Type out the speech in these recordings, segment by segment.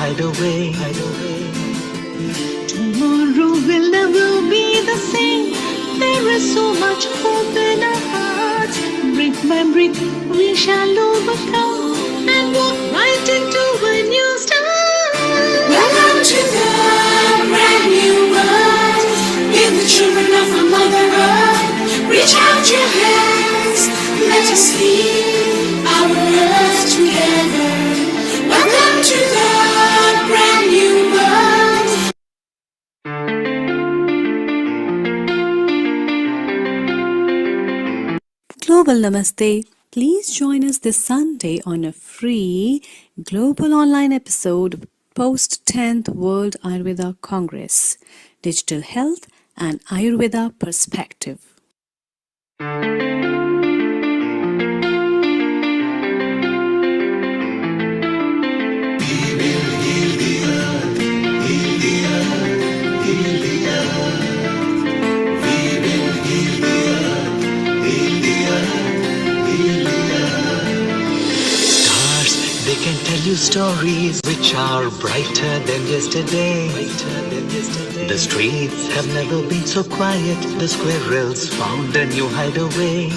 hide away. Tomorrow will never be the same. There is so much hope in our hearts. Brick by brick we shall overcome and walk right into a new start. Welcome to the brand new world. Give the children of our Mother Earth. Reach out your hands. Let us heal our earth together. Welcome to the brand new world. Global Namaste. Please join us this Sunday on a free global online episode post 10th World Ayurveda Congress, Digital Health and Ayurveda Perspective. They can tell you stories which are brighter than yesterday. The streets have never been so quiet. The squirrels found a new hideaway.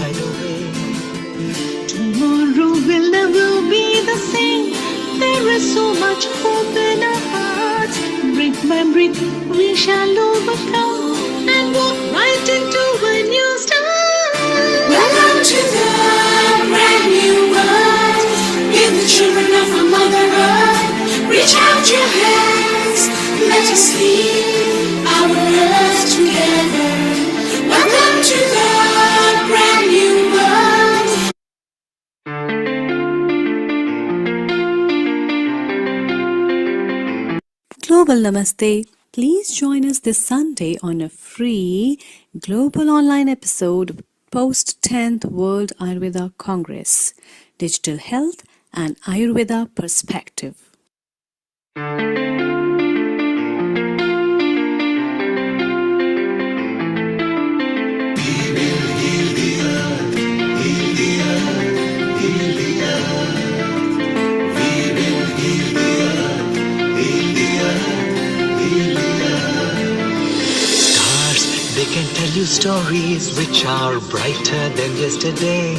Tomorrow will never be the same. There is so much hope in our hearts. Brick by brick we shall overcome and walk right into a new start. Welcome to the brand new world. Give the children of our Mother Earth. Reach out your hands. Let us heal our earth together. Welcome to the brand new world. Global Namaste. Please join us this Sunday on a free global online episode post 10th World Ayurveda Congress, Digital Health and Ayurveda Perspective. They can tell you stories which are brighter than yesterday.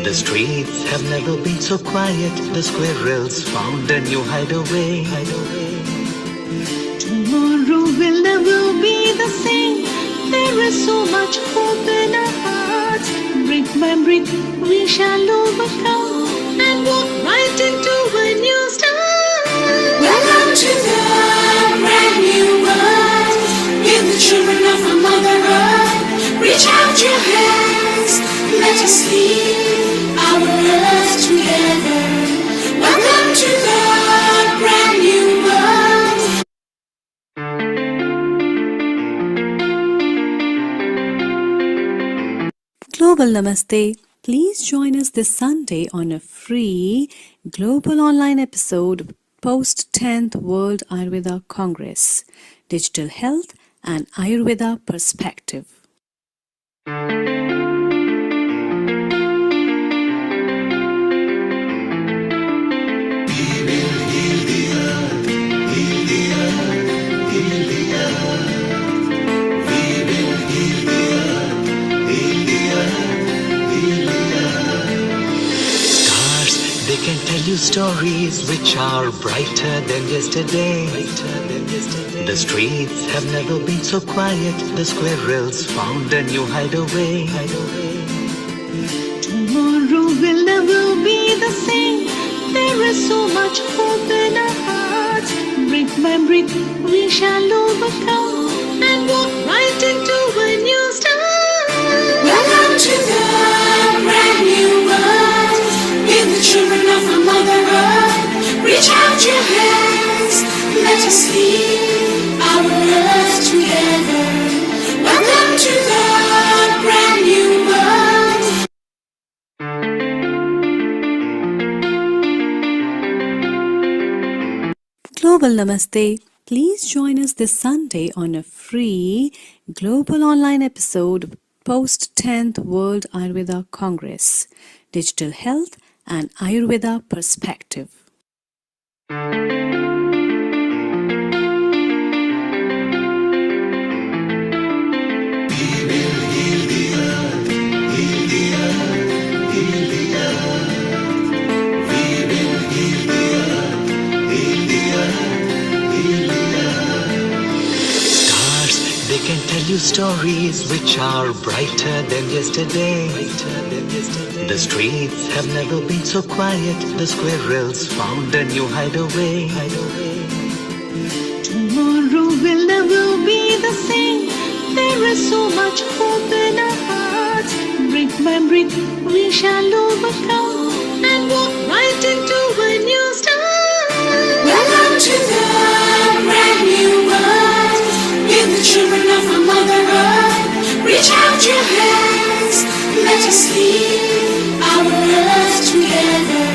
The streets have never been so quiet. The squirrels found a new hideaway. Tomorrow will never be the same. There is so much hope in our hearts. Brick by brick we shall overcome and walk right into a new start. Welcome to the brand new world. Give the children of our Mother Earth. Reach out your hands. Let us heal our earth together. Welcome to the brand new world. Global Namaste. Please join us this Sunday on a free global online episode post 10th World Ayurveda Congress, Digital Health and Ayurveda Perspective. They can tell you stories which are brighter than yesterday. The streets have never been so quiet. The squirrels found a new hideaway. Tomorrow will never be the same. There is so much hope in our hearts. Brick by brick we shall overcome and walk right into a new start. Welcome to the brand new world. Give the children of our Mother Earth. Reach out your hands. Let us heal our earth together. Welcome to the brand new world. Global Namaste. Please join us this Sunday on a free global online episode post 10th World Ayurveda Congress, Digital Health and Ayurveda Perspective. you stories which are brighter than yesterday. The streets have never been so quiet. The squirrels found a new hideaway. Tomorrow will never be the same. There is so much hope in our hearts. Brick by brick, we shall overcome and walk right into a new start. Welcome to the brand new world. Give the children of our Mother Earth. Reach out your hands. Let us heal our earth together.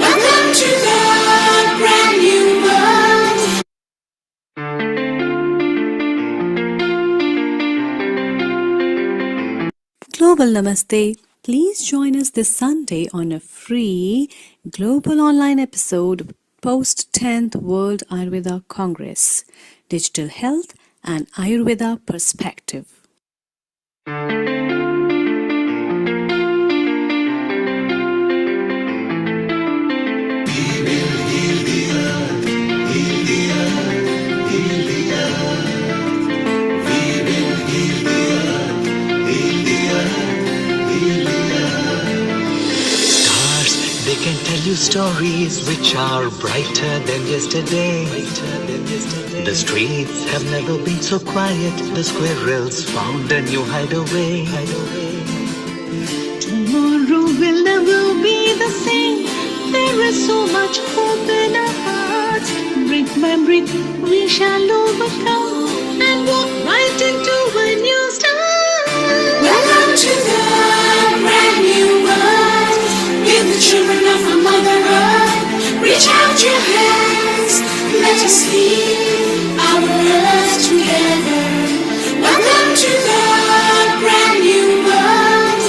Welcome to the brand new world. Global Namaste. Please join us this Sunday on a free global online episode post 10th World Ayurveda Congress, Digital Health and Ayurveda Perspective. Stars, they can tell you stories which are brighter than yesterday. The streets have never been so quiet. The squirrels found a new hideaway. Tomorrow will never be the same. There is so much hope in our hearts. Brick by brick, we shall overcome and walk right into a new start. Welcome to the brand new world. Give the children of our Mother Earth. Reach out your hands. Let us heal our earth together. Welcome to the brand new world.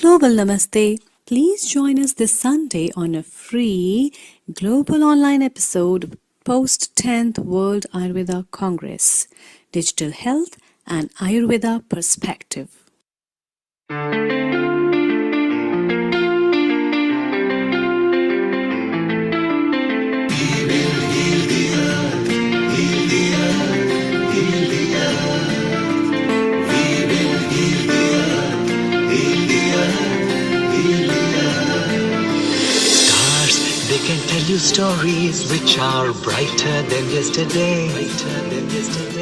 Global Namaste. Please join us this Sunday on a free global online episode post 10th World Ayurveda Congress, Digital Health and Ayurveda Perspective. Stars, they can tell you stories which are brighter than yesterday.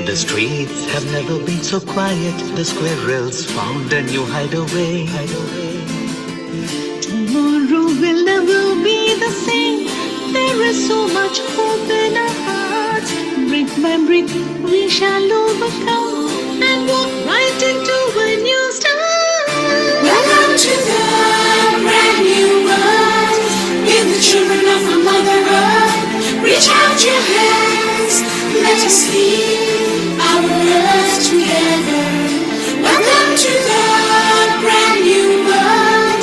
The streets have never been so quiet. The squirrels found a new hideaway. Tomorrow will never be the same. There is so much hope in our hearts. Brick by brick, we shall overcome and walk right into a new start. Welcome to the brand new world. Give the children of our Mother Earth. Reach out your hands. Let us heal our earth together. Welcome to the brand new world.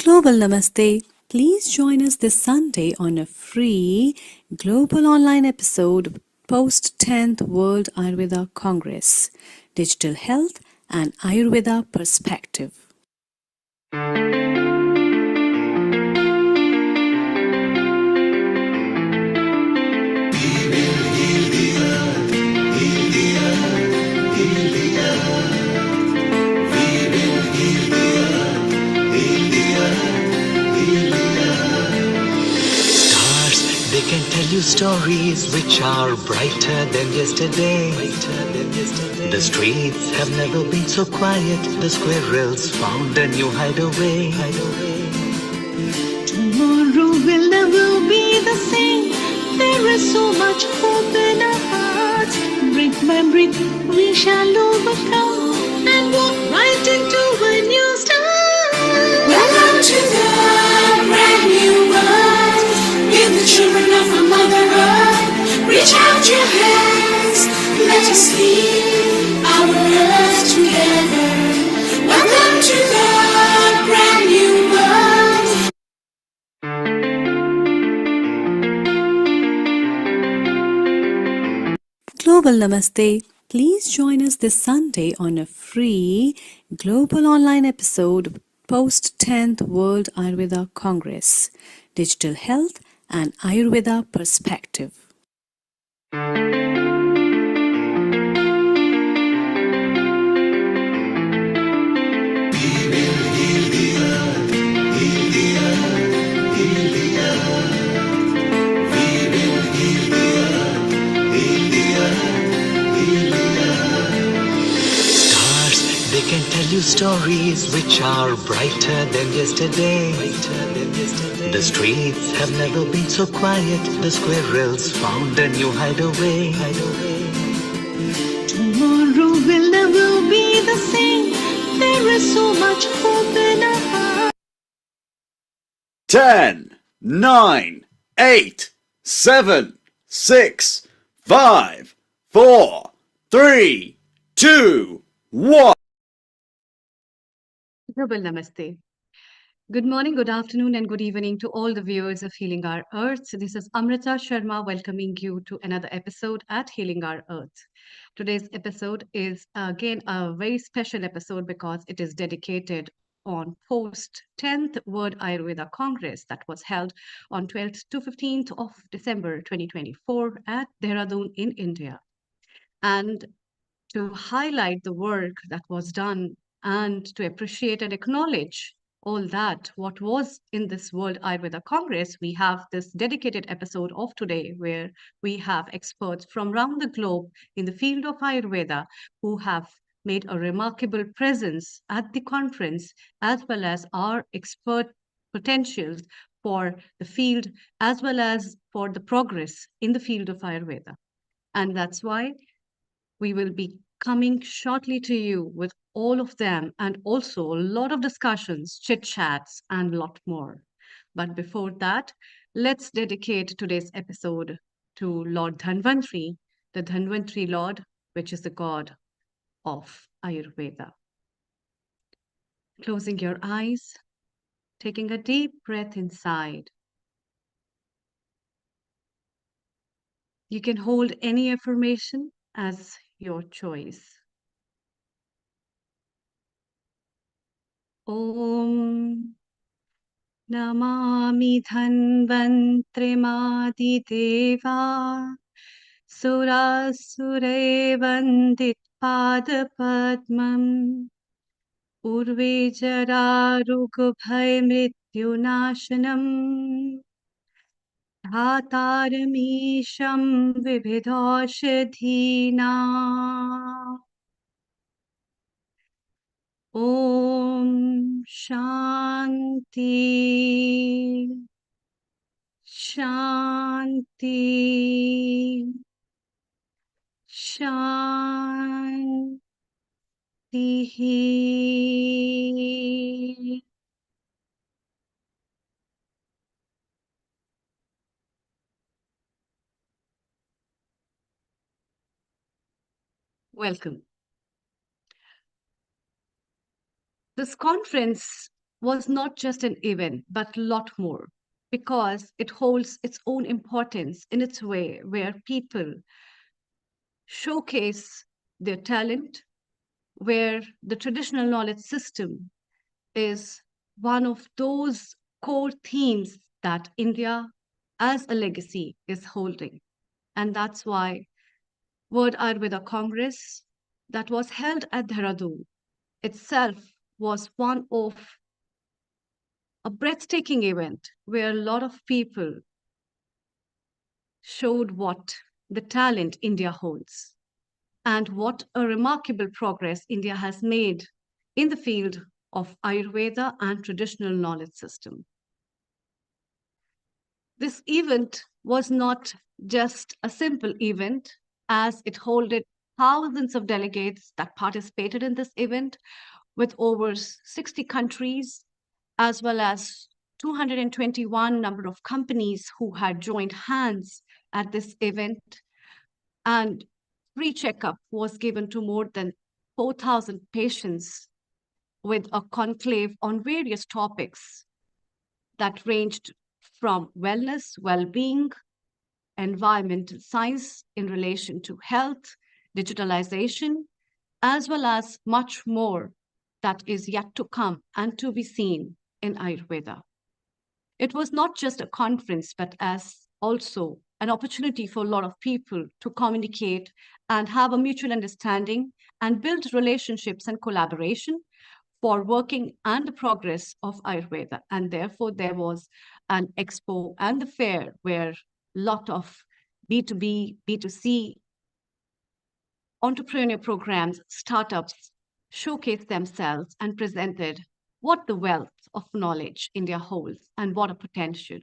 Global Namaste. Please join us this Sunday on a free global online episode post 10th World Ayurveda Congress, Digital Health and Ayurveda Perspective. Stars, they can tell you stories which are brighter than yesterday. The streets have never been so quiet. The squirrels found a new hideaway. Tomorrow will never be the same. There is so much hope in our hearts. Brick by brick, we shall overcome and walk right into a new start. Welcome to the brand new world. Give the children of our Mother Earth. Reach out your hands. Let us heal our earth together. Welcome to the brand new world. Global Namaste. Please join us this Sunday on a free global online episode post 10th World Ayurveda Congress, Digital Health and Ayurveda Perspective. Stars, they can tell you stories which are brighter than yesterday. The streets have never been so quiet. The squirrels found a new hideaway. Tomorrow will never be the same. There is so much hope in our hearts. 10, 9, 8, 7, 6, 5, 4, 3, 2, 1. Double namaste. Good morning, good afternoon, and good evening to all the viewers of Healing Our Earth. This is Amrita Sharma welcoming you to another episode at Healing Our Earth. Today's episode is again a very special episode because it is dedicated on post 10th World Ayurveda Congress that was held on 12th to 15th of December 2024 at Dehradun in India. And to highlight the work that was done and to appreciate and acknowledge all that what was in this World Ayurveda Congress, we have this dedicated episode of today where we have experts from around the globe in the field of Ayurveda who have made a remarkable presence at the conference, as well as our expert potentials for the field, as well as for the progress in the field of Ayurveda. And that's why we will be coming shortly to you with all of them and also a lot of discussions, chit chats, and a lot more. But before that, let's dedicate today's episode to Lord Dhanvantri, the Dhanvantri Lord, which is the god of Ayurveda. Closing your eyes, taking a deep breath inside. You can hold any affirmation as your choice. Om Namami Dhanvantrimadideva Surasure Vandit Padpadmam Urvejara Rugubhay Mrityunashanam Dhataramisham Vibhidoshadhina Om Shanti Shanti Shanti. Welcome. This conference was not just an event, but a lot more, because it holds its own importance in its way, where people showcase their talent, where the traditional knowledge system is one of those core themes that India as a legacy is holding. And that's why World Ayurveda Congress that was held at Dehradun itself was one of a breathtaking event where a lot of people showed what the talent India holds and what a remarkable progress India has made in the field of Ayurveda and traditional knowledge system. This event was not just a simple event, as it holded thousands of delegates that participated in this event with over 60 countries, as well as 221 number of companies who had joined hands at this event. And free checkup was given to more than 4,000 patients with a conclave on various topics that ranged from wellness, well-being, environmental science in relation to health, digitalization, as well as much more that is yet to come and to be seen in Ayurveda. It was not just a conference, but as also an opportunity for a lot of people to communicate and have a mutual understanding and build relationships and collaboration for working and the progress of Ayurveda. And therefore, there was an expo and the fair where a lot of B2B, B2C entrepreneur programs, startups showcased themselves and presented what the wealth of knowledge India holds and what a potential.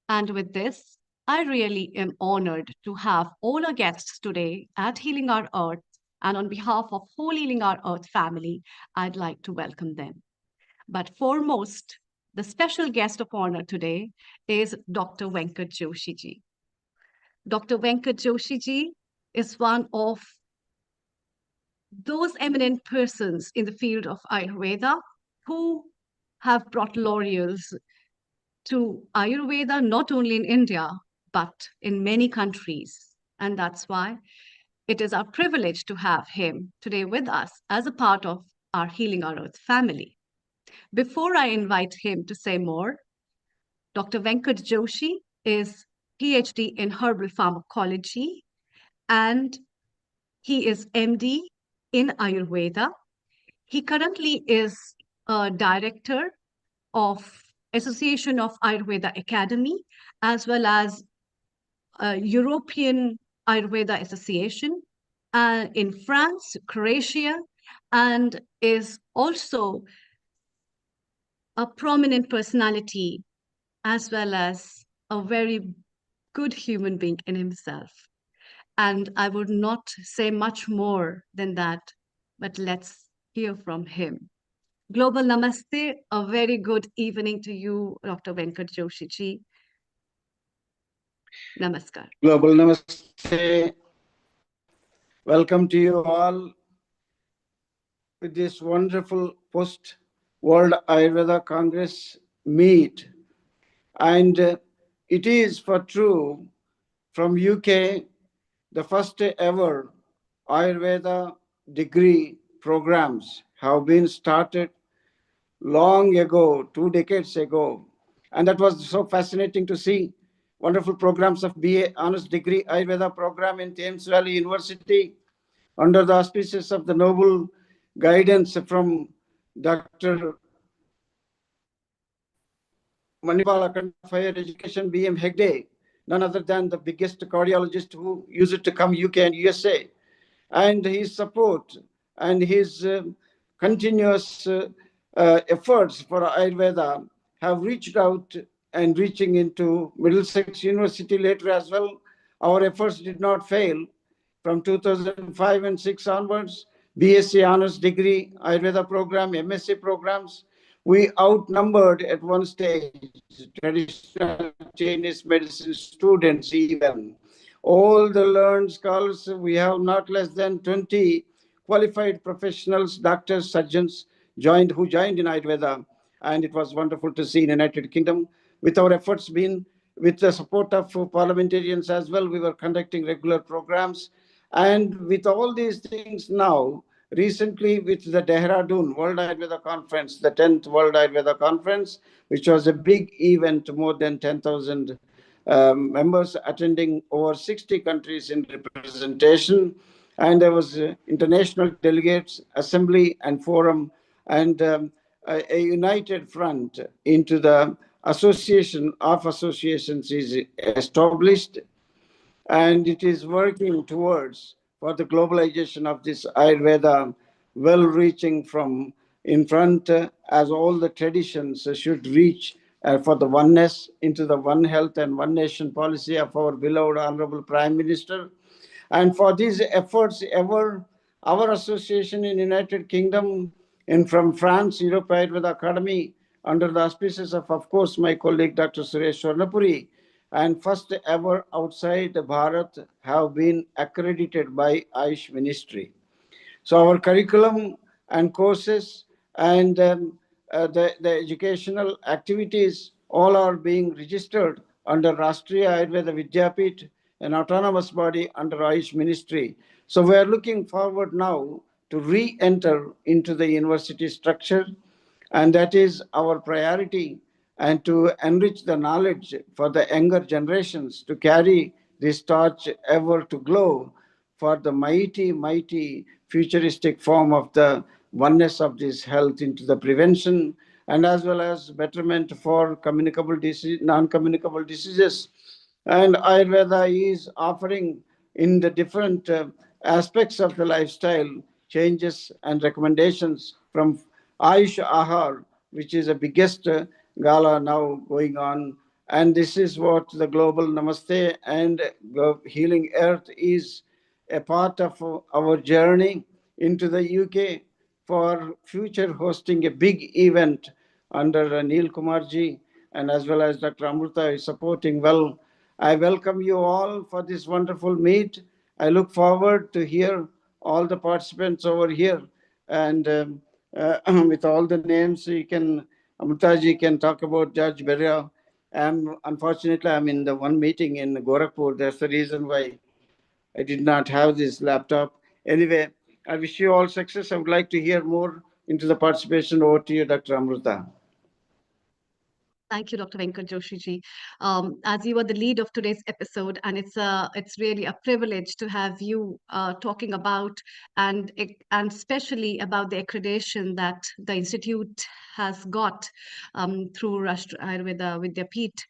And with this, I really am honored to have all our guests today at Healing Our Earth. And on behalf of whole Healing Our Earth family, I'd like to welcome them. But foremost, the special guest of honor today is Dr. Venkat Joshi ji. Dr. Venkat Joshi ji is one of those eminent persons in the field of Ayurveda who have brought laurels to Ayurveda, not only in India, but in many countries. And that's why it is our privilege to have him today with us as a part of our Healing Our Earth family. Before I invite him to say more, Dr. Venkat Joshi is PhD in herbal pharmacology and he is MD in Ayurveda. He currently is a director of Association of Ayurveda Academy, as well as European Ayurveda Association in France, Croatia, and is also a prominent personality as well as a very good human being in himself. And I would not say much more than that, but let's hear from him. Global Namaste, a very good evening to you, Dr. Venkat Joshi ji. Namaskar. Global Namaste. Welcome to you all with this wonderful post World Ayurveda Congress meet. And it is for true from UK, the first ever Ayurveda degree programs have been started long ago, 2 decades ago. And that was so fascinating to see. Wonderful programs of BA Honors Degree Ayurveda program in Thames Valley University under the auspices of the noble guidance from Dr. Manipal Akanda Higher Education BM Hegde, none other than the biggest cardiologist who used to come UK and USA. And his support and his continuous efforts for Ayurveda have reached out and reaching into Middlesex University later as well. Our efforts did not fail. From 2005 and 6 onwards, BSc Honors Degree, Ayurveda program, MSc programs, we outnumbered at one stage traditional Chinese medicine students even. All the learned scholars, we have not less than 20 qualified professionals, doctors, surgeons who joined in Ayurveda. And it was wonderful to see in the United Kingdom. With our efforts being, with the support of parliamentarians as well, we were conducting regular programs. And with all these things now, recently with the Dehradun World Ayurveda Conference, the 10th World Ayurveda Conference, which was a big event, more than 10,000 members attending over 60 countries in representation. And there was international delegates, assembly and forum, and a united front into the association of associations is established, and it is working towards for the globalization of this Ayurveda, well reaching from in front as all the traditions should reach for the oneness into the One Health and One Nation policy of our beloved Honorable Prime Minister. And for these efforts, our association in United Kingdom and from France, Europe Ayurveda Academy, under the auspices of course, my colleague Dr. Suresh Swarnapuri, and first ever outside Bharat have been accredited by Ayush Ministry. So our curriculum and courses and the educational activities all are being registered under Rashtriya Ayurveda Vidyapit, an autonomous body under Ayush Ministry. So we are looking forward now to re-enter into the university structure, and that is our priority, and to enrich the knowledge for the younger generations to carry this torch ever to glow for the mighty, mighty futuristic form of the oneness of this health into the prevention and as well as betterment for communicable disease, non-communicable diseases. And Ayurveda is offering in the different aspects of the lifestyle changes and recommendations from Ayush Ahar, which is the biggest gala now going on. And this is what the global Namaste and Healing Earth is a part of our journey into the UK for future hosting a big event under Neil Kumarji and as well as Dr. Amrita is supporting well. I welcome you all for this wonderful meet. I look forward to hear all the participants over here and with all the names you can, Amritaji can talk about Judge Beria. Unfortunately, I'm in the one meeting in Gorakhpur. That's the reason why I did not have this laptop. Anyway, I wish you all success. I would like to hear more into the participation. Over to you, Dr. Amrita. Thank you, Dr. Venkat Joshi ji. As you are the lead of today's episode, and it's really a privilege to have you talking about and especially about the accreditation that the institute has got through Rashtra Ayurveda Vidyapeeth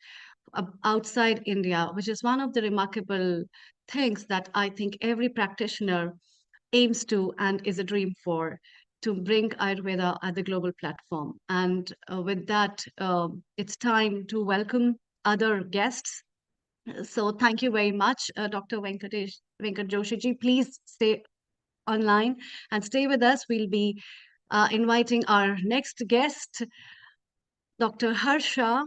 outside India, which is one of the remarkable things that I think every practitioner aims to and is a dream for, to bring Ayurveda at the global platform. And with that, it's time to welcome other guests. So thank you very much, Dr. Venkat Joshi ji. Please stay online and stay with us. We'll be inviting our next guest, Dr. Harsha,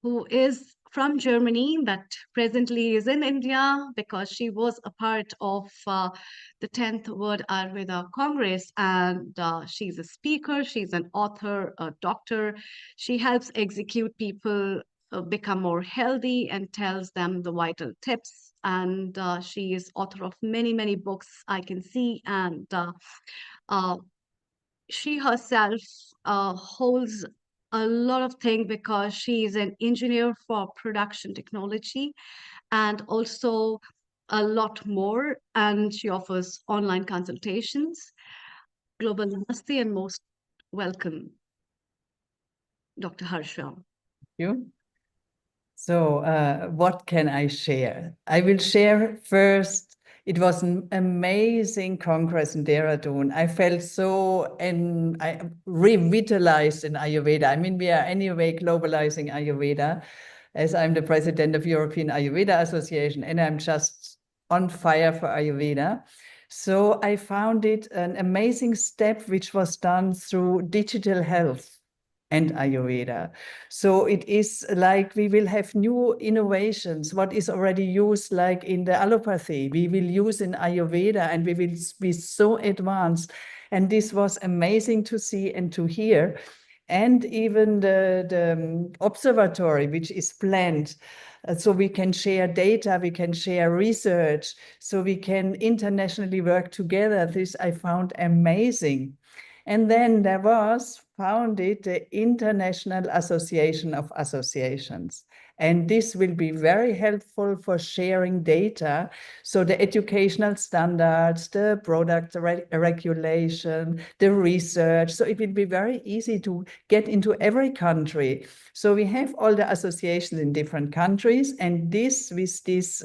who is from Germany, but presently is in India because she was a part of the 10th World Ayurveda Congress. And she's a speaker, she's an author, a doctor. She helps execute people become more healthy and tells them the vital tips. And she is author of many, many books I can see. And uh, she herself holds a lot of things because she is an engineer for production technology and also a lot more. And she offers online consultations. Global Namaste and most welcome, Dr. Harsha. You. So, what can I share? I will share first. It was an amazing congress in Dehradun. I felt so revitalized in Ayurveda. I mean, we are anyway globalizing Ayurveda, as I'm the president of European Ayurveda Association, and I'm just on fire for Ayurveda. So I found it an amazing step, which was done through digital health and Ayurveda. So it is like we will have new innovations. What is already used like in the allopathy, we will use in Ayurveda, and we will be so advanced. And this was amazing to see and to hear. And even the observatory, which is planned, so we can share data, we can share research, so we can internationally work together. This I found amazing. And then there was founded the International Association of Associations. And this will be very helpful for sharing data. So the educational standards, the product regulation, the research. So it will be very easy to get into every country. So we have all the associations in different countries. And this, with this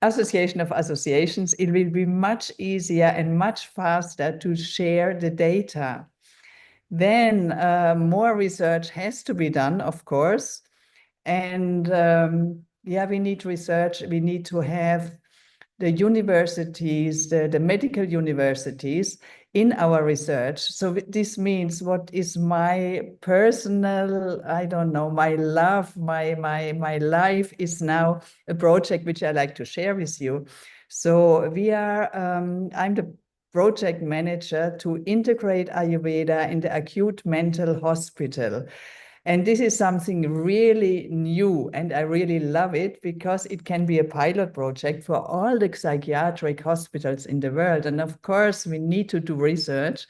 Association of Associations, it will be much easier and much faster to share the data. Then more research has to be done, of course. And yeah, we need research. We need to have the universities, the medical universities in our research. So this means what is my personal, I don't know, my love, my life is now a project which I like to share with you. So we are, I'm the project manager to integrate Ayurveda in the acute mental hospital. And this is something really new, and I really love it because it can be a pilot project for all the psychiatric hospitals in the world. And of course, we need to do research.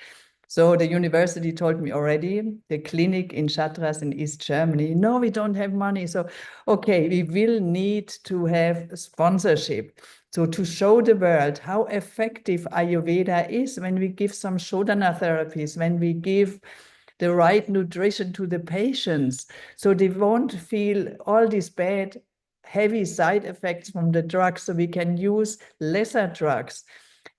So the university told me already, the clinic in Chatras in East Germany, no, we don't have money. So, okay, we will need to have sponsorship. So to show the world how effective Ayurveda is when we give some Shodhana therapies, when we give the right nutrition to the patients, so they won't feel all these bad, heavy side effects from the drugs, so we can use lesser drugs.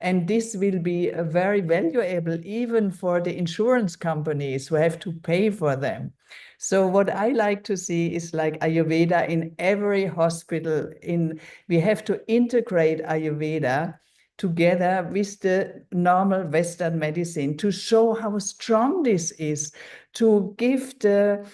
And this will be very valuable even for the insurance companies who have to pay for them. So what I like to see is like Ayurveda in every hospital. We have to integrate Ayurveda together with the normal Western medicine to show how strong this is, to give the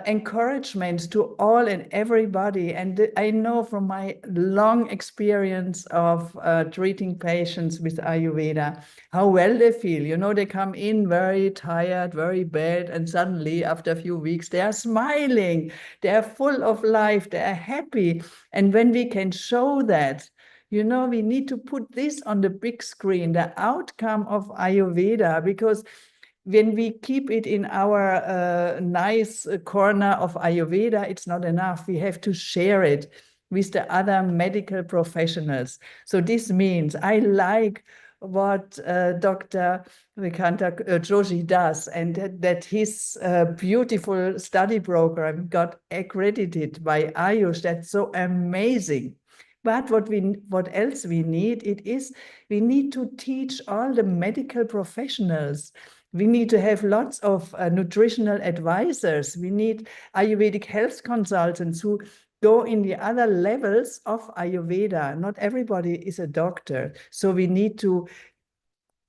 encouragement to all and everybody. And I know from my long experience of treating patients with Ayurveda, how well they feel. You know, they come in very tired, very bad, and suddenly after a few weeks, they are smiling, they are full of life, they are happy. And when we can show that, you know, we need to put this on the big screen, the outcome of Ayurveda, because when we keep it in our nice corner of Ayurveda, it's not enough. We have to share it with the other medical professionals. So this means I like what Dr. Vikanta Joshi does, and that his beautiful study program got accredited by Ayush. That's so amazing. But what else we need, we need to teach all the medical professionals. We need to have lots of nutritional advisors. We need Ayurvedic health consultants who go in the other levels of Ayurveda. Not everybody is a doctor. So we need to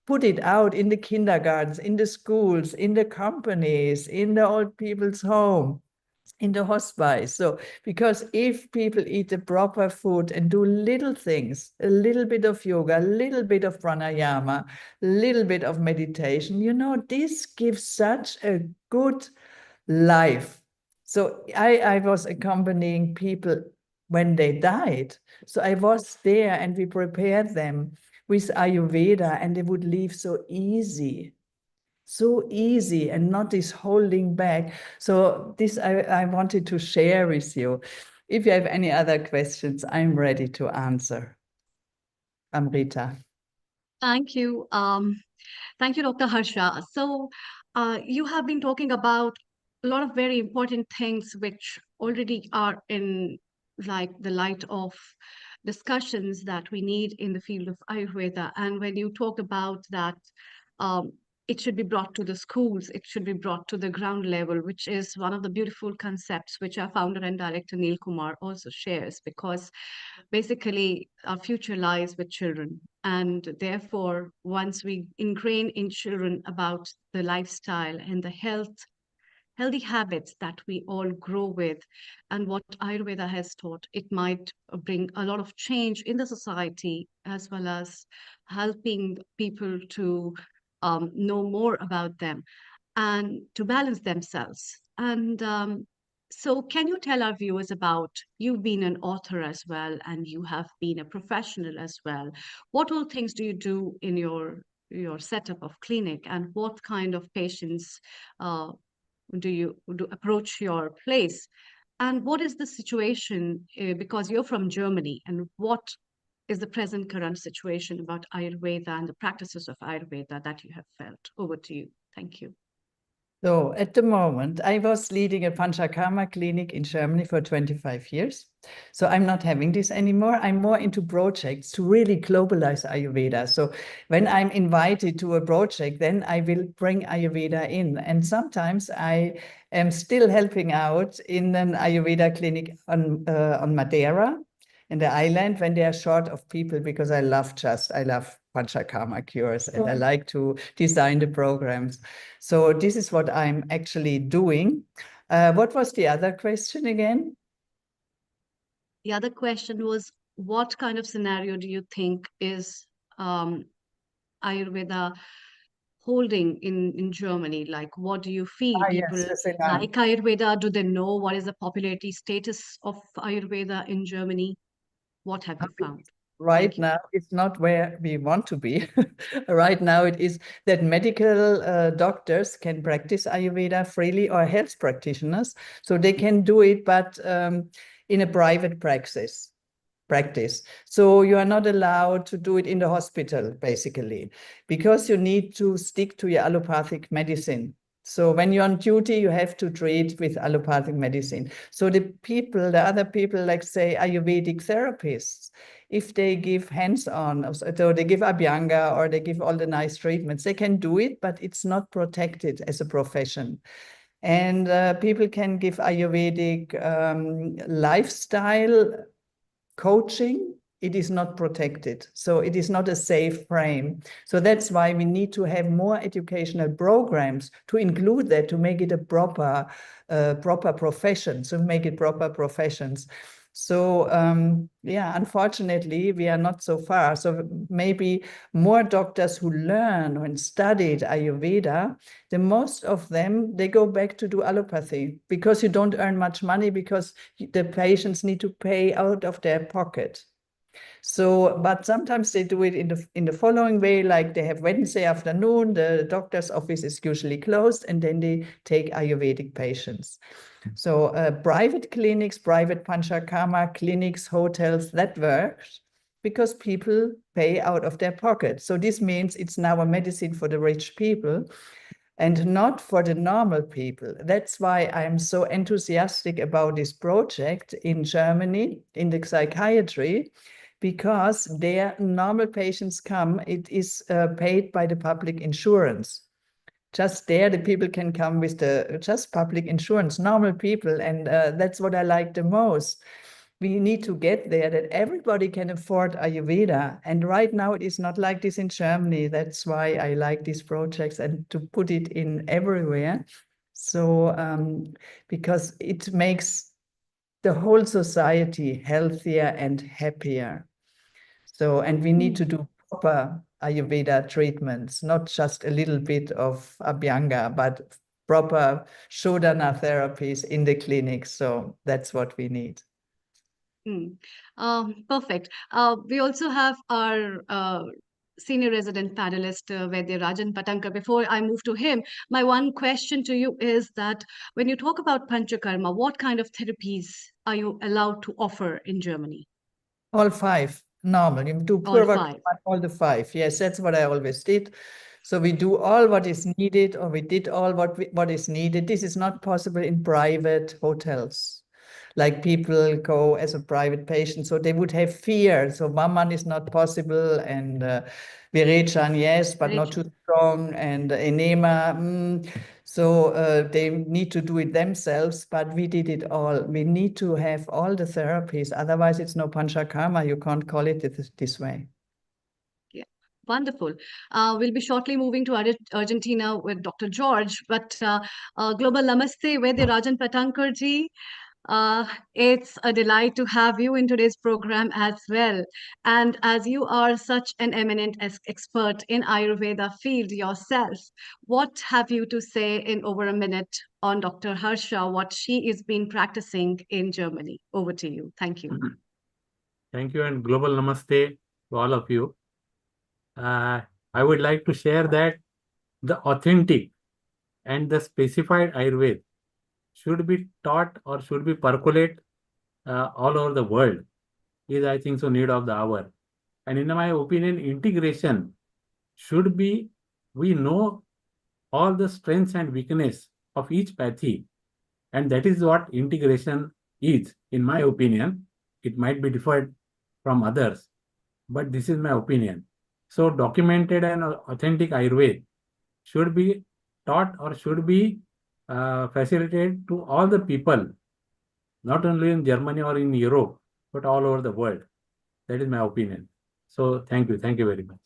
put it out in the kindergartens, in the schools, in the companies, in the old people's home, in the hospice. So, because if people eat the proper food and do little things, a little bit of yoga, a little bit of pranayama, a little bit of meditation, you know, this gives such a good life. So I was accompanying people when they died. So I was there and we prepared them with Ayurveda, and they would leave so easy and not this holding back. So this I wanted to share with you. If you have any other questions, I'm ready to answer. Amrita. Thank you. Thank you, Dr. Harsha. So, you have been talking about a lot of very important things which already are in like the light of discussions that we need in the field of Ayurveda. And when you talk about that, um, it should be brought to the schools, it should be brought to the ground level, which is one of the beautiful concepts which our founder and director Neil Kumar also shares, because basically our future lies with children. And therefore, once we ingrain in children about the lifestyle and the healthy habits that we all grow with, and what Ayurveda has taught, it might bring a lot of change in the society, as well as helping people to know more about them and to balance themselves. And so, can you tell our viewers about, you've been an author as well, and you have been a professional as well. What all things do you do in your setup of clinic, and what kind of patients do you approach your place? And what is the situation, because you're from Germany, and what is the present current situation about Ayurveda and the practices of Ayurveda that you have felt? Over to you. Thank you. So at the moment, I was leading a Panchakarma clinic in Germany for 25 years. So I'm not having this anymore. I'm more into projects to really globalize Ayurveda. So when I'm invited to a project, then I will bring Ayurveda in. And sometimes I am still helping out in an Ayurveda clinic on Madeira, in the island, when they are short of people, because I love Panchakarma cures, and I like to design the programs. So this is what I'm actually doing. What was the other question again? The other question was, what kind of scenario do you think is Ayurveda holding in Germany? Like, what do you feel? Yes, People yes, I know. like Ayurveda? Do they know what is the popularity status of Ayurveda in Germany? What have you found? Right Thank you. now, it's not where we want to be. Right now, it is that medical doctors can practice Ayurveda freely, or health practitioners. So they can do it, but in a private practice. So you are not allowed to do it in the hospital, basically, because you need to stick to your allopathic medicine. So when you're on duty, you have to treat with allopathic medicine. So the other people, like say Ayurvedic therapists, if they give hands-on, so they give Abhyanga or they give all the nice treatments, they can do it, but it's not protected as a profession. And people can give Ayurvedic lifestyle coaching. It is not protected. So it is not a safe frame. So that's why we need to have more educational programs to include that, to make it a proper profession, so make it proper professions. So yeah, unfortunately, we are not so far. So maybe more doctors who learn and studied Ayurveda, the most of them, they go back to do allopathy because you don't earn much money, because the patients need to pay out of their pocket. So, but sometimes they do it in the following way, like they have Wednesday afternoon, the doctor's office is usually closed, and then they take Ayurvedic patients. So private clinics, private Panchakarma clinics, hotels, that works because people pay out of their pocket. So this means it's now a medicine for the rich people and not for the normal people. That's why I'm so enthusiastic about this project in Germany, in the psychiatry, because their normal patients come, it is paid by the public insurance. Just there, the people can come with the just public insurance, normal people. And that's what I like the most. We need to get there that everybody can afford Ayurveda. And right now it is not like this in Germany. That's why I like these projects and to put it in everywhere. So because it makes the whole society healthier and happier. So, and we need to do proper Ayurveda treatments, not just a little bit of Abhyanga, but proper Shodhana therapies in the clinic. So that's what we need. Perfect. We also have our senior resident panelist, Vaidya Rajan Patankar. Before I move to him, my one question to you is that when you talk about Panchakarma, what kind of therapies are you allowed to offer in Germany? All five, normal. You do All Purva, five. all the five. Yes, that's what I always did. So we do all what is needed, or we did all what is needed. This is not possible in private hotels. Like people go as a private patient, so they would have fear. So Vaman is not possible, and Virechan, yes, but not too strong, and enema. So they need to do it themselves, but we did it all. We need to have all the therapies. Otherwise, it's no Panchakarma. You can't call it this way. Yeah, wonderful. We'll be shortly moving to Argentina with Dr. George, but Global Namaste, Vaidya Rajan Patankar ji. It's a delight to have you in today's program as well. And as you are such an eminent expert in Ayurveda field yourself, what have you to say in over a minute on Dr. Harsha, what she is been practicing in Germany? Over to you. Thank you. Thank you, and global namaste to all of you. I would like to share that the authentic and the specified Ayurveda should be taught or should be percolate all over the world is, I think, so need of the hour. And in my opinion, integration should be, we know all the strengths and weakness of each pathy, and that is what integration is, in my opinion. It might be different from others, but this is my opinion. So documented and authentic Ayurveda should be taught or should be facilitated to all the people, not only in Germany or in Europe, but all over the world. That is my opinion. So thank you very much.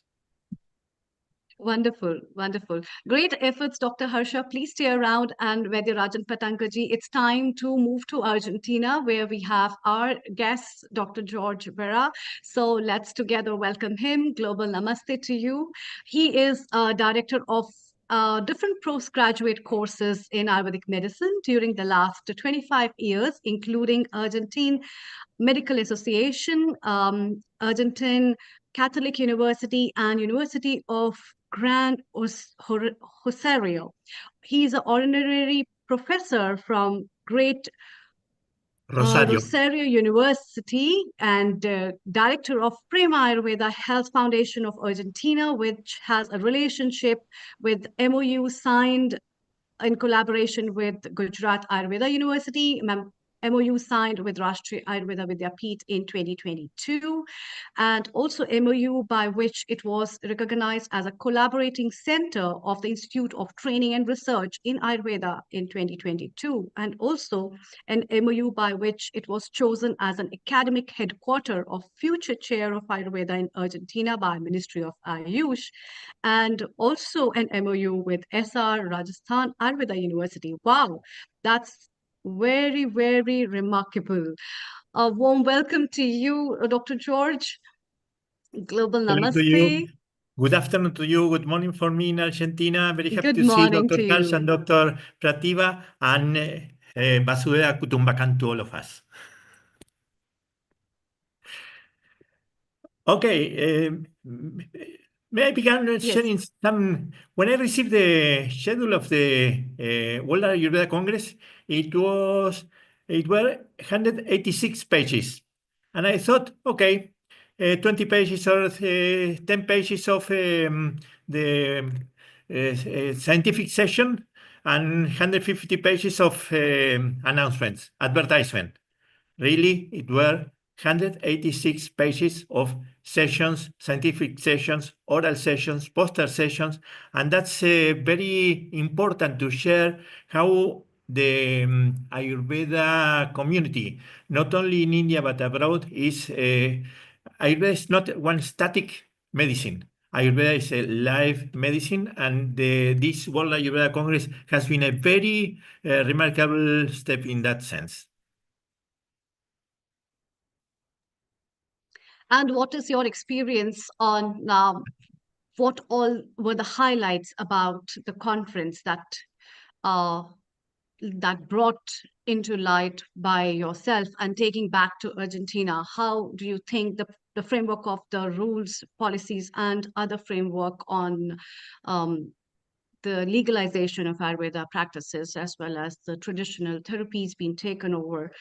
Wonderful, wonderful. Great efforts, Dr. Harsha. Please stay around. And Vaidya Rajan Patankaji, it's time to move to Argentina, where we have our guest, Dr. George Vera. So let's together welcome him. Global Namaste to you. He is Director of different postgraduate courses in Ayurvedic medicine during the last 25 years, including Argentine Medical Association, Argentine Catholic University, and University of Gran Rosario. He is an honorary professor from Great Rosario University and director of Prema Ayurveda Health Foundation of Argentina, which has a relationship with MOU signed in collaboration with Gujarat Ayurveda University, MOU signed with Rashtriya Ayurveda Vidyapeeth in 2022, and also MOU by which it was recognized as a collaborating center of the Institute of Training and Research in Ayurveda in 2022, and also an MOU by which it was chosen as an academic headquarter of future chair of Ayurveda in Argentina by Ministry of Ayush, and also an MOU with SR Rajasthan Ayurveda University. Wow, that's very, very remarkable. A warm welcome to you, Dr. George. Global Hello to Namaste. you. Good afternoon to you. Good morning for me in Argentina. Very happy Good to see morning Dr. to Karls you. and Dr. Prativa and Vasudeva Kutumbakan to all of us. Okay, may I begin sharing some? When I received the schedule of the World Ayurveda Congress, it were 186 pages, and I thought, okay, 20 pages or 10 pages of the scientific session and 150 pages of announcements, advertisement. Really, it were 186 pages of sessions, scientific sessions, oral sessions, poster sessions, and that's very important to share how the Ayurveda community, not only in India but abroad, is Ayurveda is not one static medicine. Ayurveda is a live medicine, and this World Ayurveda Congress has been a very remarkable step in that sense. And what is your experience on what all were the highlights about the conference that brought into light by yourself and taking back to Argentina? How do you think the framework of the rules, policies, and other framework on the legalization of Ayurveda practices, as well as the traditional therapies being taken over,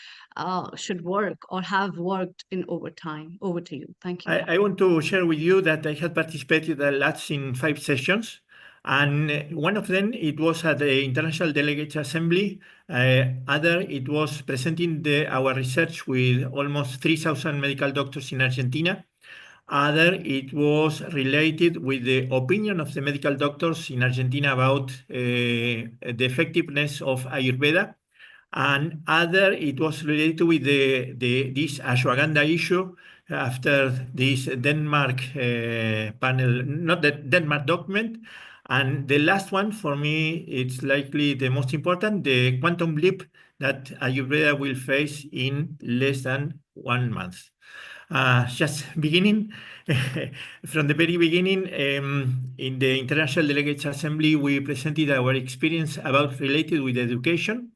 should work or have worked in over time? Over to you. Thank you. I want to share with you that I had participated last in 5 sessions, and one of them, it was at the International Delegates Assembly. Other, it was presenting our research with almost 3,000 medical doctors in Argentina. Other, it was related with the opinion of the medical doctors in Argentina about the effectiveness of Ayurveda. And other, it was related with this ashwagandha issue after this Denmark panel, not the Denmark document. And the last one, for me, it's likely the most important, the quantum leap that Ayurveda will face in less than 1 month. Just beginning, from the very beginning, in the International Delegates Assembly, we presented our experience about related with education.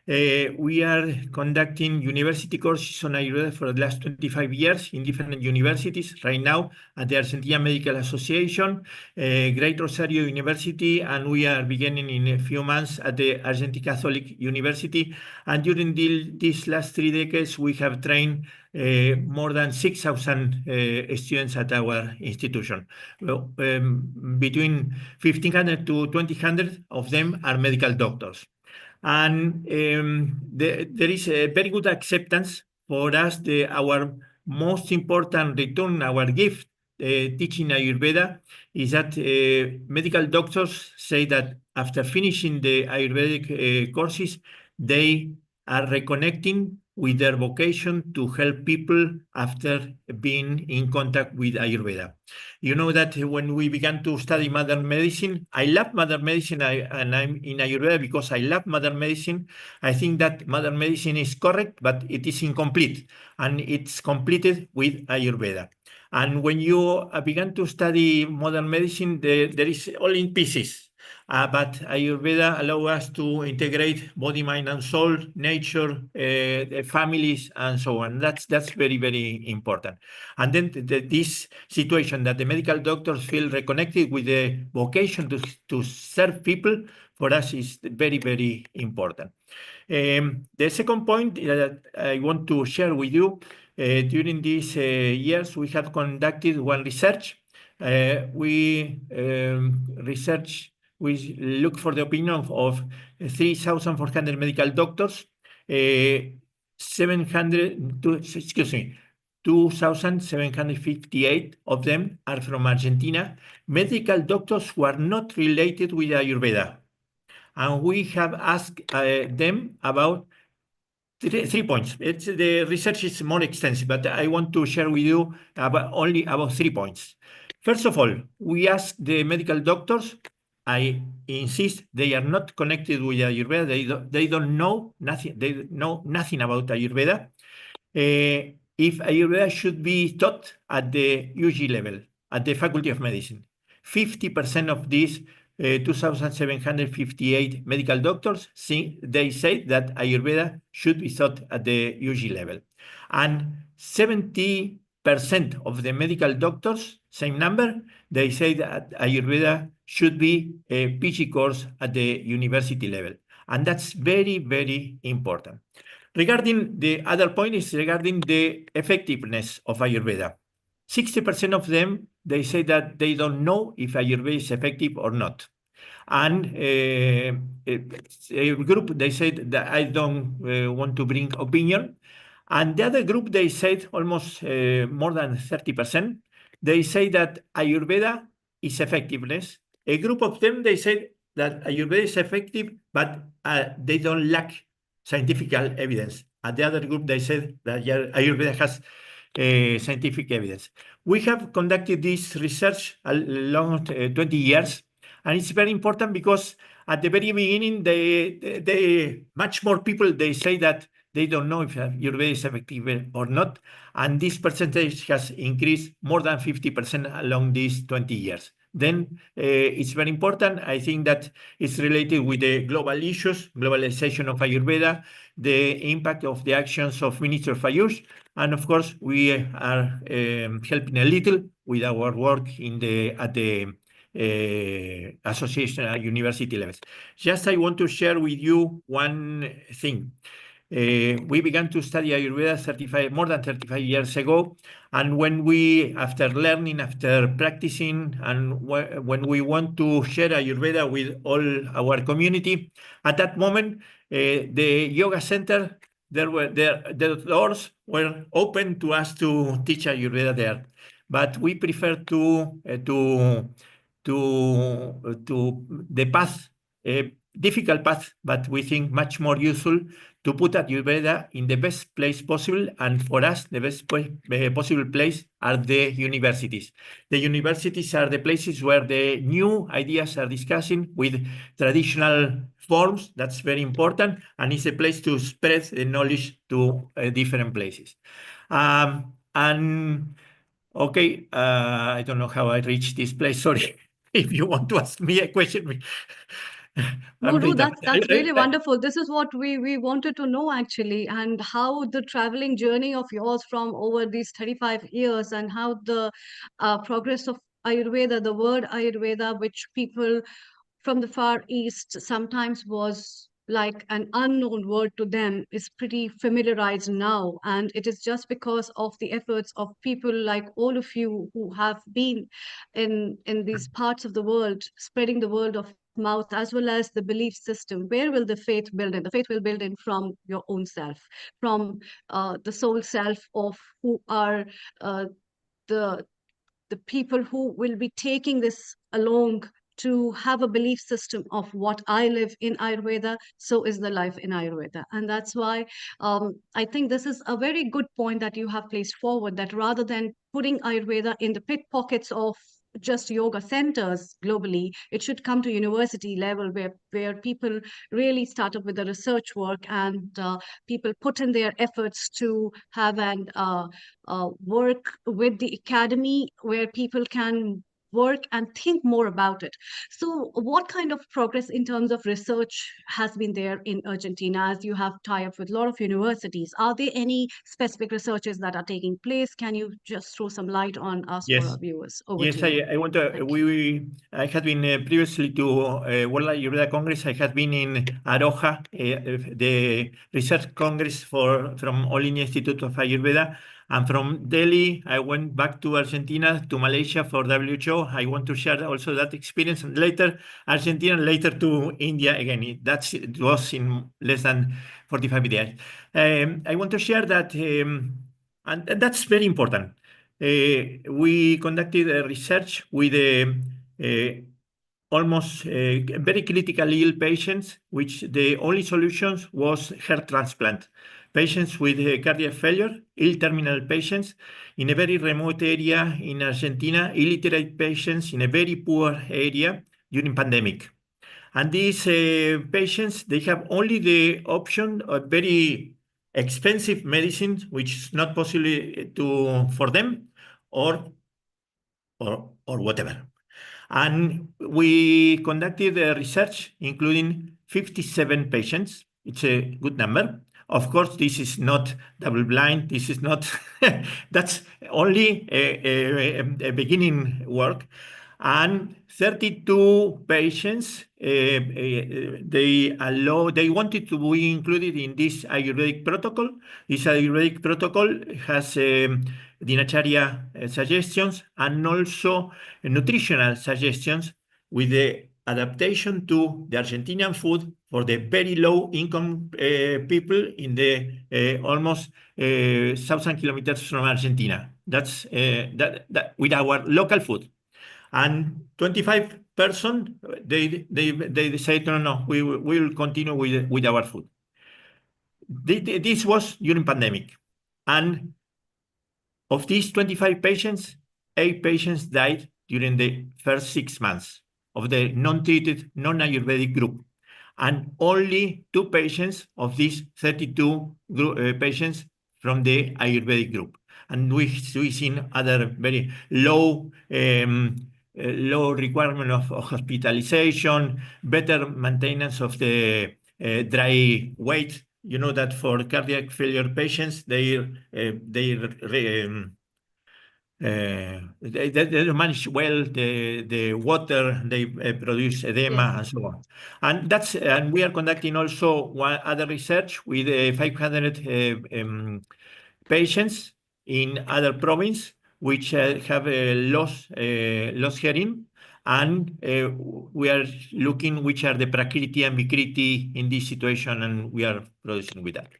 We are conducting university courses on Ayurveda for the last 25 years in different universities. Right now at the Argentina Medical Association, Great Rosario University, and we are beginning in a few months at the Argentine Catholic University. And during these last 3 decades, we have trained more than 6,000 students at our institution. Well, between 1,500 to 2,000 of them are medical doctors. And there is a very good acceptance for us. Our most important return, our gift, teaching Ayurveda, is that medical doctors say that after finishing the Ayurvedic courses, they are reconnecting with their vocation to help people after being in contact with Ayurveda. You know that when we began to study modern medicine, I love modern medicine, and I'm in Ayurveda because I love modern medicine. I think that modern medicine is correct, but it is incomplete, and it's completed with Ayurveda. And when you began to study modern medicine, there is all in pieces. but Ayurveda allows us to integrate body, mind, and soul, nature, the families, and so on. That's very, very important. And then this situation that the medical doctors feel reconnected with the vocation to serve people, for us is very, very important. The second point that I want to share with you, during these years, we have conducted one research. We look for the opinion of 3,400 medical doctors, 2,758 of them are from Argentina, medical doctors who are not related with Ayurveda. And we have asked them about 3 points. The research is more extensive, but I want to share with you only about 3 points. First of all, we asked the medical doctors. I insist they are not connected with Ayurveda. They don't know nothing. They know nothing about Ayurveda. If Ayurveda should be taught at the UG level, at the Faculty of Medicine. 50% of these 2,758 medical doctors, they say that Ayurveda should be taught at the UG level. And 70% of the medical doctors, same number, they say that Ayurveda should be a PG course at the university level. And that's very, very important. Regarding the other point is regarding the effectiveness of Ayurveda. 60% of them, they say that they don't know if Ayurveda is effective or not. And a group, they said that I don't want to bring opinion. And the other group, they said almost more than 30%, they say that Ayurveda is effectiveness. A group of them, they said that Ayurveda is effective, but they don't lack scientific evidence. And the other group, they said that Ayurveda has scientific evidence. We have conducted this research along 20 years, and it's very important because at the very beginning, they much more people, they say that they don't know if Ayurveda is effective or not, and this percentage has increased more than 50% along these 20 years. Then it's very important. I think that it's related with the global issues, globalization of Ayurveda, the impact of the actions of Minister of Ayush, and of course we are helping a little with our work at the association at university levels. Just I want to share with you one thing. We began to study Ayurveda more than 35 years ago. And when we, after learning, after practicing, and when we want to share Ayurveda with all our community, at that moment, the yoga center, the doors were open to us to teach Ayurveda there. But we prefer to the path, difficult path, but we think much more useful to put Ayurveda in the best place possible. And for us, the best possible place are the universities. The universities are the places where the new ideas are discussing with traditional forms. That's very important. And it's a place to spread the knowledge to different places. And okay, I don't know how I reached this place. Sorry. If you want to ask me a question. No, that's really wonderful. This is what we wanted to know actually, and how the traveling journey of yours from over these 35 years, and how the progress of Ayurveda, the word Ayurveda, which people from the Far East sometimes was like an unknown word to them, is pretty familiarized now. And it is just because of the efforts of people like all of you who have been in these parts of the world, spreading the word of mouth, as well as the belief system. Where will the faith build in? The faith will build in from your own self, from the soul self of who are the people who will be taking this along to have a belief system of what I live in Ayurveda, so is the life in Ayurveda. And that's why I think this is a very good point that you have placed forward, that rather than putting Ayurveda in the pit pockets of just yoga centers globally, it should come to university level where people really start up with the research work, and people put in their efforts to have an work with the academy where people can work and think more about it. So what kind of progress in terms of research has been there in Argentina, as you have tie up with a lot of universities? Are there any specific researches that are taking place? Can you just throw some light on us for Yes. our viewers? Over Yes, to you. I want to. Thank you. I had been previously to World Ayurveda Congress. I had been in Aroja, the research congress from All India Institute of Ayurveda, and from Delhi I went back to Argentina, to Malaysia for WHO. I want to share also that experience, and later Argentina, later to India again. It was in less than 45 days. I want to share that, and that's very important. We conducted a research with almost very critically ill patients, which the only solution was heart transplant. Patients with cardiac failure, ill terminal patients in a very remote area in Argentina, illiterate patients in a very poor area during pandemic. And these patients, they have only the option of very expensive medicines, which is not possible for them, or whatever. And we conducted a research including 57 patients. It's a good number. Of course, this is not double blind. This is not, that's only a beginning work. And 32 patients, they wanted to be included in this Ayurvedic protocol. This Ayurvedic protocol has dinacharya suggestions and also nutritional suggestions with the adaptation to the Argentinian food for the very low income people in the almost 1,000 kilometers from Argentina. That's that with our local food. And 25 person, they say, no, we will continue with our food. This was during pandemic. And of these 25 patients, 8 patients died during the first 6 months of the non-treated, non-Ayurvedic group. And only 2 patients of these 32 patients from the Ayurvedic group. And we've seen other very low requirement of hospitalization, better maintenance of the dry weight. You know that for cardiac failure patients, they manage well the water, they produce edema, Yes. and so on. And we are conducting also one other research with 500 patients in other province which have lost hearing, and we are looking which are the prakriti and vikriti in this situation, and we are producing with that.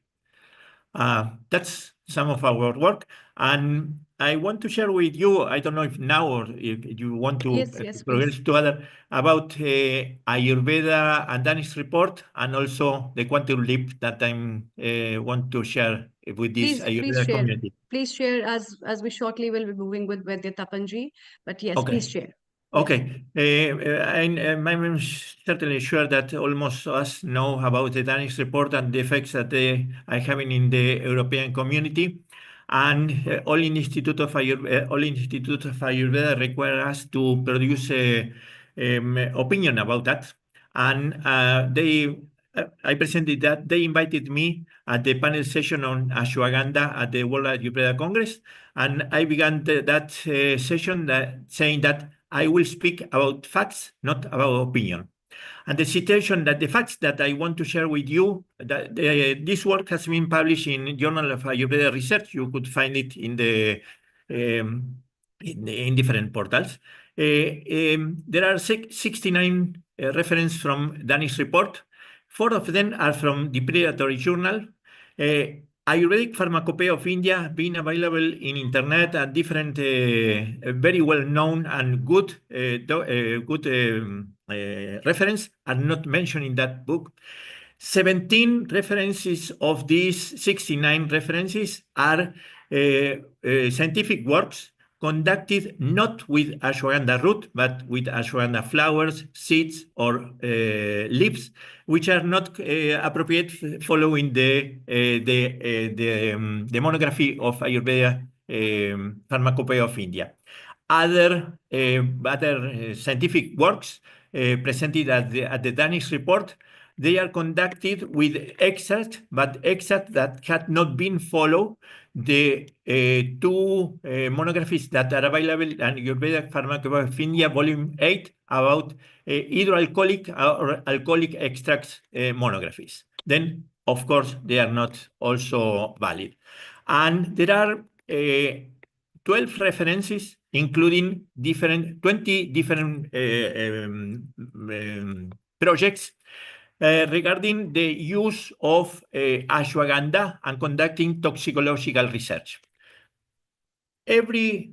That's some of our work, and I want to share with you, I don't know if now or if you want to Yes, progress please. to other, about Ayurveda and Danish report, and also the quantum leap that I want to share with this Please Ayurveda share. community. Please share, as we shortly will be moving with Vaidya Tapanji. But yes, Okay. please share. Yeah. Okay, I'm certainly sure that almost us know about the Danish report and the effects that they are having in the European community. And All Institute of Ayurveda require us to produce a opinion about that. And I presented that. They invited me at the panel session on ashwagandha at the World Ayurveda Congress. And I began that session saying that I will speak about facts, not about opinion. And the facts that I want to share with you, that this work has been published in Journal of Ayurveda Research. You could find it in different portals. There are 69 references from Danish report. 4 of them are from the Predatory Journal. Ayurvedic Pharmacopoeia of India being available in internet and different very well known and good reference are not mentioned in that book. 17 references of these 69 references are scientific works conducted not with ashwagandha root, but with ashwagandha flowers, seeds, or leaves, which are not appropriate following the monography of Ayurveda Pharmacopoeia of India. other scientific works presented at the Danish report, they are conducted with excerpts, but excerpts that had not been followed. The two monographies that are available in Ayurvedic Pharmacopoeia, Volume 8, about hydroalcoholic or alcoholic extracts monographies. Then, of course, they are not also valid. And there are 12 references, including 20 different projects regarding the use of ashwagandha and conducting toxicological research. Every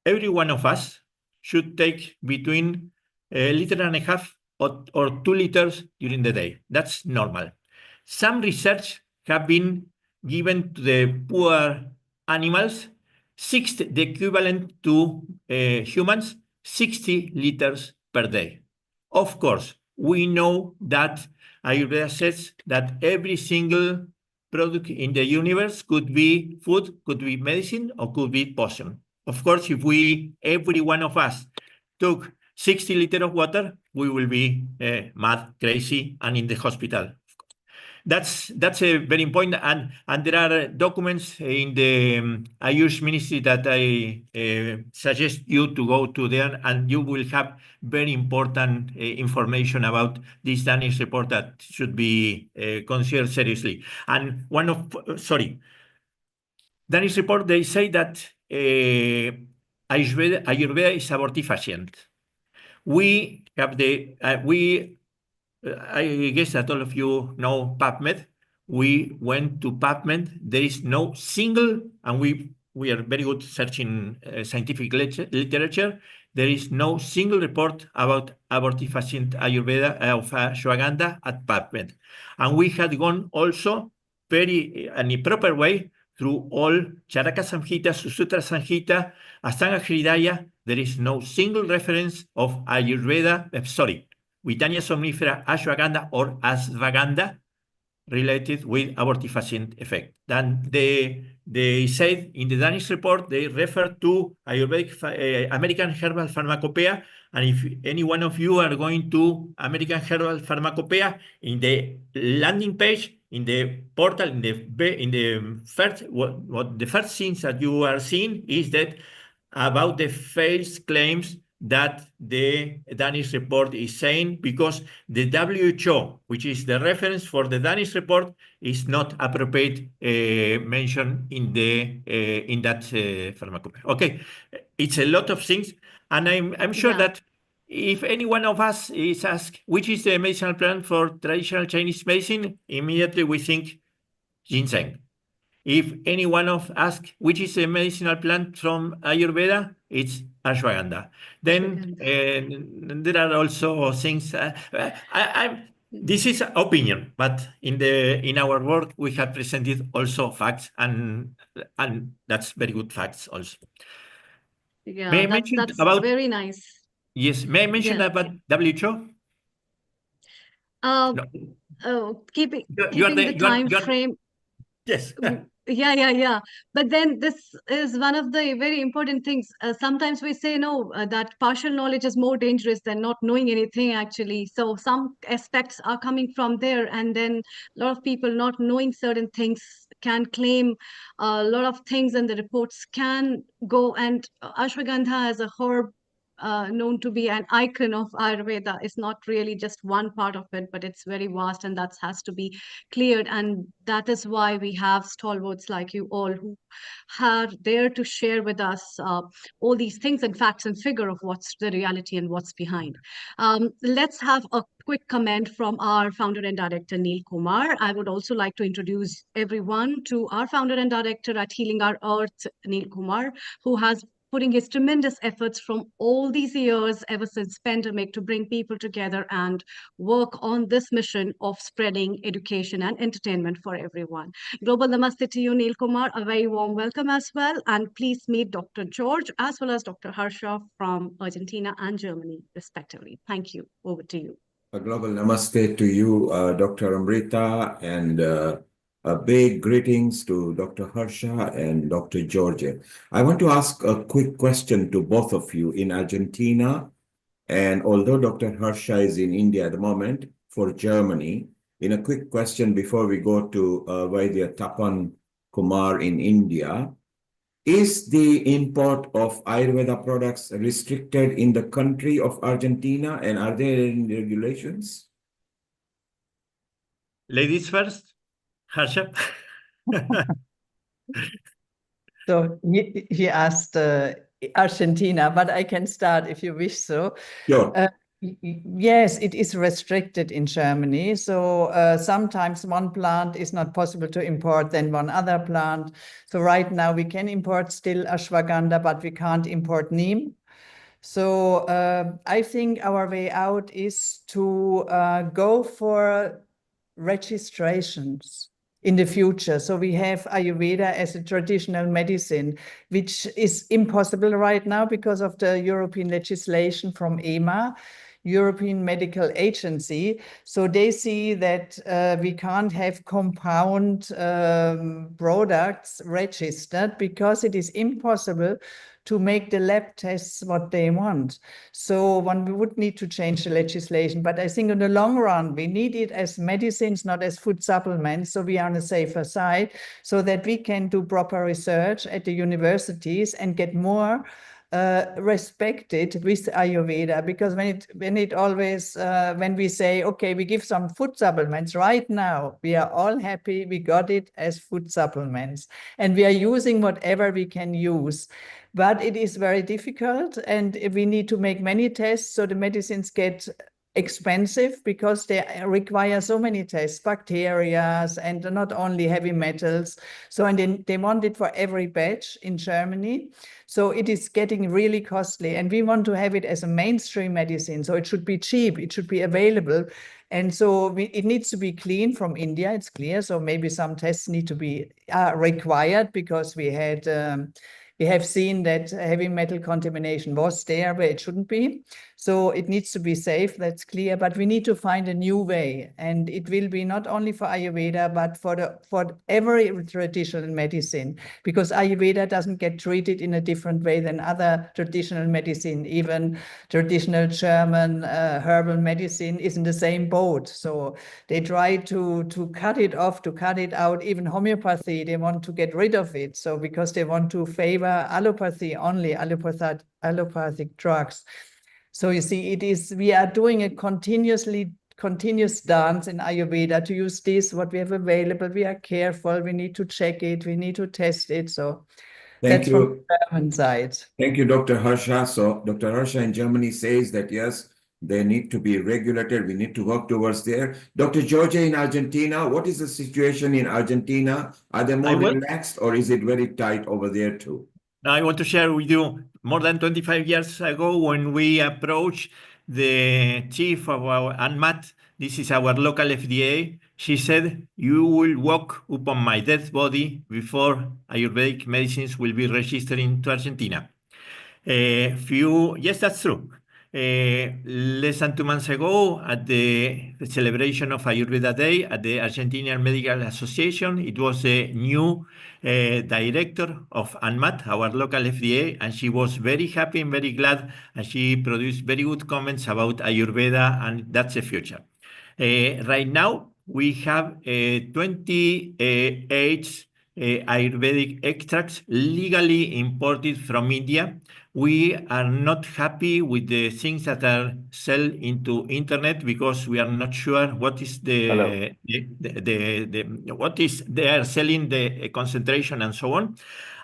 one of us should take between 1.5 liters or 2 liters during the day. That's normal. Some research have been given to the poor animals, the equivalent to humans, 60 liters per day. Of course, we know that Ayurveda says that every single product in the universe could be food, could be medicine, or could be poison. Of course, if every one of us took 60 liters of water, we will be mad, crazy, and in the hospital. That's a very important, and there are documents in the Ayush Ministry that I suggest you to go to there, and you will have very important information about this Danish report that should be considered seriously. And Danish report, they say that Ayurveda is abortifacient. We have I guess that all of you know PubMed. We went to PubMed. There is no single, and we are very good searching scientific literature. There is no single report about abortifacient Ayurveda of ashwagandha at PubMed. And we had gone also in a proper way through all Charaka Samhita, Susutra Samhita, Astanga Hridaya. There is no single reference of Ayurveda, Witania somnifera, ashwagandha, or ashwagandha related with abortifacient effect. Then they said in the Danish report, they refer to Ayurvedic American Herbal Pharmacopoeia. And if any one of you are going to American Herbal Pharmacopoeia, in the landing page, in the portal, in the first, the first things that you are seeing is that about the false claims that the Danish report is saying, because the WHO, which is the reference for the Danish report, is not appropriate mentioned in that pharmacopoeia. Okay, it's a lot of things, and I'm sure that if any one of us is asked which is the medicinal plant for traditional Chinese medicine, immediately we think ginseng. If any one of us asks which is a medicinal plant from Ayurveda, it's ashwagandha. Then there are also things. This is opinion, but in our work we have presented also facts, and that's very good facts also. Yeah, that's very nice. Yes, may I mention about WHO? Keeping the time frame. Yes. Yeah. But then this is one of the very important things. Sometimes we say, no, that partial knowledge is more dangerous than not knowing anything, actually. So some aspects are coming from there. And then a lot of people not knowing certain things can claim a lot of things, and the reports can go. And ashwagandha as a herb, known to be an icon of Ayurveda, is not really just one part of it, but it's very vast, and that has to be cleared. And that is why we have stalwarts like you all who are there to share with us all these things and facts and figure of what's the reality and what's behind. Let's have a quick comment from our founder and director, Neil Kumar. I would also like to introduce everyone to our founder and director at Healing Our Earth, Neil Kumar, who has putting his tremendous efforts from all these years ever since pandemic to bring people together and work on this mission of spreading education and entertainment for everyone. Global Namaste to you, Neil Kumar. A very warm welcome as well. And please meet Dr. George as well as Dr. Harsha from Argentina and Germany, respectively. Thank you. Over to you. A global namaste to you, Dr. Amrita, and A big greetings to Dr. Harsha and Dr. Georgia. I want to ask a quick question to both of you in Argentina. And although Dr. Harsha is in India at the moment, for Germany, in a quick question before we go to Vaidya Tapan Kumar in India, is the import of Ayurveda products restricted in the country of Argentina, and are there any regulations? Ladies first, Harsha. So he asked Argentina, but I can start if you wish so. Sure. Yes, it is restricted in Germany. So sometimes one plant is not possible to import than one other plant. So right now we can import still ashwagandha, but we can't import neem. So I think our way out is to go for registrations in the future. So we have Ayurveda as a traditional medicine, which is impossible right now because of the European legislation from EMA, European Medical Agency. So they see that we can't have compound products registered because it is impossible to make the lab tests what they want. So one would need to change the legislation. But I think in the long run, we need it as medicines, not as food supplements. So we are on the safer side so that we can do proper research at the universities and get more respected with Ayurveda, because when we say, okay, we give some food supplements right now, we are all happy we got it as food supplements and we are using whatever we can use. But it is very difficult and we need to make many tests, so the medicines get expensive because they require so many tests, bacteria and not only heavy metals. So and they want it for every batch in Germany. So it is getting really costly and we want to have it as a mainstream medicine. So it should be cheap, it should be available. And so it needs to be clean from India, it's clear. So maybe some tests need to be required because we have seen that heavy metal contamination was there where it shouldn't be. So it needs to be safe, that's clear, but we need to find a new way. And it will be not only for Ayurveda, but for every traditional medicine, because Ayurveda doesn't get treated in a different way than other traditional medicine. Even traditional German herbal medicine is in the same boat. So they try to cut it off, to cut it out. Even homeopathy, they want to get rid of it. So because they want to favor allopathy only, allopathic drugs. So you see, we are doing a continuous dance in Ayurveda to use this, what we have available. We are careful, we need to check it, we need to test it. So that's from the German side. Thank you, Dr. Harsha. So Dr. Harsha in Germany says that, yes, they need to be regulated. We need to work towards there. Dr. Georgia in Argentina, what is the situation in Argentina? Are they more relaxed or is it very tight over there too? I want to share with you more than 25 years ago when we approached the chief of our ANMAT, this is our local FDA, she said, you will walk upon my dead body before Ayurvedic medicines will be registered into Argentina. Yes, that's true. Less than 2 months ago, at the celebration of Ayurveda Day at the Argentinian Medical Association, it was a new director of ANMAT, our local FDA, and she was very happy and very glad, and she produced very good comments about Ayurveda, and that's the future. Right now, we have 28 Ayurvedic extracts legally imported from India. We are not happy with the things that are sold into internet because we are not sure what is what is they are selling, the concentration and so on.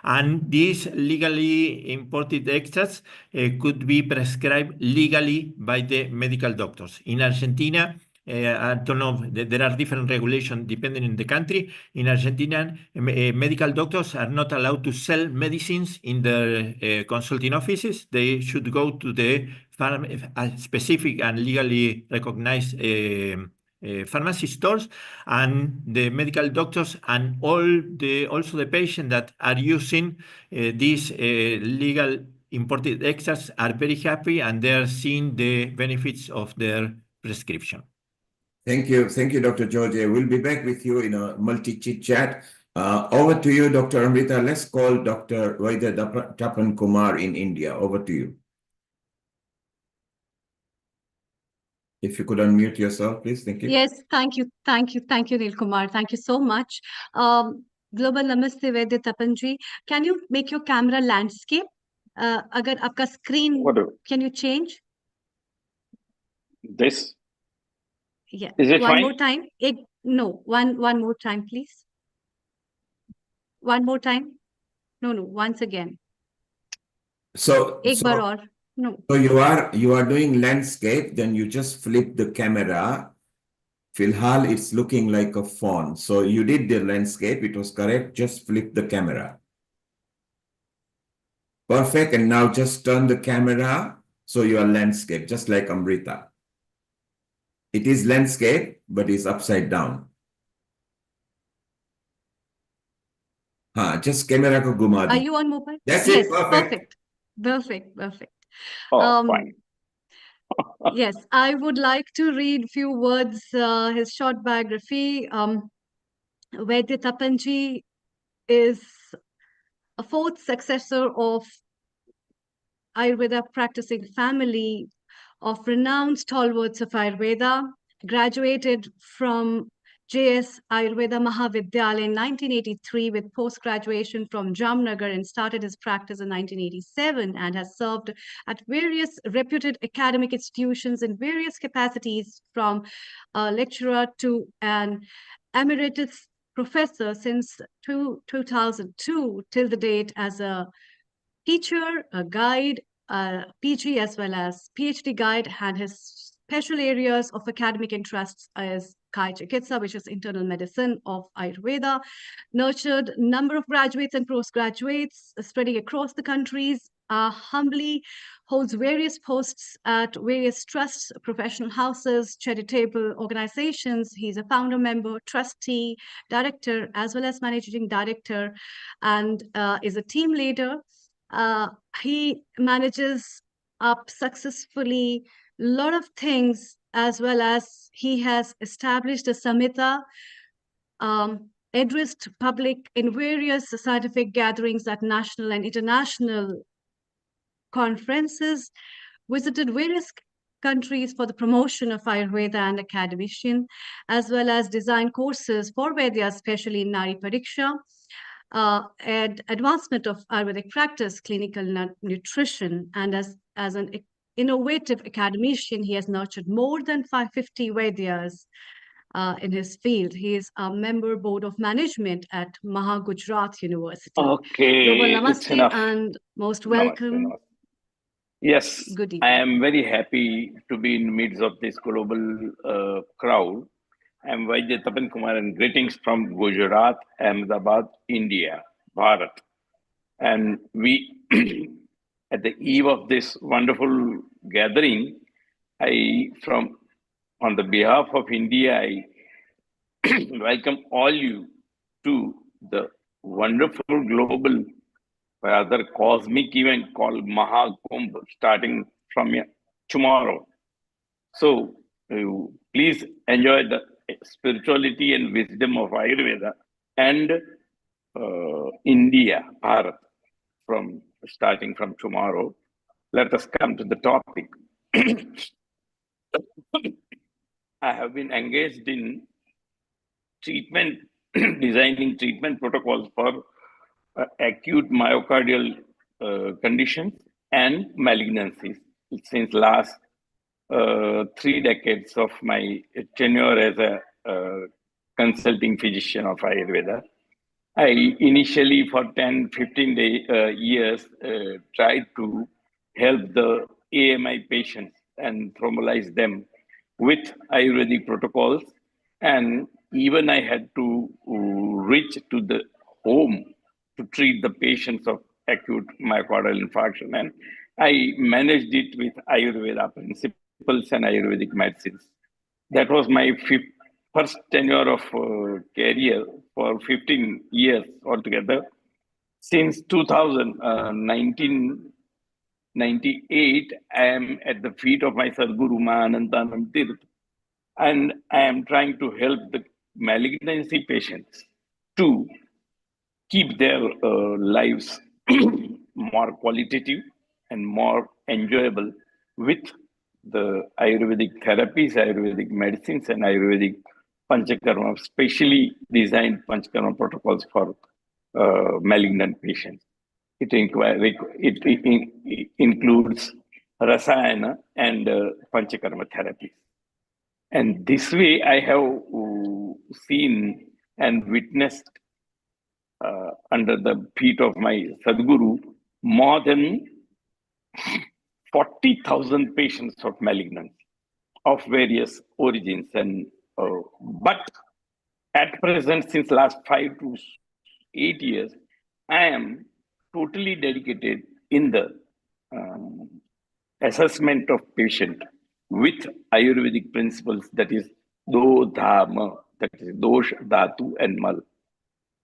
And these legally imported extracts could be prescribed legally by the medical doctors. In Argentina, I don't know, there are different regulations depending on the country. In Argentina, medical doctors are not allowed to sell medicines in their consulting offices. They should go to the specific and legally recognized pharmacy stores, and the medical doctors and also the patients that are using these legal imported extracts are very happy and they're seeing the benefits of their prescription. Thank you, Dr. George. We'll be back with you in a multi-chit chat. Over to you, Dr. Amrita. Let's call Dr. Vaidya Tapan Kumar in India. Over to you. If you could unmute yourself, please. Thank you. Yes, thank you, Nil Kumar. Thank you so much. Global Namaste Vaidya Tapan ji. Can you make your camera landscape? Agar aapka screen, can you change? This? Yeah. Is it one fine? more time. No, one more time, please. One more time. No, once again. So Ek bar aur. No. So you are doing landscape, then you just flip the camera. Filhal, it's looking like a phone. So you did the landscape, it was correct. Just flip the camera. Perfect. And now just turn the camera so you are landscape, just like Amrita. It is landscape, but it's upside down. Just camera ko ghuma Are di. you on mobile? That's Yes, it. Perfect. perfect. Oh, fine. Yes, I would like to read few words, his short biography. Vaidya Tapanji is a fourth successor of Ayurveda practicing family of renowned stalwarts of Ayurveda, graduated from JS Ayurveda Mahavidyalaya in 1983 with post-graduation from Jamnagar and started his practice in 1987 and has served at various reputed academic institutions in various capacities from a lecturer to an emeritus professor since 2002 till the date as a teacher, a guide, a PG as well as PhD guide, and his special areas of academic interests is Kai Chikitsa, which is internal medicine of Ayurveda, nurtured a number of graduates and postgraduates spreading across the countries, humbly holds various posts at various trusts, professional houses, charitable organizations. He's a founder member, trustee, director, as well as managing director, and is a team leader. He manages up successfully a lot of things, as well as he has established a Samhita, addressed public in various scientific gatherings at national and international conferences, visited various countries for the promotion of Ayurveda and academician, as well as designed courses for Vaidya, especially in Nari Pariksha, and advancement of Ayurvedic practice, clinical nutrition, and as an innovative academician, he has nurtured more than 550 Vaidyas in his field. He is a member board of management at Maha Gujarat University. Okay, Global it's Namaste enough. and most Namaste, welcome. namaste. Yes, Good evening. I am very happy to be in the midst of this global crowd. I am Vaidya Tapan Kumar and greetings from Gujarat, Ahmedabad, India, Bharat. And we, at the eve of this wonderful gathering, on the behalf of India, I welcome all you to the wonderful global, rather cosmic event called Maha Kumbh, starting from tomorrow. So please enjoy the spirituality and wisdom of Ayurveda and India, Bharat, starting from tomorrow. Let us come to the topic. I have been engaged in designing treatment protocols for acute myocardial conditions and malignancies since last 3 decades of my tenure as a consulting physician of Ayurveda. I initially for 10-15 years tried to help the AMI patients and thrombolize them with Ayurvedic protocols, and even I had to reach to the home to treat the patients of acute myocardial infarction, and I managed it with Ayurveda principles and Ayurvedic medicines. That was my first tenure of career for 15 years altogether. Since 1998, I am at the feet of my Sadguru Mahanandanam Tirth. and I am trying to help the malignancy patients to keep their lives more qualitative and more enjoyable with the Ayurvedic therapies, Ayurvedic medicines, and Ayurvedic Panchakarma, specially designed Panchakarma protocols for malignant patients. It includes Rasayana and Panchakarma therapies. And this way, I have seen and witnessed under the feet of my Sadguru more than 40,000 patients of malignancy of various origins. And but at present, since last 5 to 8 years, I am totally dedicated in the assessment of patient with Ayurvedic principles, that is Do Dharma, that is Dosh, Dhatu, and Mal.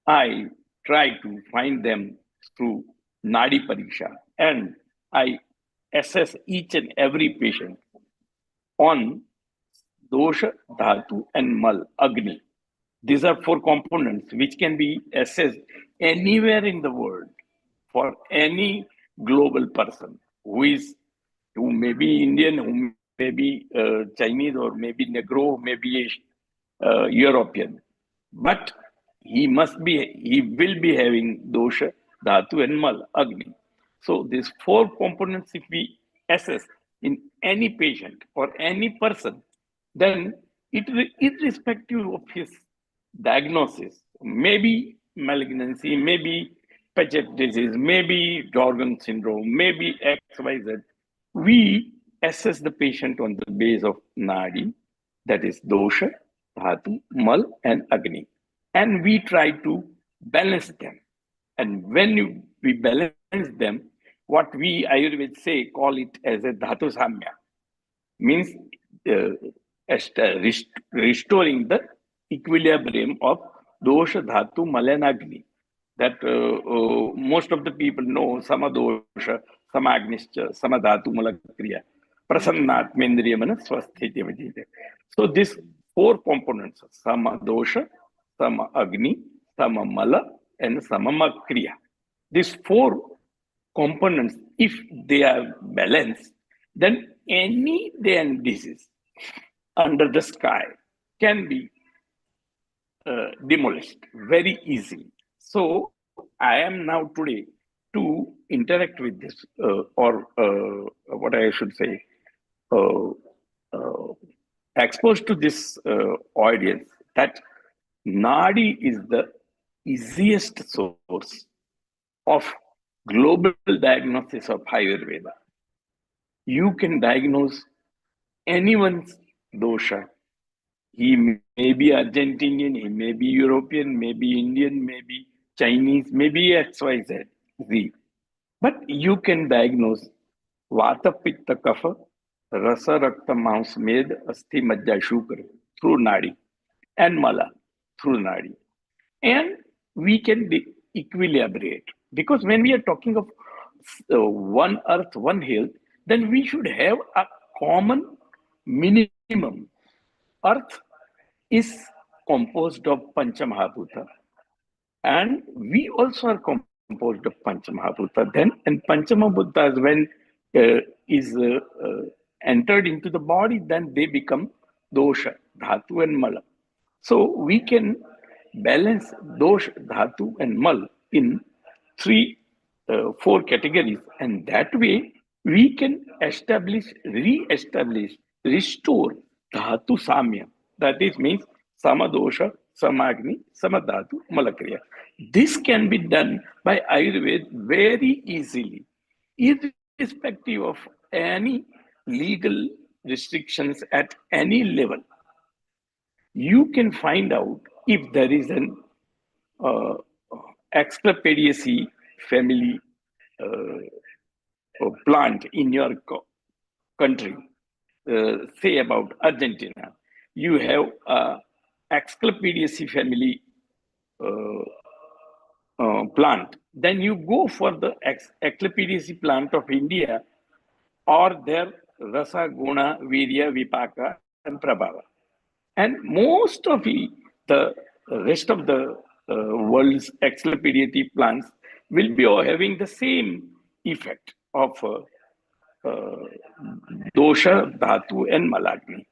I try to find them through Nadi Pariksha, and I assess each and every patient on Dosha, Dhatu, and Mal, Agni. These are 4 components which can be assessed anywhere in the world for any global person who may be Indian, who may be Chinese, or maybe Negro, maybe European. But he will be having Dosha, Dhatu, and Mal, Agni. So these 4 components, if we assess in any patient or any person, then irrespective of his diagnosis, maybe malignancy, maybe Paget disease, maybe Jordan syndrome, maybe XYZ, we assess the patient on the base of Nadi, that is Dosha, Dhatu, Mal, and Agni. And we try to balance them. And when we balance them, what we Ayurveda say, call it as a Dhatu Samya, means restoring the equilibrium of Dosha, Dhatu, Mal, and Agni. That most of the people know Sama Dosha, Sama Agnischa, Sama Dhatu, Mala Kriya, Prasannatmendriya Mana Swasthiti Vajite. So these 4 components, Sama Dosha, Sama Agni, Sama Mala, and Sama Kriya. These 4 components, if they are balanced, then any damn disease under the sky can be demolished very easily. So I am now today to interact with this, or what I should say, exposed to this audience, that Nadi is the easiest source of global diagnosis of Ayurveda. You can diagnose anyone's dosha. He may be Argentinian, he may be European, maybe Indian, maybe Chinese, maybe XYZ. But you can diagnose Vata, Pitta, Kapha, Rasa, Rakta, Mans, Med, Asti, Majja, Shukra through Nadi, and Mala through Nadi. And we can equilibrate, because when we are talking of one earth, one health, then we should have a common minimum. Earth is composed of Panchamahabhuta, and we also are composed of Panchamahabhuta. Then, and Panchamahabhuta, when is entered into the body, then they become dosha, dhatu, and mala. So we can balance dosha, dhatu, and mal in 4 categories, and that way we can re-establish, restore dhatu samya. That is means samadosha, samagni, samadhatu, malakriya. This can be done by Ayurveda very easily, irrespective of any legal restrictions at any level. You can find out if there is an Asclepiaceae family plant in your country. Say about Argentina, you have Asclepiaceae family plant. Then you go for the Asclepiaceae plant of India, or their Rasa, Guna, Virya, Vipaka, and Prabhava. And most of the rest of the world's extrapediative plants will be having the same effect of dosha, dhatu, and malagni.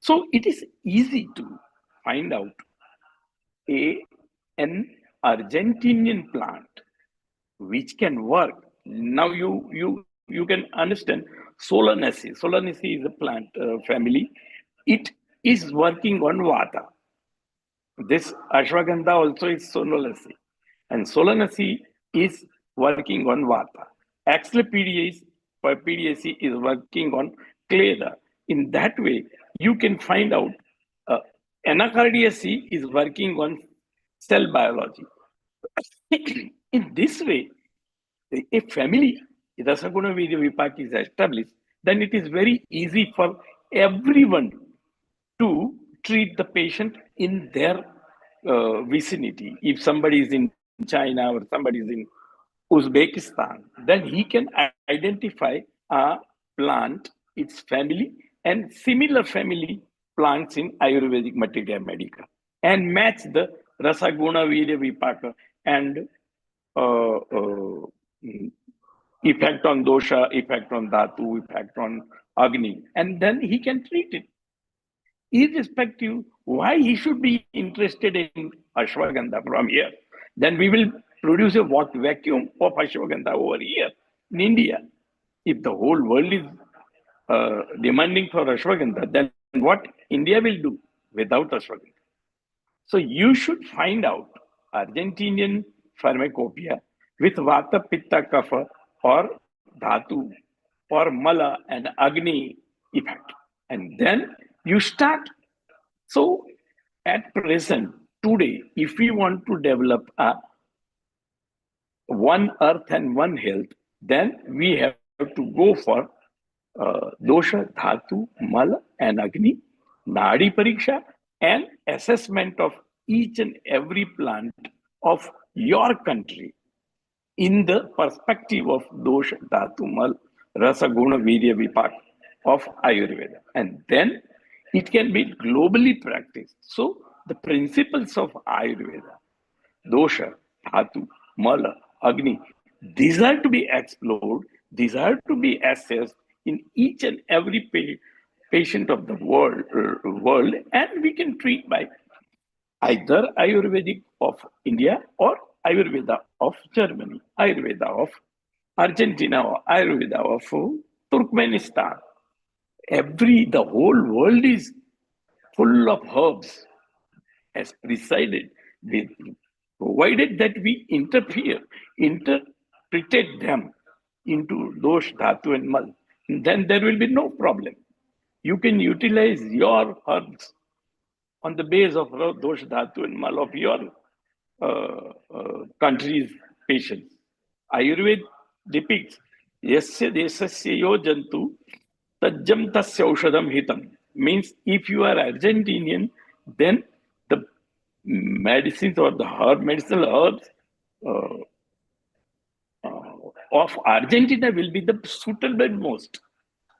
So it is easy to find out an Argentinian plant which can work. Now you can understand Solanaceae. Solanaceae is a plant family. It is working on vata. This ashwagandha also is Solanaceae, and Solanaceae is working on vata. Axlepidiaceae is working on kleda. In that way, you can find out Anacardiaceae is working on cell biology. In this way, a family, Rasaguna Vidya Vipak is established, then it is very easy for everyone to treat the patient in their vicinity. If somebody is in China or somebody is in Uzbekistan, then he can identify a plant, its family, and similar family plants in Ayurvedic Materia Medica and match the Rasaguna Virya Vipaka and effect on dosha, effect on dhatu, effect on agni, and then he can treat it. Irrespective why he should be interested in ashwagandha from here, then we will produce a vacuum of ashwagandha over here in India. If the whole world is demanding for ashwagandha, then what India will do without ashwagandha? So you should find out Argentinian pharmacopoeia with vata, pitta, kapha, or dhatu, or mala and agni effect, and then you start. So at present, today, if we want to develop a one earth and one health, then we have to go for dosha, dhatu, mala, and agni, nadi pariksha, and assessment of each and every plant of your country in the perspective of dosha, dhatu, mal, rasa, guna, virya, vipak of Ayurveda. And then it can be globally practiced. So the principles of Ayurveda, dosha, dhatu, mala, agni, these are to be explored, these are to be assessed in each and every patient of the world, and we can treat by either Ayurvedic of India or Ayurveda of Germany, Ayurveda of Argentina, or Ayurveda of Turkmenistan. The whole world is full of herbs as presided with, provided that we interpret them into dosh, dhatu, and mal, then there will be no problem. You can utilize your herbs on the base of dosh, dhatu, and mal of your country's patients. Ayurveda depicts yasya desasya yo jantu tajjam tasya aushadam hitam. Means if you are Argentinian, then the medicines or the medicinal herbs of Argentina will be the suitable most.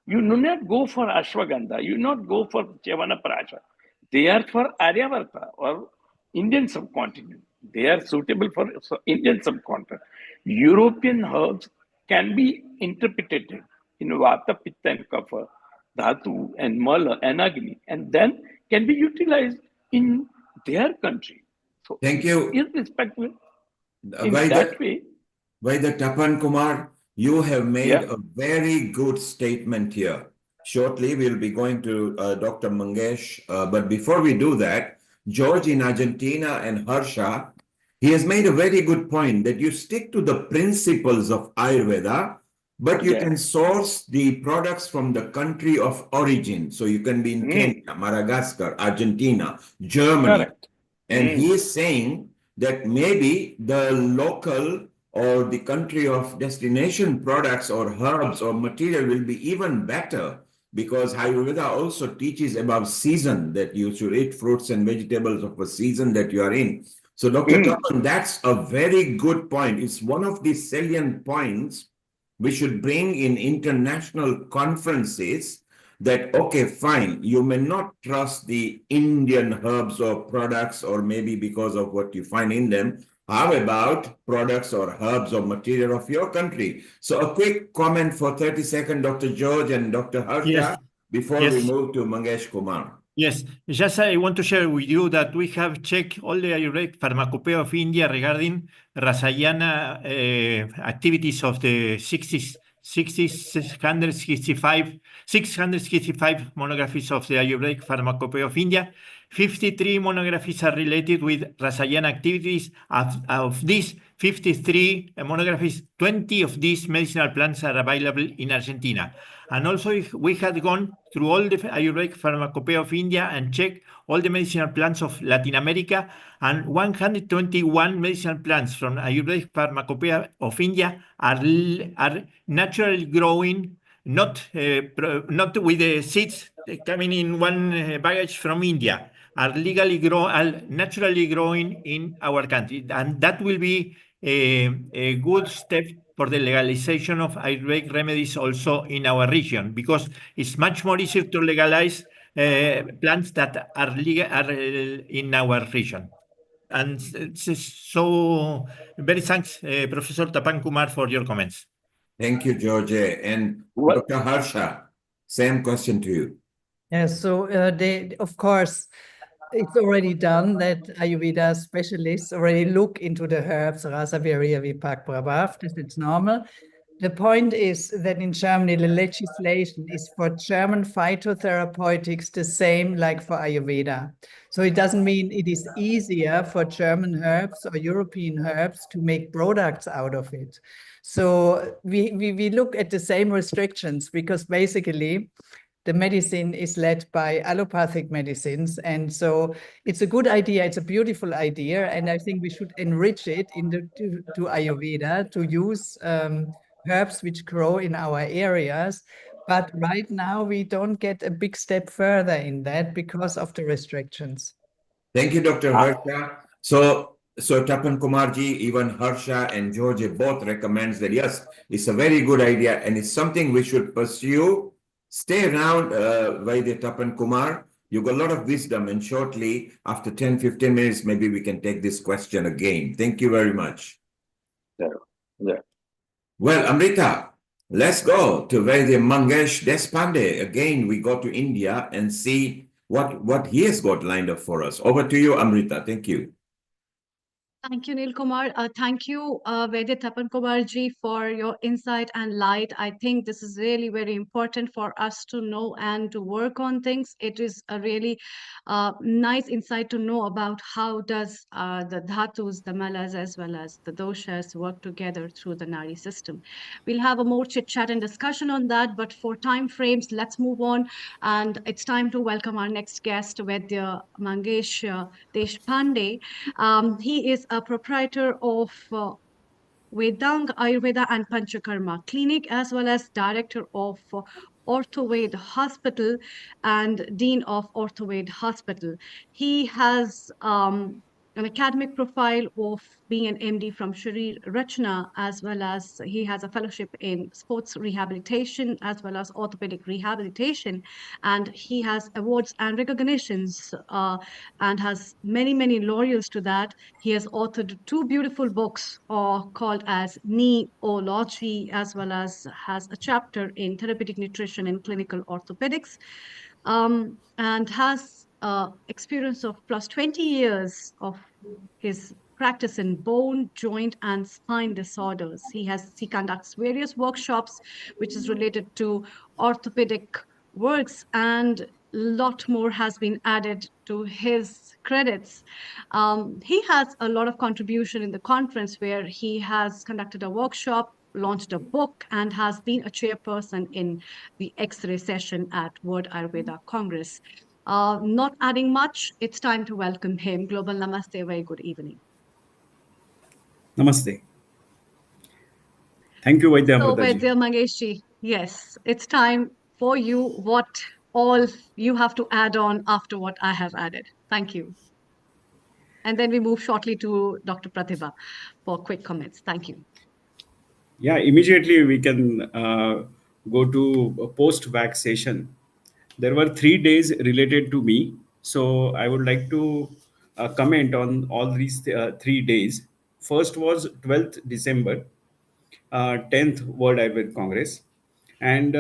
You do not go for ashwagandha, you do not go for Chyavanprasha. They are for Aryavarta or Indian subcontinent. They are suitable for Indian subcontinent. European herbs can be interpreted in vata, pitta, and kapha, dhatu, and mala, and agni, and then can be utilized in their country. So, thank you. Irrespective, in that way. Vaidya Tapan Kumar, you have made a very good statement here. Shortly, we'll be going to Dr. Mangesh. But before we do that, George in Argentina and Harsha, he has made a very good point that you stick to the principles of Ayurveda, but you can source the products from the country of origin. So you can be in Kenya, Madagascar, Argentina, Germany. Correct. And he is saying that maybe the local or the country of destination products or herbs or material will be even better, because Ayurveda also teaches about season, that you should eat fruits and vegetables of a season that you are in. So Dr. Tapan, that's a very good point. It's one of the salient points we should bring in international conferences, that, okay, fine, you may not trust the Indian herbs or products, or maybe because of what you find in them. How about products or herbs or material of your country? So a quick comment for 30 seconds, Dr. George and Dr. Harsha, Yes. before we move to Mangesh Kumar. Yes, just I want to share with you that we have checked all the Ayurvedic Pharmacopoeia of India regarding Rasayana activities of the 665 monographies of the Ayurvedic Pharmacopoeia of India. 53 monographies are related with Rasayana activities. Of these 53 monographies, 20 of these medicinal plants are available in Argentina. And also we had gone through all the Ayurvedic Pharmacopoeia of India and checked all the medicinal plants of Latin America, and 121 medicinal plants from Ayurvedic Pharmacopoeia of India are naturally growing, not with the seeds coming in one baggage from India, are naturally growing in our country. And that will be a good step for the legalization of Ayurvedic remedies also in our region, because it's much more easier to legalize plants that are legal in our region. And so very thanks, Professor Tapan Kumar, for your comments. Thank you, George. And Dr. Harsha, same question to you. Yes, so of course, it's already done that Ayurveda specialists already look into the herbs, Rasa, Virya, Vipak, Prabhav. It's normal. The point is that in Germany, the legislation is for German phytotherapeutics the same like for Ayurveda. So it doesn't mean it is easier for German herbs or European herbs to make products out of it. So we look at the same restrictions, because basically the medicine is led by allopathic medicines. And so it's a good idea. It's a beautiful idea. And I think we should enrich it to Ayurveda, to use herbs which grow in our areas. But right now, we don't get a big step further in that because of the restrictions. Thank you, Dr. Harsha. So Tapan Kumarji, even Harsha and George both recommends that, yes, it's a very good idea and it's something we should pursue. Stay around, Vaidya Tapan Kumar. You got a lot of wisdom, and shortly, after 10, 15 minutes, maybe we can take this question again. Thank you very much. Yeah. Well, Amrita, let's go to Vaidya Mangesh Deshpande. Again, we go to India and see what he has got lined up for us. Over to you, Amrita. Thank you. Thank you, Neil Kumar. Thank you, Vedya Tapan Kumar ji, for your insight and light. I think this is really very important for us to know and to work on things. It is a really nice insight to know about how does the dhatus, the malas, as well as the doshas work together through the Nari system. We'll have a more chit-chat and discussion on that, but for time frames, let's move on. And it's time to welcome our next guest, Vedya Mangesh Deshpande. He is a proprietor of Vedang Ayurveda and Panchakarma Clinic, as well as director of Orthoved Hospital and Dean of Orthoved Hospital. He has an academic profile of being an MD from Sharir Rachna, as well as he has a fellowship in sports rehabilitation, as well as orthopedic rehabilitation. And he has awards and recognitions and has many, many laurels to that. He has authored 2 beautiful books called as Neology, as well as has a chapter in therapeutic nutrition and clinical orthopedics, and has experience of plus 20 years of his practice in bone, joint, and spine disorders. He conducts various workshops which is related to orthopedic works, and a lot more has been added to his credits. He has a lot of contribution in the conference, where he has conducted a workshop, launched a book, and has been a chairperson in the X-ray session at World Ayurveda Congress. Not adding much, it's time to welcome him. Global Namaste, very good evening. Namaste. Thank you, Vaidya So, Amrita ji. Vaidya Mangesh, yes, it's time for you, what all you have to add on after what I have added. Thank you. And then we move shortly to Dr. Pratibha for quick comments. Thank you. Yeah, immediately we can go to a post-WAC session. There were 3 days related to me. So I would like to comment on all these 3 days. First was 12th December, 10th World Ayurveda Congress, and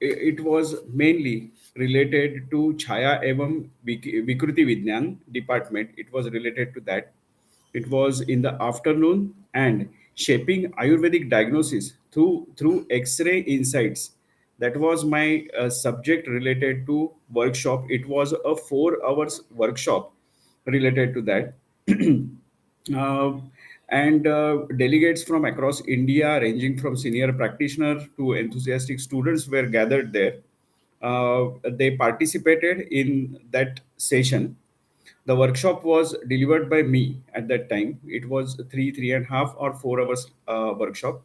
it was mainly related to Chaya Evam Vikruti Vignan department. It was related to that. It was in the afternoon and shaping Ayurvedic diagnosis through X-ray insights. That was my subject related to workshop. It was a 4 hours workshop related to that. uh, and delegates from across India, ranging from senior practitioner to enthusiastic students, were gathered there. They participated in that session. The workshop was delivered by me at that time. It was 3.5 or 4 hours workshop.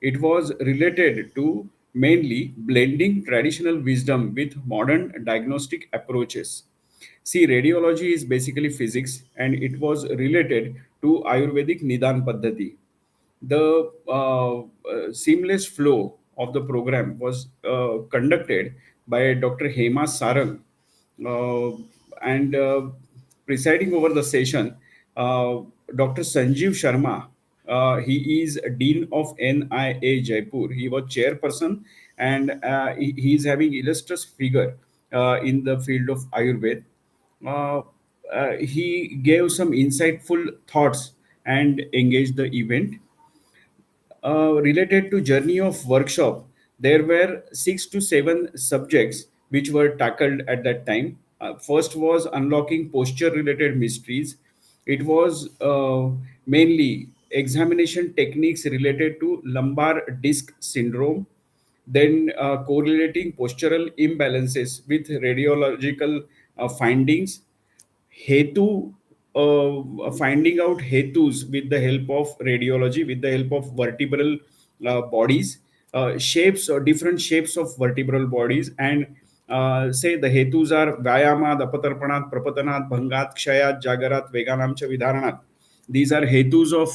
It was related to mainly blending traditional wisdom with modern diagnostic approaches. See, radiology is basically physics, and it was related to Ayurvedic Nidan Paddhati. The seamless flow of the program was conducted by Dr. Hema Sarang, uh, and presiding over the session, Dr. Sanjeev Sharma. He is Dean of NIA Jaipur. He was chairperson, and he is having illustrious figure in the field of Ayurveda. uh, he gave some insightful thoughts and engaged the event. Related to journey of workshop, there were 6 to 7 subjects which were tackled at that time. First was unlocking posture related mysteries. It was mainly examination techniques related to lumbar disc syndrome, then correlating postural imbalances with radiological findings, hetu finding out hetus with the help of radiology, with the help of vertebral bodies, shapes or different shapes of vertebral bodies, and say the hetus are vyama, dapatarpanat, prapatanat, bhangat, kshayat, jagarat, veganam cha vidharanat. These are hetus of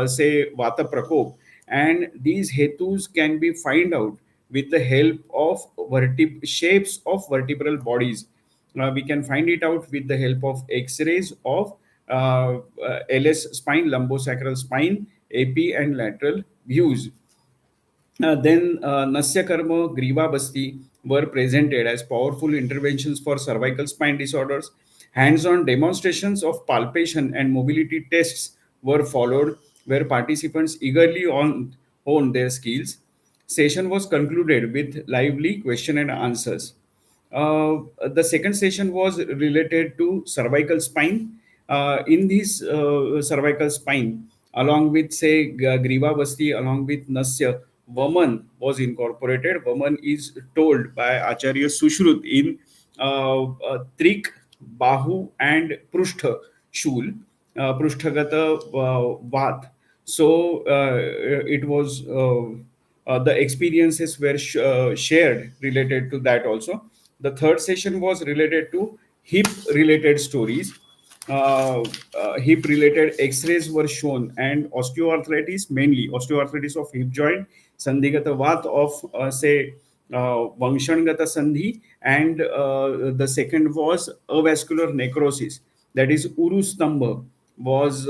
say vata prakop, and these hetus can be find out with the help of shapes of vertebral bodies. We can find it out with the help of x-rays of LS spine, lumbosacral spine, AP and lateral views. Then Nasya Karma, Griva Basti were presented as powerful interventions for cervical spine disorders. Hands-on demonstrations of palpation and mobility tests were followed, where participants eagerly honed their skills. Session was concluded with lively question and answers. The second session was related to cervical spine. In this cervical spine, along with say Griva Basti, along with Nasya, Vaman was incorporated. Vaman is told by Acharya Sushrut in Trik, Bahu, and Prushtha Shul, Prusthagata Vat. So it was the experiences were shared related to that also. The third session was related to hip related stories. Hip related x-rays were shown, and osteoarthritis, mainly osteoarthritis of hip joint, sandhigata vat of say Vangshangata Sandhi, and the second was avascular necrosis, that is Urustamba, was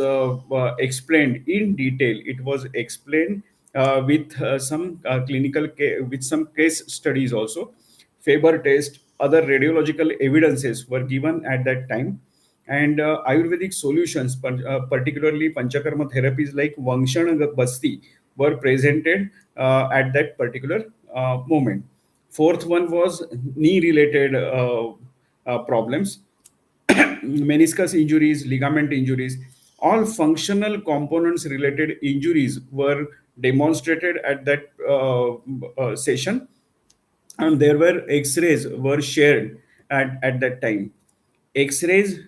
explained in detail. It was explained with some with some case studies also. Faber test, other radiological evidences were given at that time, and Ayurvedic solutions, particularly Panchakarma therapies like Vangshana Basti, were presented at that particular moment. Fourth one was knee related problems, meniscus injuries, ligament injuries, all functional components related injuries were demonstrated at that session, and there were x-rays were shared at that time. X-rays,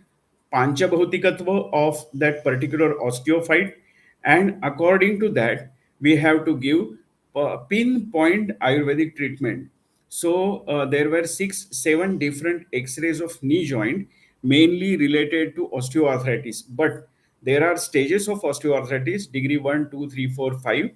panchabhautikatva of that particular osteophyte, and according to that we have to give pinpoint Ayurvedic treatment. So there were 6 7 different x-rays of knee joint, mainly related to osteoarthritis, but there are stages of osteoarthritis: degree 1 2 3 4 5.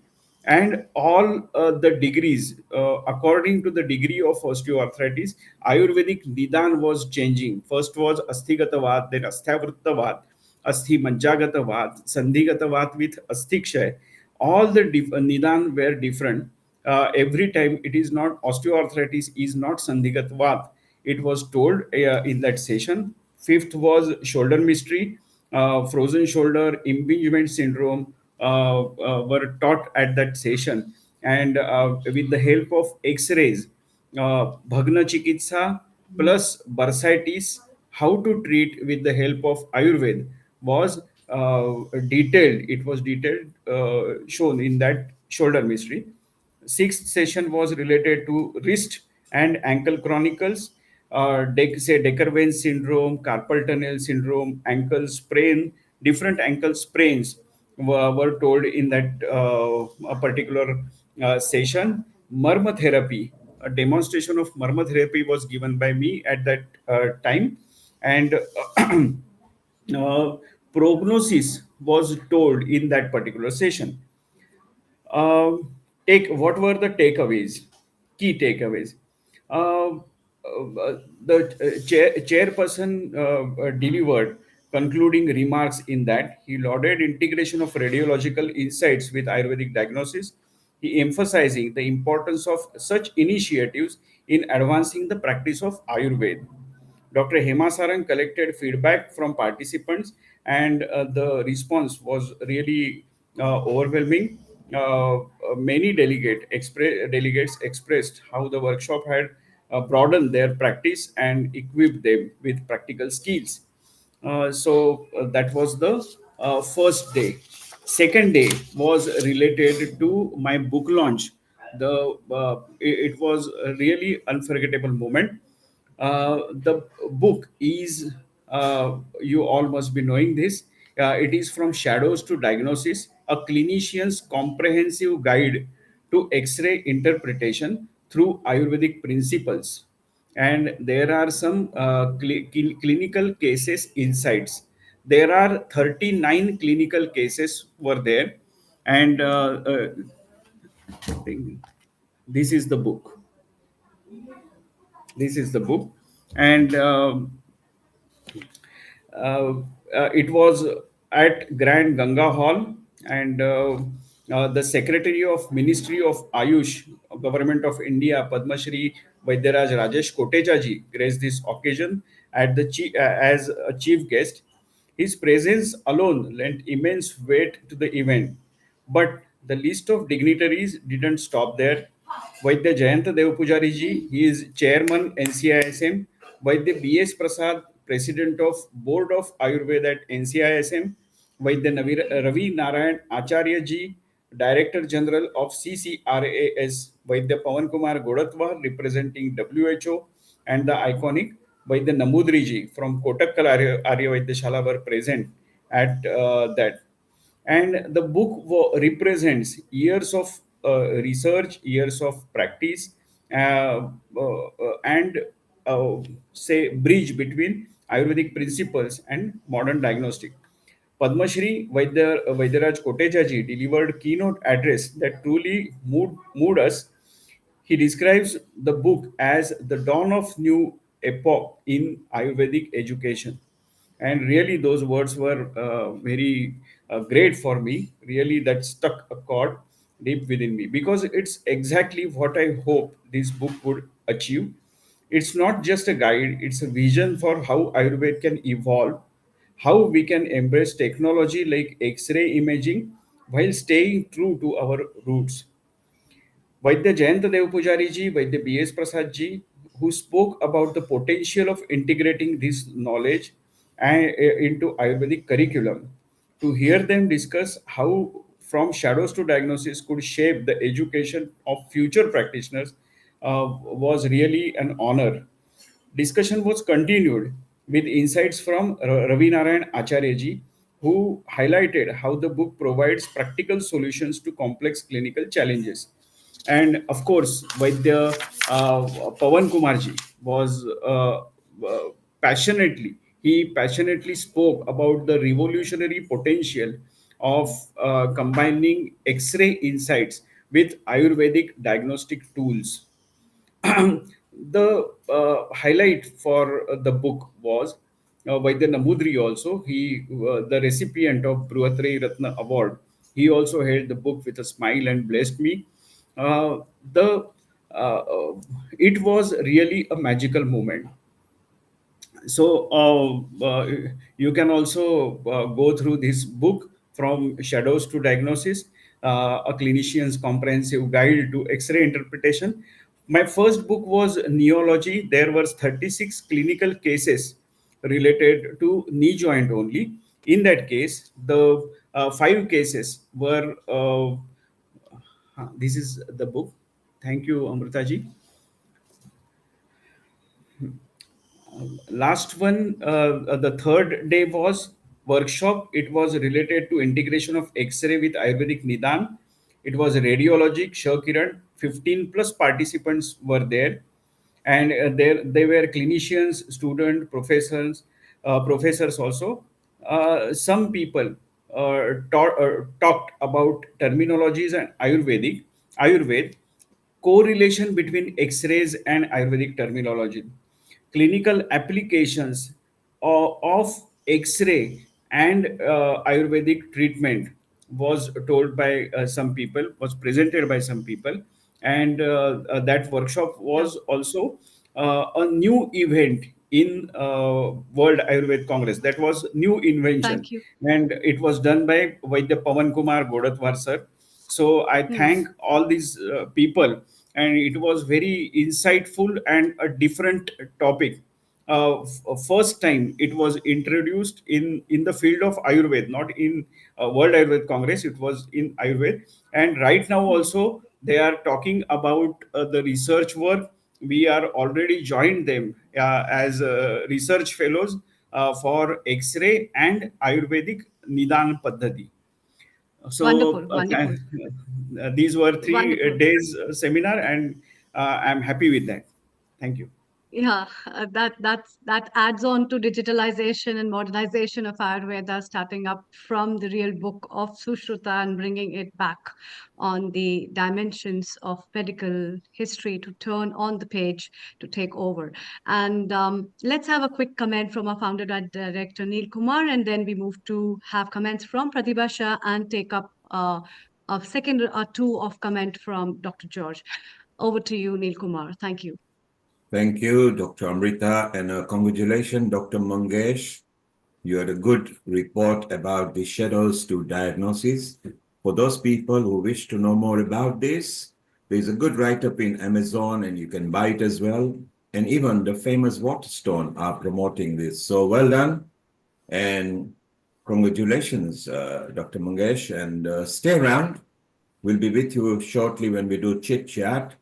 And all the degrees, according to the degree of osteoarthritis, Ayurvedic Nidan was changing. First was Asthigata then Asthavritta Asthi Manjagata Sandhigata with Asthikshay. All the Nidan were different. Every time it is not osteoarthritis, is not Sandhigat it was told in that session. Fifth was shoulder mystery, frozen shoulder, impingement syndrome were taught at that session. And with the help of X-rays, Bhagna Chikitsa plus bursitis, how to treat with the help of Ayurveda was detailed. It was detailed, shown in that shoulder mystery. Sixth session was related to wrist and ankle chronicles, say Decker vein syndrome, carpal tunnel syndrome, ankle sprain, different ankle sprains were told in that a particular session. Murmur therapy, a demonstration of murmur therapy was given by me at that time, and uh, prognosis was told in that particular session. Take what were the takeaways, key takeaways. Uh, the chairperson delivered concluding remarks in that he lauded integration of radiological insights with Ayurvedic diagnosis. He emphasizing the importance of such initiatives in advancing the practice of Ayurveda. Dr. Hema Sarang collected feedback from participants, and the response was really overwhelming. Many delegates expressed how the workshop had broadened their practice and equipped them with practical skills. That was the first day. Second day was related to my book launch. It was a really unforgettable moment. The book is, you all must be knowing this. It is From Shadows to Diagnosis, a clinician's comprehensive guide to X-ray interpretation through Ayurvedic principles. And there are some clinical cases insights. There are 39 clinical cases were there, and I think this is the book. This is the book, and uh, it was at Grand Ganga Hall, and the Secretary of Ministry of Ayush, Government of India, Padma Shri Vaidyaraj Rajesh Kotecha graced this occasion as a chief guest. His presence alone lent immense weight to the event. But the list of dignitaries didn't stop there. Vaidya Jayanta Dev Pujari ji, he is chairman NCISM. Vaidya B.S. Prasad, president of Board of Ayurveda at NCISM. Vaidya Ravi Narayan Acharya ji, director general of CCRAS. Vaidya Pawan Kumar Godatwar, representing WHO, and the iconic Vaidya Namudri ji from Kotakkal Arya Vaidyashala were present at that. And the book represents years of research, years of practice, and say bridge between Ayurvedic principles and modern diagnostic. Padma Shri Vaidyaraj Kotecha ji delivered keynote address that truly moved us. He describes the book as the dawn of new epoch in Ayurvedic education. And really, those words were very great for me. Really, that stuck a chord deep within me, because it's exactly what I hope this book would achieve. It's not just a guide, it's a vision for how Ayurveda can evolve, how we can embrace technology like X ray imaging while staying true to our roots. Vaidya Jayanta Dev Pujari ji, Vaidya B.S. Prasad ji, who spoke about the potential of integrating this knowledge into Ayurvedic curriculum. To hear them discuss how From Shadows to Diagnosis could shape the education of future practitioners was really an honor. Discussion was continued with insights from Ravi Narayan Acharya ji, who highlighted how the book provides practical solutions to complex clinical challenges. And of course, Vaidya Pawan Kumarji was passionately spoke about the revolutionary potential of combining X-ray insights with Ayurvedic diagnostic tools. The highlight for the book was Vaidya Namudri also. The recipient of Bruhatri Ratna Award. He also held the book with a smile and blessed me. Uh, the It was really a magical moment. So you can also go through this book, From Shadows to Diagnosis, a clinician's comprehensive guide to X-ray interpretation. My first book was neurology. There were 36 clinical cases related to knee joint only. In that case, the five cases were this is the book. Thank you, Amritaji. Last one, the third day was workshop. It was related to integration of X-ray with Ayurvedic Nidan. It was radiologic, Shakiran. 15 plus participants were there, and there they were clinicians, students, professors also. Some people talked about terminologies and Ayurved correlation between X-rays and Ayurvedic terminology, clinical applications of X-ray and Ayurvedic treatment was told by some people, was presented by some people, and that workshop Yeah. was also a new event in World Ayurveda Congress. That was new invention, Thank you. and it was done by Vaidya Pavan Kumar Godatwar sir. So I Hmm. thank all these people, and it was very insightful and a different topic. First time it was introduced in the field of Ayurveda, not in World Ayurveda Congress. It was in Ayurveda, and right now Hmm. also they are talking about the research work. We are already joined them as research fellows for X-ray and Ayurvedic Nidan Paddhati. So Wonderful, wonderful, these were 3 wonderful. days seminar, and I'm happy with that. Thank you. Yeah, that adds on to digitalization and modernization of Ayurveda, starting up from the real book of Sushruta and bringing it back on the dimensions of medical history to turn on the page to take over. And let's have a quick comment from our founder and director Neil Kumar, and then we move to have comments from Pratibha Shah and take up a second or two of comment from Dr. George. Over to you, Neil Kumar. Thank you. Thank you, Dr. Amrita, and congratulations, Dr. Mangesh. You had a good report about the shadows to diagnosis. For those people who wish to know more about this, there's a good write-up in Amazon, and you can buy it as well. And even the famous Waterstone are promoting this. So well done, and congratulations, Dr. Mangesh, and stay around. We'll be with you shortly when we do chit chat.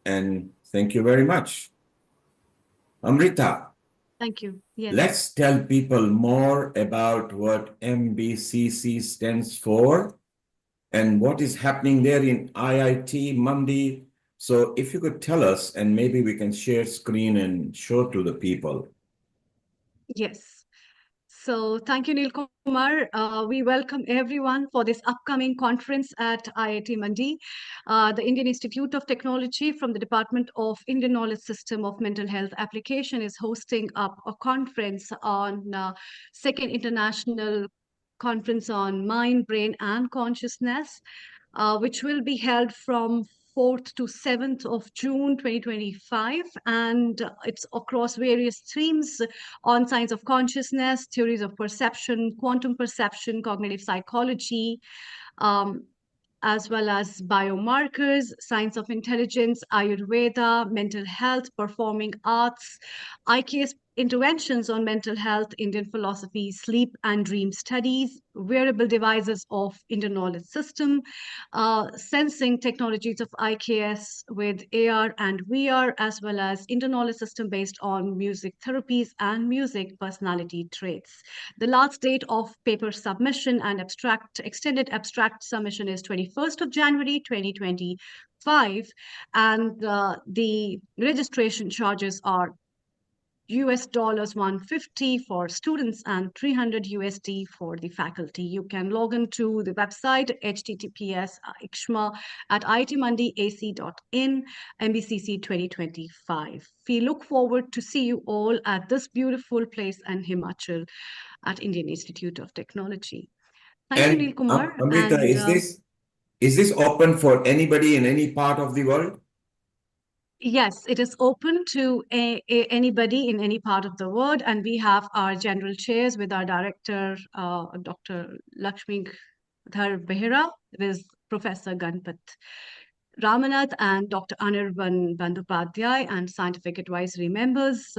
And thank you very much. Amrita, Thank you. Yes. let's tell people more about what MBCC stands for and what is happening there in IIT Mandi. So if you could tell us, and maybe we can share screen and show to the people. Yes. So thank you, Neil Kumar. We welcome everyone for this upcoming conference at IIT Mandi. The Indian Institute of Technology from the Department of Indian Knowledge System of Mental Health Application is hosting up a conference on Second International Conference on Mind, Brain and Consciousness, which will be held from 4th to 7th of June 2025. And it's across various themes on science of consciousness, theories of perception, quantum perception, cognitive psychology, um, as well as biomarkers, science of intelligence, Ayurveda, mental health, performing arts, IKS interventions on mental health, Indian philosophy, sleep and dream studies, wearable devices of Indian knowledge system, sensing technologies of IKS with AR and VR, as well as Indian knowledge system based on music therapies and music personality traits. The last date of paper submission and extended abstract submission is 21st of January 2025, and the registration charges are US dollars 150 for students and 300 USD for the faculty. You can log into the website https://ikshma at itmandiac.in MBCC 2025. We look forward to see you all at this beautiful place in Himachal at Indian Institute of Technology. Thank you, Neil And Kumar. Amrita, And is this open for anybody in any part of the world? yes, it is open to anybody in any part of the world, and we have our general chairs with our director, Dr. Lakshmi Dhar Behera, with Professor Ganpat Ramanath and Dr. Anirban Bandyopadhyay, and scientific advisory members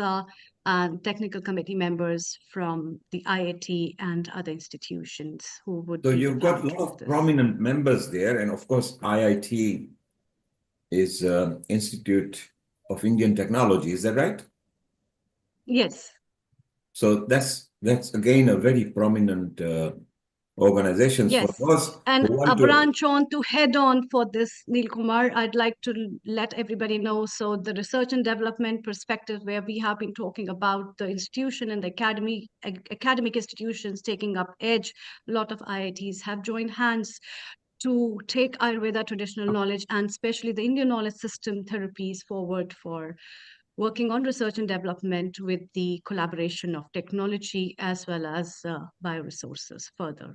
and technical committee members from the IIT and other institutions who would So be you've the got a part lot of of this. prominent members there, and of course, IIT is Institute of Indian Technology. Is that right? Yes. So that's again a very prominent organizations for Yes, those and who a want to. branch on to head on for this, Neil Kumar, I'd like to let everybody know. So the research and development perspective, where we have been talking about the institution and the academic institutions taking up edge, a lot of IITs have joined hands to take Ayurveda traditional knowledge and especially the Indian knowledge system therapies forward for working on research and development with the collaboration of technology as well as bioresources further.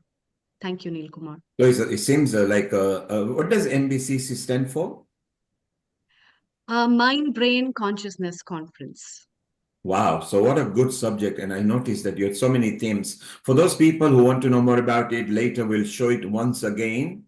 Thank you, Neil Kumar. So it seems like what does MBCC stand for? Mind Brain Consciousness Conference. Wow, so what a good subject. And I noticed that you had so many themes. For those people who want to know more about it, later we'll show it once again.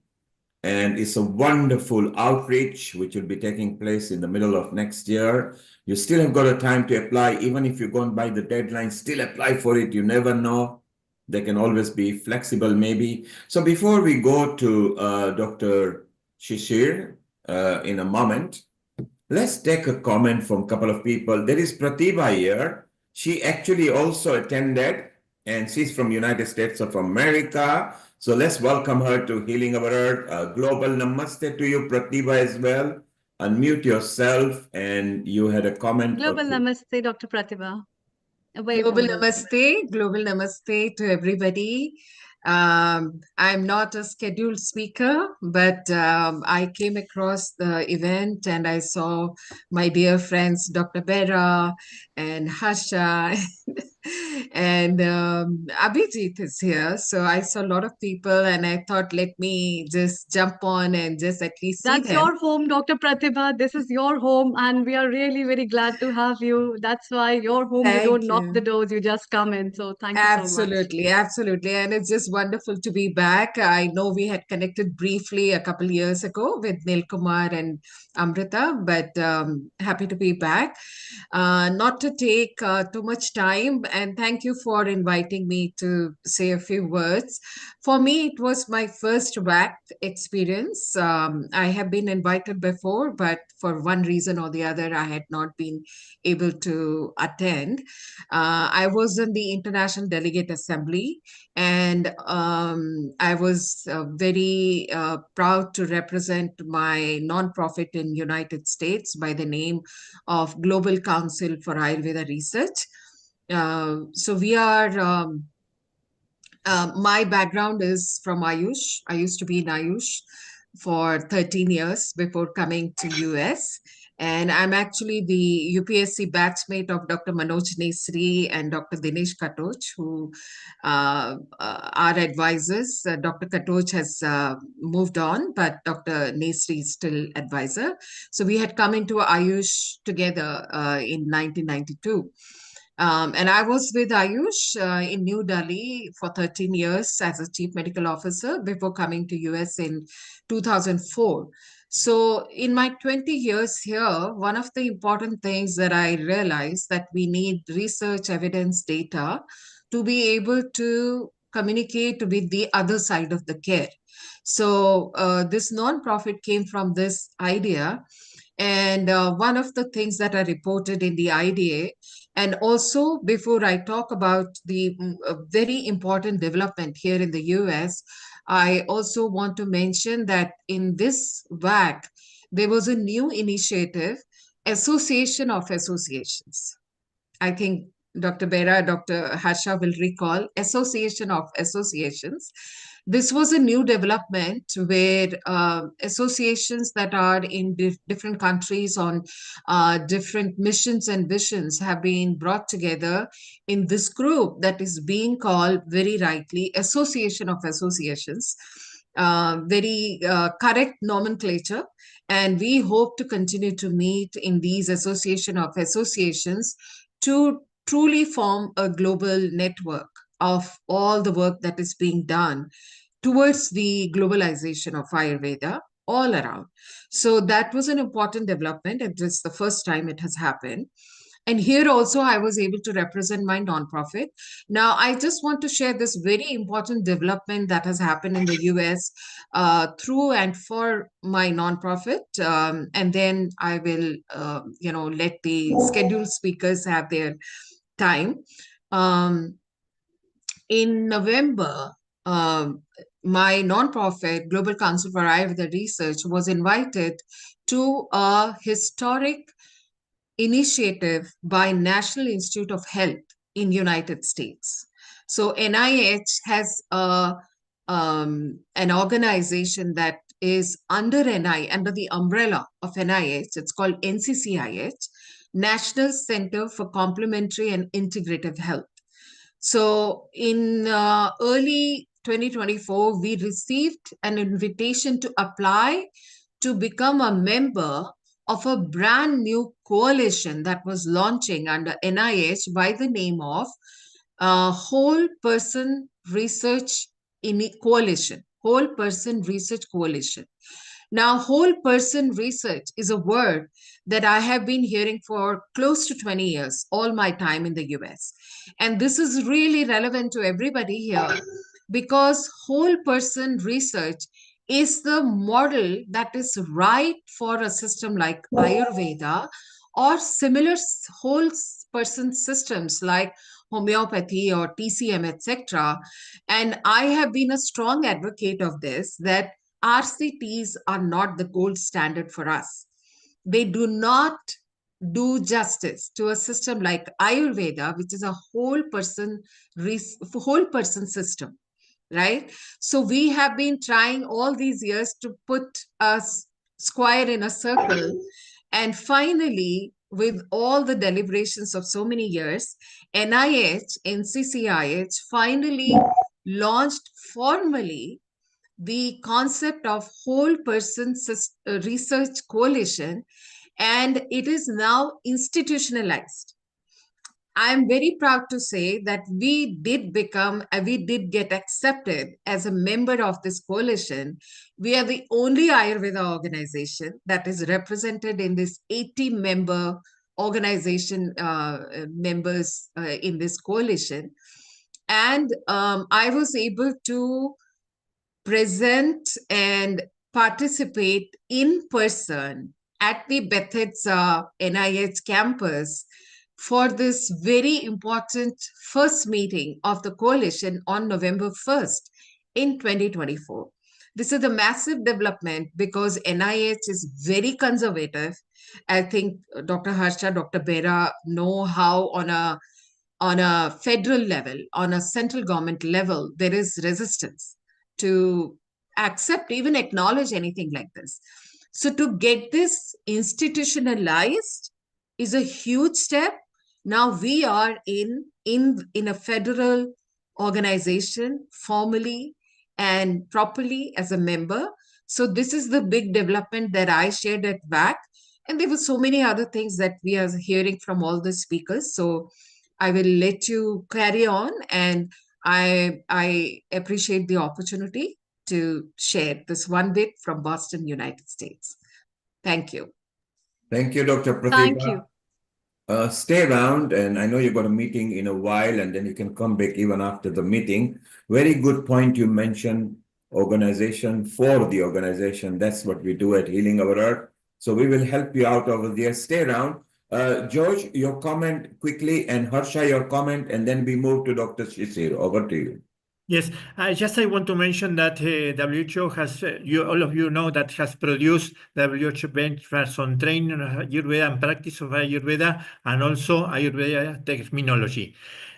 And it's a wonderful outreach, which will be taking place in the middle of next year. You still have got a time to apply. Even if you're going by the deadline, still apply for it. You never know. They can always be flexible, maybe. So before we go to Dr. Shishir in a moment, let's take a comment from a couple of people. There is Pratibha here. She actually also attended, and she's from United States of America. So let's welcome her to Healing Our Earth. Global namaste to you, Pratibha, as well. Unmute yourself, and you had a comment. Global Namaste, Dr. Pratibha. A very Global warm welcome. namaste to everybody. I'm not a scheduled speaker, but I came across the event and I saw my dear friends, Dr. Bera and Harsha and Abhijit is here. So I saw a lot of people and I thought, let me just jump on and just at least see That's them. your home, Dr. Pratibha. This is your home, and we are really very glad to have you. That's why your home, you don't Thank knock you. the doors, you just come in. So thank you so much. Absolutely, absolutely. And it's just wonderful to be back. I know we had connected briefly a couple years ago with Neil Kumar and Amrita, but happy to be back. Not to take too much time, and thank you for inviting me to say a few words. For me, it was my first WAC experience. I have been invited before, but for one reason or the other, I had not been able to attend. I was in the International Delegate Assembly, and I was very proud to represent my nonprofit in United States by the name of Global Council for Ayurveda Research. So we are. My background is from Ayush. I used to be in Ayush for 13 years before coming to US. And I'm actually the UPSC batchmate of Dr. Manoj Nesri and Dr. Dinesh Katoch, who are advisors. Dr. Katoch has moved on, but Dr. Nesri is still advisor. So we had come into Ayush together in 1992. And I was with Ayush in New Delhi for 13 years as a chief medical officer before coming to US in 2004. So in my 20 years here, one of the important things that I realized that we need research evidence data to be able to communicate with the other side of the care. So this nonprofit came from this idea. And one of the things that are reported in the IDA, and also before I talk about the very important development here in the US, I also want to mention that in this WAC, there was a new initiative, Association of Associations. I think Dr. Bera, Dr. Harsha will recall, Association of Associations. This was a new development where associations that are in different countries on different missions and visions have been brought together in this group that is being called, very rightly, Association of Associations. Very correct nomenclature. And we hope to continue to meet in these Association of Associations to truly form a global network of all the work that is being done towards the globalization of Ayurveda all around. So that was an important development. It is the first time it has happened. And here also, I was able to represent my nonprofit. Now, I just want to share this very important development that has happened in the US through and for my nonprofit. And then I will, let the scheduled speakers have their time. In November, my nonprofit, Global Council for Ayurveda Research, was invited to a historic initiative by National Institute of Health in United States. So NIH has an organization that is under the umbrella of NIH. It's called NCCIH, National Center for Complementary and Integrative Health. So in early 2024, we received an invitation to apply to become a member of a brand new coalition that was launching under NIH by the name of Whole Person Research Coalition. Whole Person Research Coalition. Now, whole person research is a word that I have been hearing for close to 20 years, all my time in the US. And this is really relevant to everybody here because whole person research is the model that is right for a system like Ayurveda or similar whole person systems like homeopathy or TCM, etc. And I have been a strong advocate of this, that RCTs are not the gold standard for us. They do not do justice to a system like Ayurveda, which is a whole person system, right? So we have been trying all these years to put a square in a circle. And finally, with all the deliberations of so many years, NCCIH finally launched formally the concept of whole person research coalition, and it is now institutionalized. I'm very proud to say that we did get accepted as a member of this coalition. We are the only Ayurveda organization that is represented in this 80-member organization, members in this coalition. And I was able to present and participate in person at the Bethesda NIH campus for this very important first meeting of the coalition on November 1st in 2024. This is a massive development because NIH is very conservative. I think Dr. Harsha, Dr. Bera know how on a federal level, on a central government level, there is resistance to accept, even acknowledge anything like this. So to get this institutionalized is a huge step. Now we are in a federal organization formally and properly as a member. So this is the big development that I shared at WAC. And there were so many other things that we are hearing from all the speakers. So I will let you carry on, and I appreciate the opportunity to share this one bit from Boston, United States. Thank you. Thank you, Dr. Pratibha. Thank you. Stay around, and I know you've got a meeting in a while, and then you can come back even after the meeting. Very good point you mentioned, organization for the organization. That's what we do at Healing Our Earth. So we will help you out over there. Stay around. George, your comment quickly, and Harsha, your comment, and then we move to Dr. Shishir. Over to you. Yes, I want to mention that WHO has, all of you know, that has produced WHO benchmarks on training on Ayurveda and practice of Ayurveda, and also Ayurveda terminology.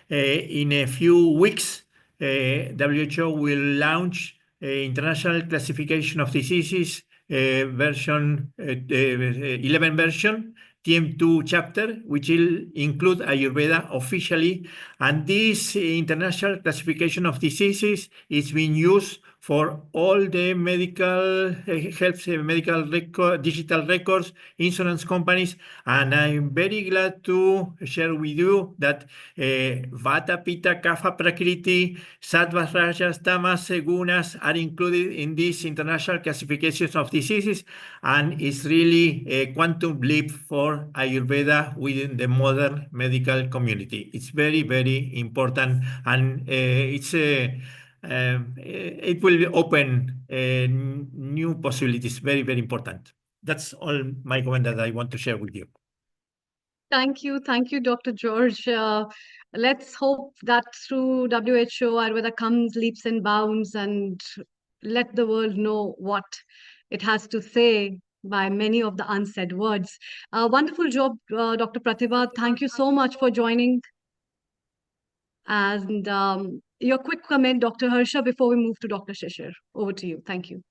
In a few weeks, WHO will launch International Classification of Diseases version 11 version, TM2 chapter, which will include Ayurveda officially. And this international classification of diseases is being used for all the medical health, medical digital records, insurance companies. And I'm very glad to share with you that Vata, Pitta, Kapha, Prakriti, Sattvas, Rajas, Tamas, Gunas are included in these international classifications of diseases. And it's really a quantum leap for Ayurveda within the modern medical community. It's very, very important, and it will open new possibilities. Very, very important. That's all my comment that I want to share with you. Thank you, Dr. George. Let's hope that through WHO, Ayurveda comes leaps and bounds and let the world know what it has to say by many of the unsaid words. Wonderful job, Dr. Pratibha. Thank you so much for joining. And your quick comment, Dr. Harsha, before we move to Dr. Shishir. Over to you. Thank you.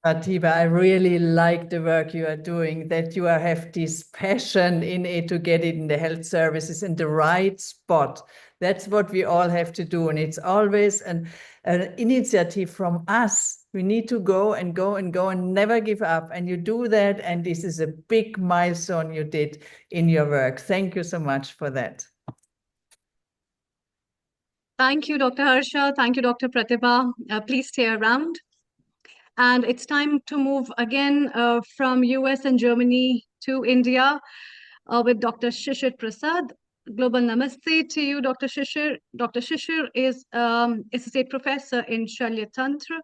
Pratibha, I really like the work you are doing, that you have this passion in it to get it in the health services in the right spot. That's what we all have to do. And it's always an initiative from us. We need to go and go and go and never give up. And you do that. And this is a big milestone you did in your work. Thank you so much for that. Thank you, Dr. Harsha. Thank you, Dr. Pratibha. Please stay around. And it's time to move again from US and Germany to India with Dr. Shishir Prasad. Global namaste to you, Dr. Shishir. Dr. Shishir is associate professor in Shalya Tantra,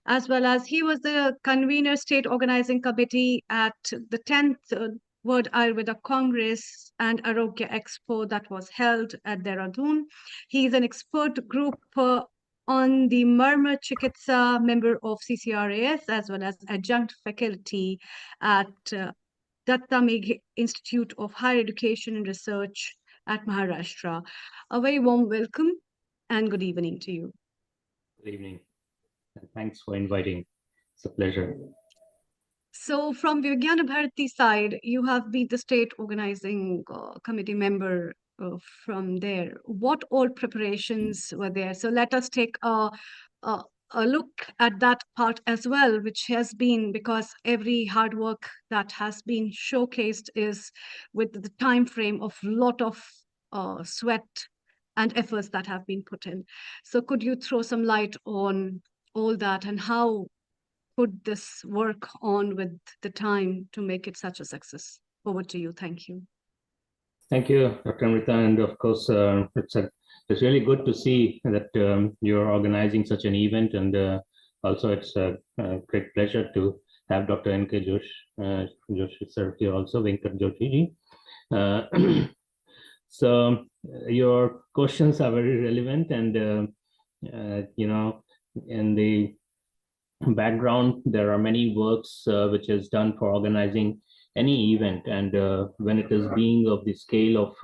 as well as he was the convener state organizing committee at the 10th World Ayurveda Congress and Arogya Expo that was held at Dehradun. He is an expert group on the Marma Chikitsa, member of CCRAS, as well as adjunct faculty at Datta Meghe Institute of Higher Education and Research at Maharashtra. A very warm welcome and good evening to you. Good evening. Thanks for inviting. It's a pleasure. So from Vijnana Bharati side, you have been the state organizing committee member from there. What all preparations were there? So let us take a look at that part as well, which has been, because every hard work that has been showcased is with the time frame of lot of sweat and efforts that have been put in. So could you throw some light on all that and how could this work on with the time to make it such a success? Over to you. Thank you. Thank you, Dr. Amrita. And of course, it's really good to see that you're organizing such an event. And also it's a great pleasure to have Dr. N.K. Joshi sir here also, Venkat Joshi ji. So your questions are very relevant, and you know, in the background, there are many works which is done for organizing any event, and when it is being of the scale of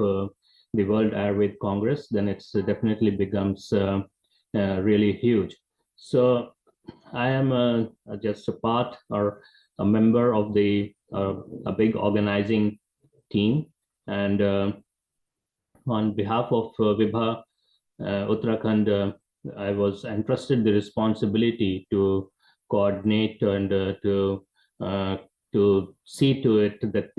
the World Ayurveda Congress, then it's definitely becomes really huge. So I am just a part or a member of the a big organizing team, and on behalf of Vibha Uttarakhand, I was entrusted the responsibility to coordinate and to see to it that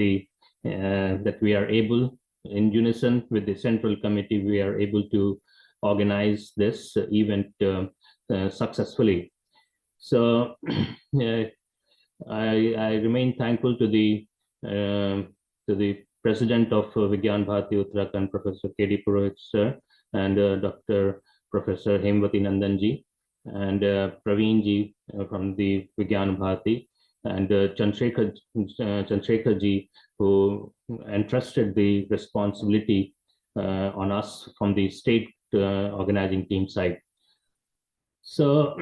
that we are able, in unison with the central committee, we are able to organize this event successfully. So I remain thankful to the president of Vigyan Bharati Uttarakhand, Professor K.D. Purohit sir, and Dr. Professor Hemvati Nandanji, and Praveen ji from the Vigyan Bharati, and Chandrasekhar ji, who entrusted the responsibility on us from the state organizing team side. So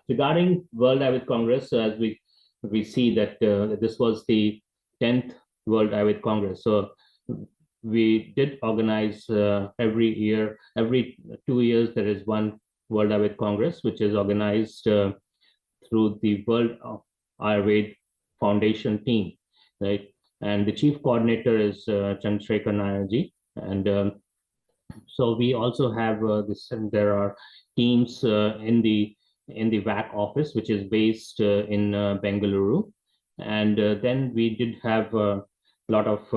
regarding World Ayurveda Congress, as we see that this was the 10th World Ayurveda Congress. So we did organize every year, every 2 years, there is one World Ayurveda Congress, which is organized through the World Ayurveda Foundation team, right? And the chief coordinator is Chandrasekhar Nairji. And so we also have this, and there are teams in the WAC office, which is based in Bengaluru. And then we did have a lot of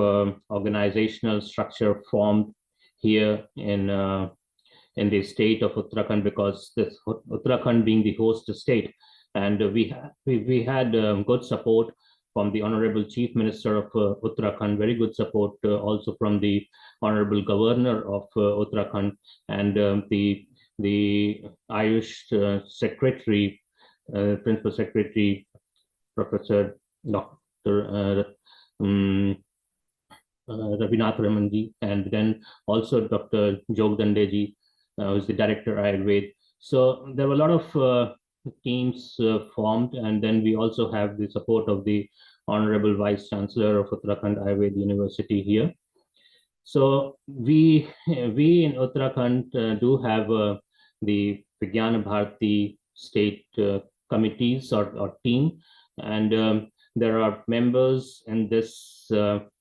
organizational structure formed here in the state of Uttarakhand, because this Uttarakhand being the host state, and we had good support from the Honorable Chief Minister of Uttarakhand, very good support also from the Honorable Governor of Uttarakhand, and the Ayush Secretary, Principal Secretary, Professor Dr. Ravinath Ramanji, and then also Dr. Jogdandeji, who is the Director Ayurveda. So there were a lot of teams formed, and then we also have the support of the Honorable Vice Chancellor of Uttarakhand Ayurveda University here. So we in Uttarakhand do have the GYAN Bharati state committees or team, and there are members in this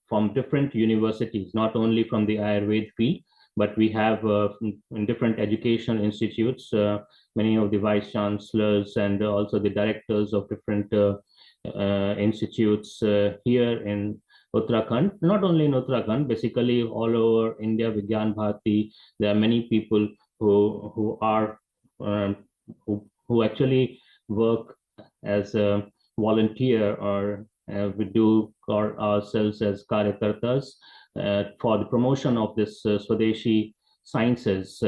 from different universities, not only from the Ayurveda field, but we have in different education institutes, many of the vice chancellors and also the directors of different institutes here in Uttarakhand. Not only in Uttarakhand, basically all over India, with GYAN Bharati, there are many people who are who actually work as a volunteer, or we do call ourselves as karyakartas for the promotion of this Swadeshi sciences,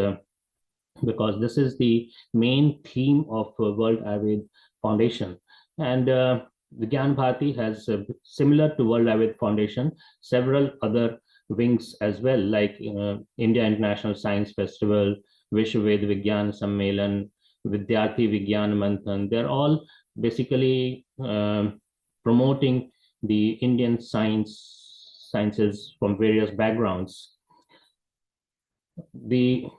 because this is the main theme of World Ayurveda Foundation. And the GYAN Bharati has, similar to World Ayurveda Foundation, several other wings as well, like India International Science Festival, Vishwa Ved Vigyan Sammelan, Vidyarthi Vigyan Manthan. They're all basically promoting the Indian sciences from various backgrounds. The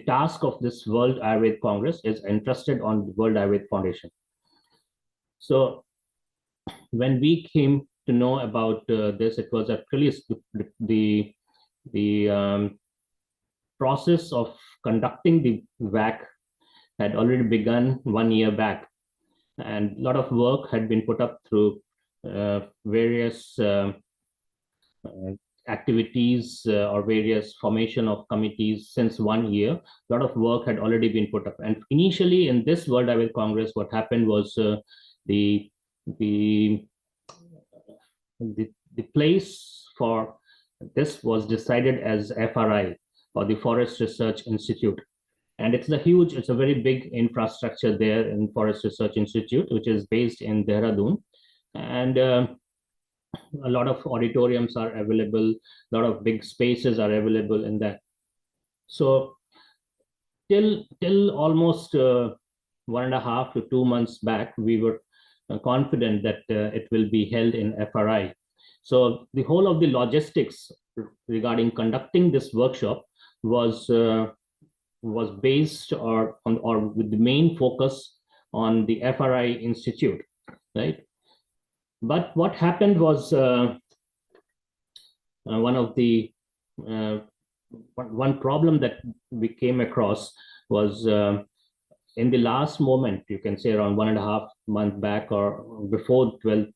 task of this World Ayurveda Congress is entrusted on the World Ayurveda Foundation. So when we came to know about this, it was actually the process of conducting the WAC had already begun 1 year back, and a lot of work had been put up through various activities or various formation of committees since 1 year. A lot of work had already been put up, and initially in this World Ayurveda Congress, what happened was the place for this was decided as FRI, or the Forest Research Institute. And it's a very big infrastructure there in Forest Research Institute, which is based in Dehradun. And a lot of auditoriums are available, a lot of big spaces are available in that. So till almost 1.5 to 2 months back, we were confident that it will be held in FRI. So the whole of the logistics regarding conducting this workshop was based or with the main focus on the FRI Institute, right? But what happened was one problem that we came across was in the last moment, you can say around 1.5 months back, or before 12th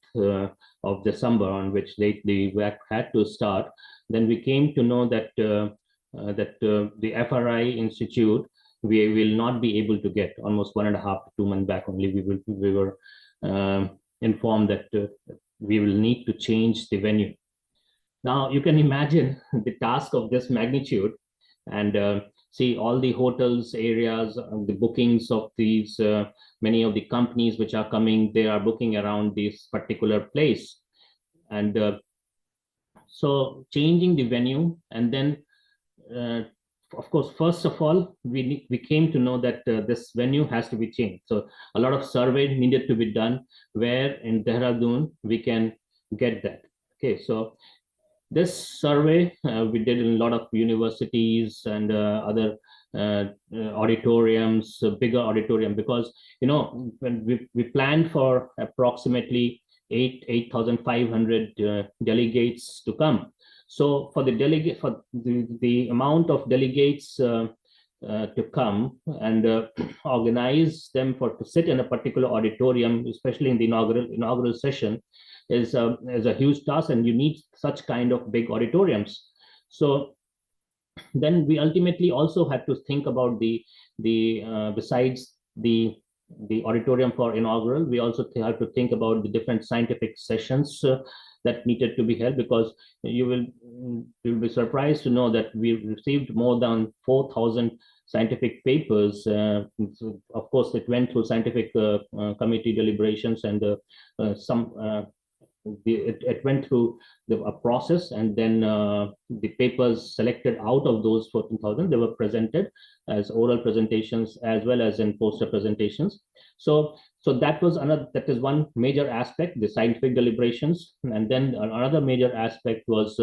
of December, on which date the WAC had to start. Then we came to know that the FRI Institute, we will not be able to get. Almost 1.5 to 2 months back only, we were informed that we will need to change the venue. Now you can imagine the task of this magnitude, and see all the hotels areas, the bookings of these, many of the companies which are coming, they are booking around this particular place. And so changing the venue, and then of course, first of all, we came to know that this venue has to be changed. So a lot of survey needed to be done where in Dehradun we can get that. Okay, so this survey we did in a lot of universities and other auditoriums, bigger auditorium, because when we planned for approximately 8,500 delegates to come. So for the amount of delegates to come and organize them to sit in a particular auditorium, especially in the inaugural session, is a huge task, and you need such kind of big auditoriums. So then we ultimately also had to think about the besides the auditorium for inaugural, we also have to think about the different scientific sessions that needed to be held, because you'll be surprised to know that we received more than 4,000 scientific papers. Of course, it went through scientific committee deliberations, and it went through a process, and then the papers selected out of those 14,000, they were presented as oral presentations as well as in poster presentations. So that is one major aspect, the scientific deliberations. And then another major aspect was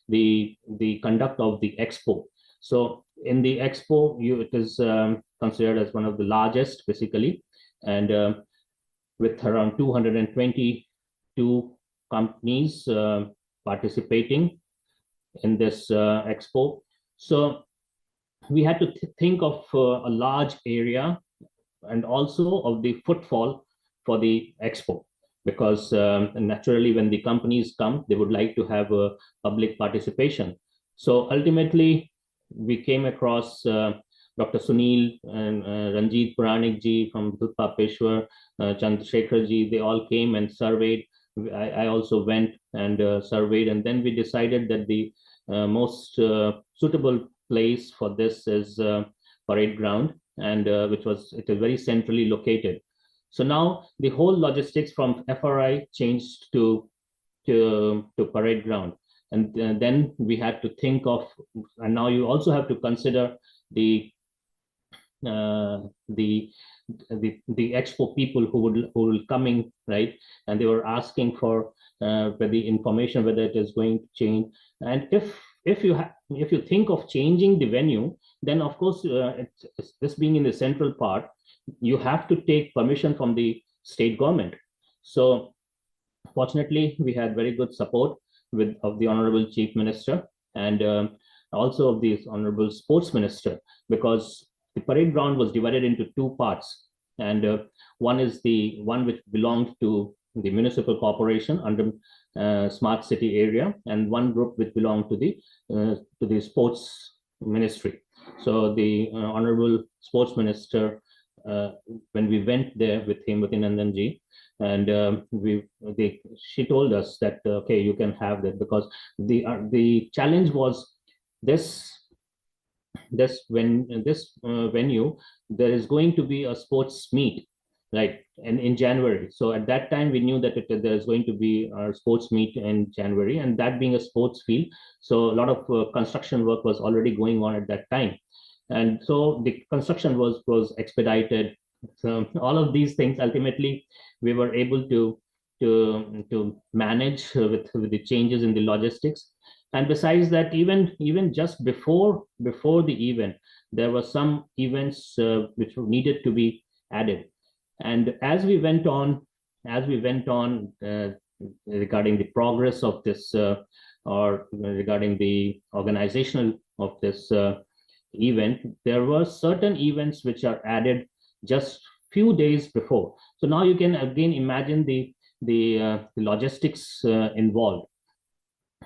the conduct of the expo. So in the expo, it is considered as one of the largest, basically, and with around 222 companies participating in this expo. So we had to think of a large area and also of the footfall for the expo, because naturally when the companies come, they would like to have a public participation. So ultimately, we came across Dr. Sunil and Ranjit Puranik ji from Dudpapeshwar, Chandrasekhar ji, they all came and surveyed. I also went and surveyed, and then we decided that the most suitable place for this is Parade Ground, and it is very centrally located. So now the whole logistics from FRI changed to Parade Ground, and then we had to think of, and now you also have to consider the expo people who will coming, right? And they were asking for the information whether it is going to change. And if you think of changing the venue, then of course this being in the central part, you have to take permission from the state government. So fortunately, we had very good support of the Honorable Chief Minister, and also of the Honorable Sports Minister, because the parade ground was divided into two parts, and one is the one which belonged to the municipal corporation under smart city area, and one group which belonged to the sports ministry. So the Honorable Sports Minister, when we went there with him, with Nandanji, and she told us that okay, you can have that, because the challenge was this venue, there is going to be a sports meet, right, and in January. So at that time we knew that there is going to be a sports meet in January, and that being a sports field, so a lot of construction work was already going on at that time, and so the construction was expedited. So all of these things, ultimately we were able to manage with the changes in the logistics. And besides that, even just before the event, there were some events which needed to be added. And as we went on regarding the progress of this, or regarding the organizational of this event, there were certain events which are added just few days before. So now you can again imagine the logistics involved.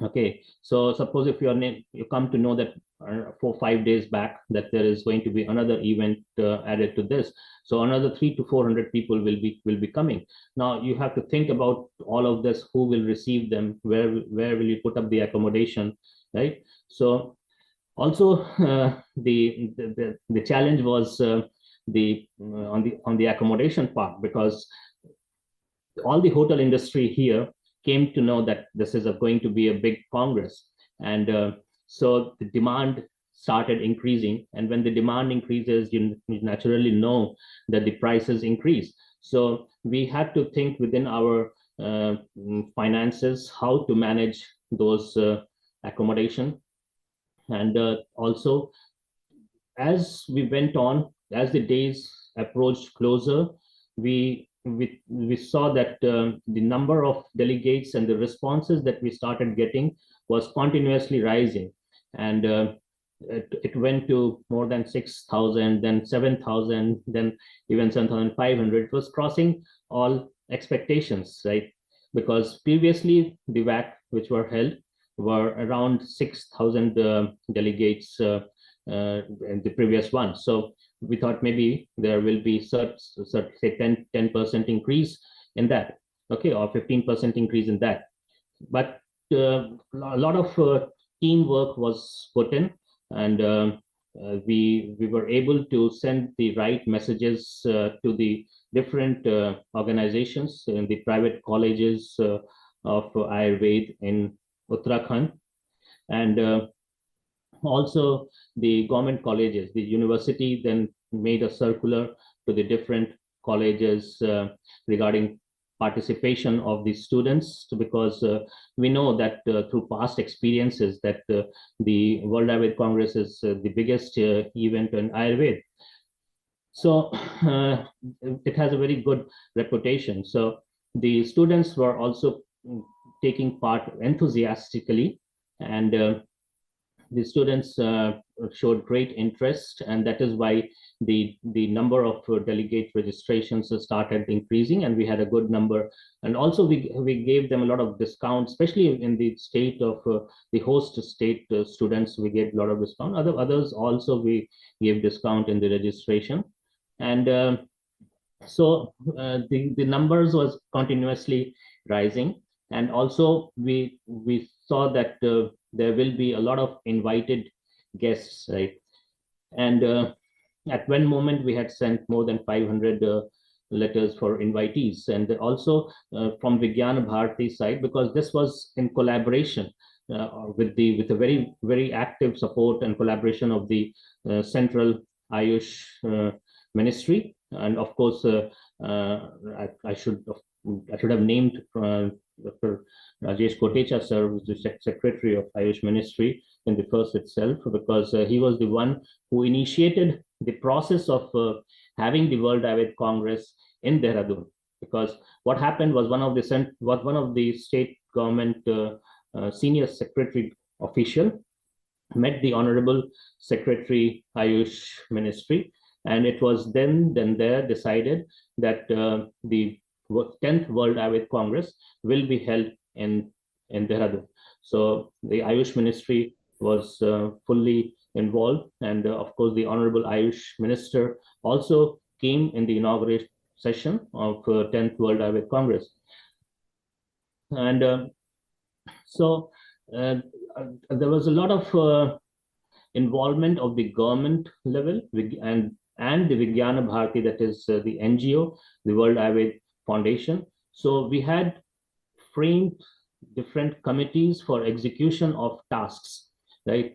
Okay, so suppose if you come to know that 4 or 5 days back that there is going to be another event added to this, so another 300 to 400 people will be coming. Now you have to think about all of this: who will receive them, where will you put up the accommodation, right? So also the challenge was on the accommodation part, because all the hotel industry here came to know that this is going to be a big congress, and so the demand started increasing, and when the demand increases, you naturally know that the prices increase. So we had to think within our finances how to manage those accommodation. And also, as we went on, as the days approached closer, we saw that the number of delegates and the responses that we started getting was continuously rising, and it went to more than 6,000, then 7,000, then even 7,500. It was crossing all expectations, right? Because previously the WAC which were held were around 6,000 delegates in the previous one. So we thought maybe there will be say 10% increase in that, okay, or 15% increase in that. But a lot of teamwork was put in, and we were able to send the right messages to the different organizations in the private colleges of Ayurveda in Uttarakhand, and also the government colleges. The university then made a circular to the different colleges regarding participation of the students, because we know that through past experiences that the World Ayurveda Congress is the biggest event in Ayurveda. So it has a very good reputation. So the students were also taking part enthusiastically, and the students showed great interest, and that is why the number of delegate registrations started increasing, and we had a good number. And also we gave them a lot of discounts, especially in the state of the host state students. We gave a lot of discount. Others also we gave discount in the registration, and so the numbers was continuously rising. And also we saw that there will be a lot of invited guests, right? And at one moment we had sent more than 500 letters for invitees, and also from Vigyan Bharati side, because this was in collaboration with a very, very active support and collaboration of the Central Ayush Ministry. And of course, I should have named Dr. Rajesh Kotecha sir, who's the Secretary of Ayush Ministry in the first itself, because he was the one who initiated the process of having the World Ayurveda Congress in Dehradun. Because what happened was one of the state government senior secretary official met the Honorable Secretary Ayush Ministry, and it was then there decided that the 10th World Ayurveda Congress will be held in Dehradun. So the Ayush Ministry was fully involved, and of course the Honorable Ayush Minister also came in the inauguration session of 10th World Ayurveda Congress. And so there was a lot of involvement of the government level and the Vigyan Bharati, that is the NGO, the World Ayurveda Foundation. So we had framed different committees for execution of tasks, right?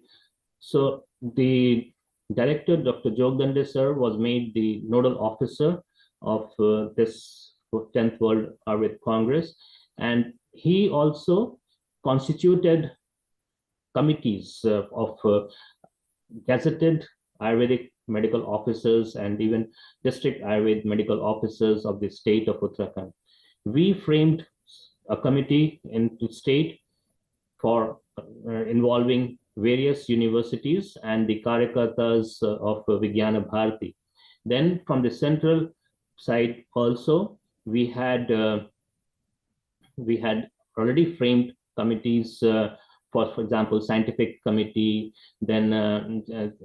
So the director, Dr. Jogdande sir, was made the nodal officer of this 10th World Ayurveda Congress, and he also constituted committees of gazetted Ayurvedic medical officers and even district Ayurveda medical officers of the state of Uttarakhand. We framed a committee in the state for involving various universities and the Karyakartas of Vigyan Bharati. Then from the central side also, we had already framed committees for example, scientific committee. Then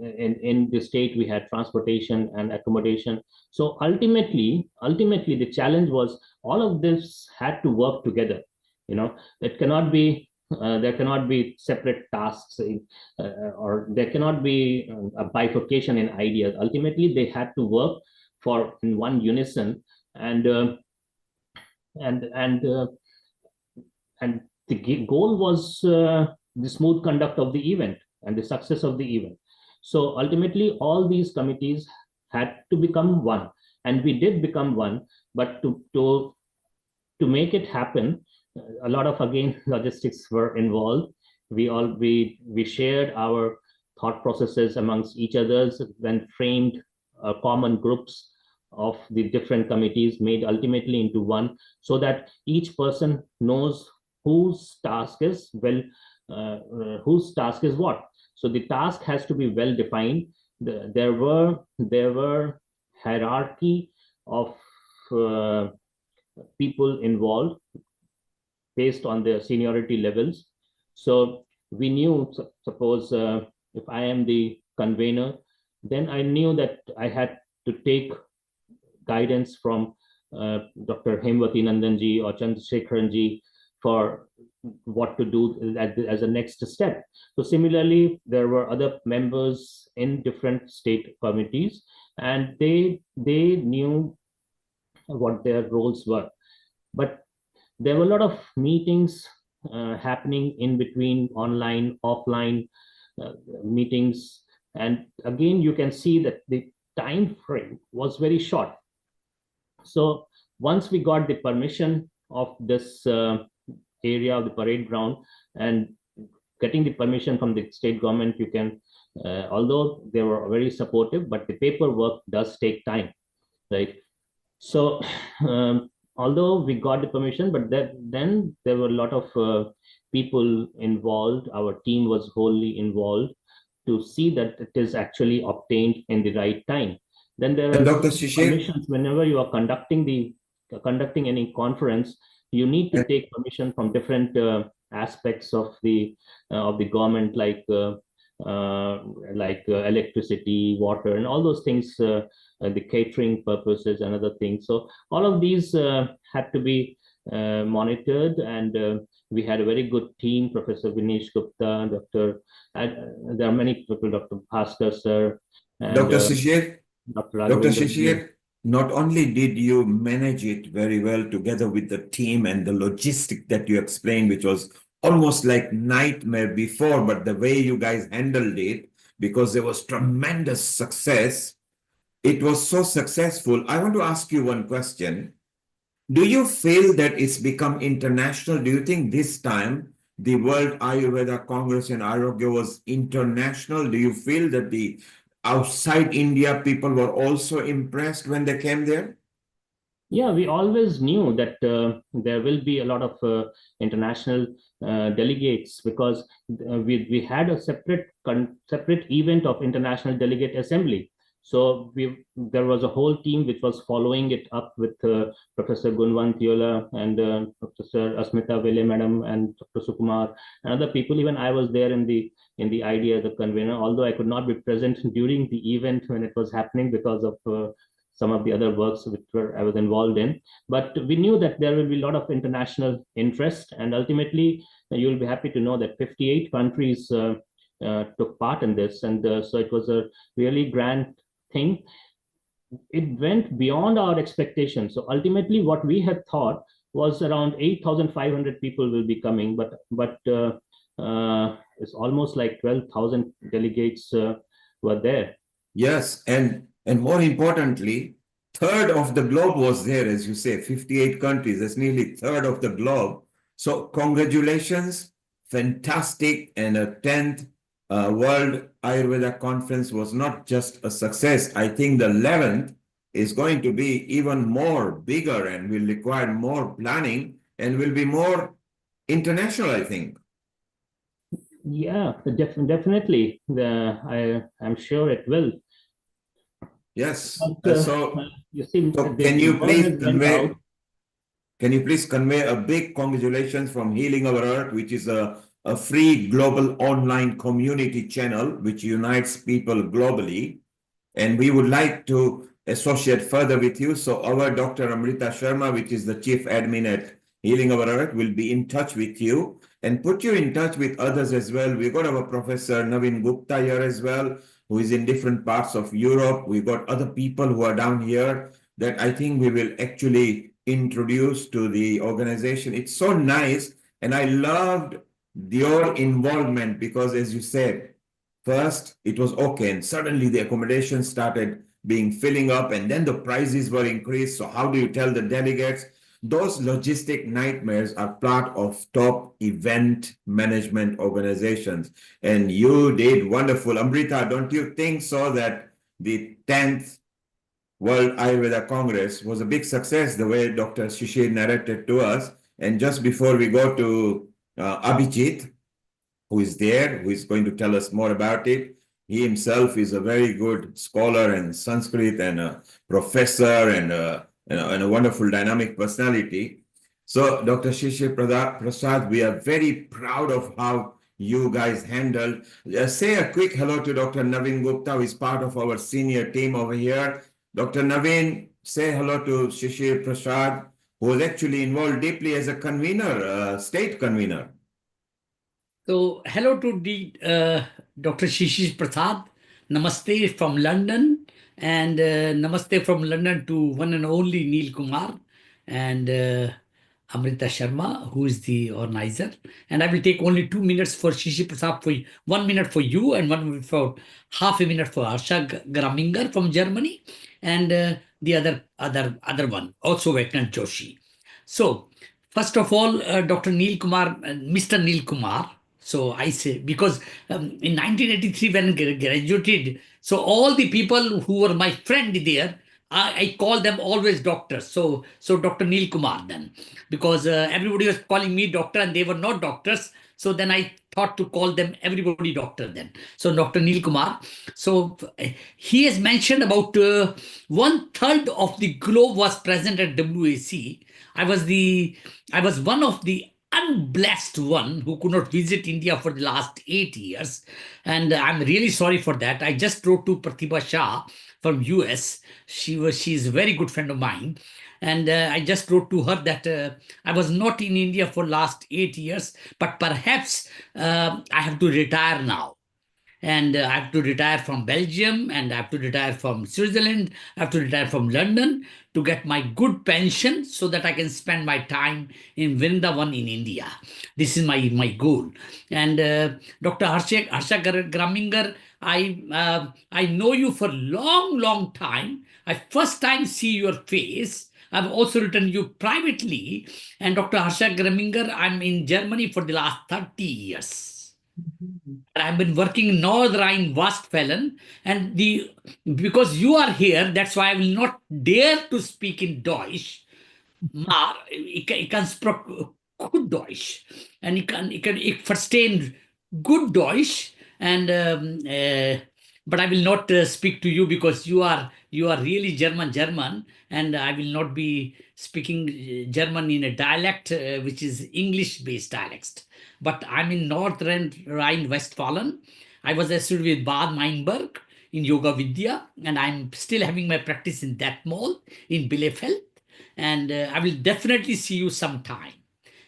in the state we had transportation and accommodation. So ultimately the challenge was all of this had to work together. It cannot be there cannot be separate tasks, or there cannot be a bifurcation in ideas. Ultimately they had to work in one unison, and the goal was the smooth conduct of the event and the success of the event. So ultimately, all these committees had to become one, and we did become one. But to make it happen, a lot of again logistics were involved. We shared our thought processes amongst each others, then framed common groups of the different committees, made ultimately into one, so that each person knows whose task is whose task is what. So the task has to be well defined. There were hierarchy of people involved based on their seniority levels. So we knew, suppose if I am the convener, then I knew that I had to take guidance from Dr. Hemwati Nandanji or Chandrasekharanji for what to do as a next step. So similarly, there were other members in different state committees, and they knew what their roles were. But there were a lot of meetings happening in between, online, offline meetings. And again, you can see that the time frame was very short. So once we got the permission of this area of the parade ground, and getting the permission from the state government, you can, although they were very supportive, but the paperwork does take time, right? So although we got the permission, but then there were a lot of people involved. Our team was wholly involved to see that it is actually obtained in the right time. Then there are Dr. Shishir, permissions. Whenever you are conducting any conference, you need to take permission from different aspects of the government, like electricity, water, and all those things, the catering purposes and other things. So all of these had to be monitored, and we had a very good team, Professor Vinesh Gupta, there are many people, Dr. Bhaskar sir, and Dr. Shishir, Dr. Dr. Raghavendra. Shishir, not only did you manage it very well together with the team and the logistic that you explained, which was almost like nightmare before, but the way you guys handled it, because there was tremendous success, it was so successful. I want to ask you one question. Do you feel that it's become international? Do you think this time the World Ayurveda Congress in Ayurveda was international? Do you feel that the outside India people were also impressed when they came there? Yeah, we always knew that there will be a lot of international delegates, because we had a separate event of International Delegate Assembly. So there was a whole team which was following it up with Professor Gunwant Yola and Professor Asmita Vele Madam and Dr. Sukumar and other people. Even I was there in the idea as a convener, although I could not be present during the event when it was happening because of some of the other works which I was involved in. But we knew that there will be a lot of international interest, and ultimately you'll be happy to know that 58 countries took part in this, and so it was a really grand thing. It went beyond our expectations. So ultimately, what we had thought was around 8,500 people will be coming, but it's almost like 12,000 delegates were there. Yes, and more importantly, third of the globe was there, as you say, 58 countries. That's nearly third of the globe. So congratulations, fantastic, and a 10th World Ayurveda Conference was not just a success. I think the 11th is going to be even more bigger and will require more planning and will be more international, I think. Yeah, definitely. I'm sure it will. Yes. But, so you see, can you please convey a big congratulations from Healing Our Earth, which is a free global online community channel which unites people globally. And we would like to associate further with you. So our Dr. Amrita Sharma, which is the chief admin at Healing Our Earth, will be in touch with you and put you in touch with others as well. We got our Professor Naveen Gupta here as well, who is in different parts of Europe. We got other people who are down here that I think we will actually introduce to the organization. It's so nice. And I loved your involvement because, as you said, first it was okay, and suddenly the accommodation started being filling up, and then the prices were increased. So how do you tell the delegates? Those logistic nightmares are part of top event management organizations, and you did wonderful. Amrita, don't you think so that the 10th World Ayurveda Congress was a big success, the way Dr. Shishir narrated to us? And just before we go to Abhijit, who is there, who is going to tell us more about it. He himself is a very good scholar in Sanskrit and a professor and a wonderful dynamic personality. So, Dr. Shishir Prasad, we are very proud of how you guys handled. Say a quick hello to Dr. Naveen Gupta, who is part of our senior team over here. Dr. Naveen, say hello to Shishir Prasad, who was actually involved deeply as a convener, state convener. So, hello to Dr. Shishir Prasad. Namaste from London, and namaste from London to one and only Neil Kumar and Amrita Sharma, who is the organizer. And I will take only 2 minutes for Shishir Prasad, for 1 minute for you, and 1 minute for half a minute for Harsha Graminger from Germany, and the other one, also Vekant Joshi. So, first of all, Dr. Neil Kumar, Mr. Neil Kumar. So I say, because in 1983 when I graduated, so all the people who were my friend there, I call them always doctors. So Dr. Neil Kumar then, because everybody was calling me doctor and they were not doctors. So then I thought to call them everybody doctor then. So Dr. Neil Kumar. So he has mentioned about 1/3 of the globe was present at WAC. I was one of the unblessed one who could not visit India for the last 8 years. And I'm really sorry for that. I just wrote to Pratibha Shah from US. She is a very good friend of mine. And I just wrote to her that I was not in India for last 8 years, but perhaps I have to retire now. And I have to retire from Belgium, and I have to retire from Switzerland, I have to retire from London to get my good pension so that I can spend my time in Vrindavan in India. This is my goal. And Dr. Harsha Graminger, I know you for long time. I first time see your face. I've also written you privately. And Dr. Harsha Graminger, I'm in Germany for the last 30 years. I've been working in North Rhine-Westphalia, and because you are here, that's why I will not dare to speak in Deutsch. Maar ik kan spreken goed Deutsch, en ik verstaan good Deutsch, and but I will not speak to you because you are really German, and I will not be speaking German in a dialect which is English-based dialect. But I'm in North Rhine-Westphalia. I was associated with Bad Meinberg in Yoga Vidya, and I'm still having my practice in that mall in Bielefeld. And I will definitely see you sometime.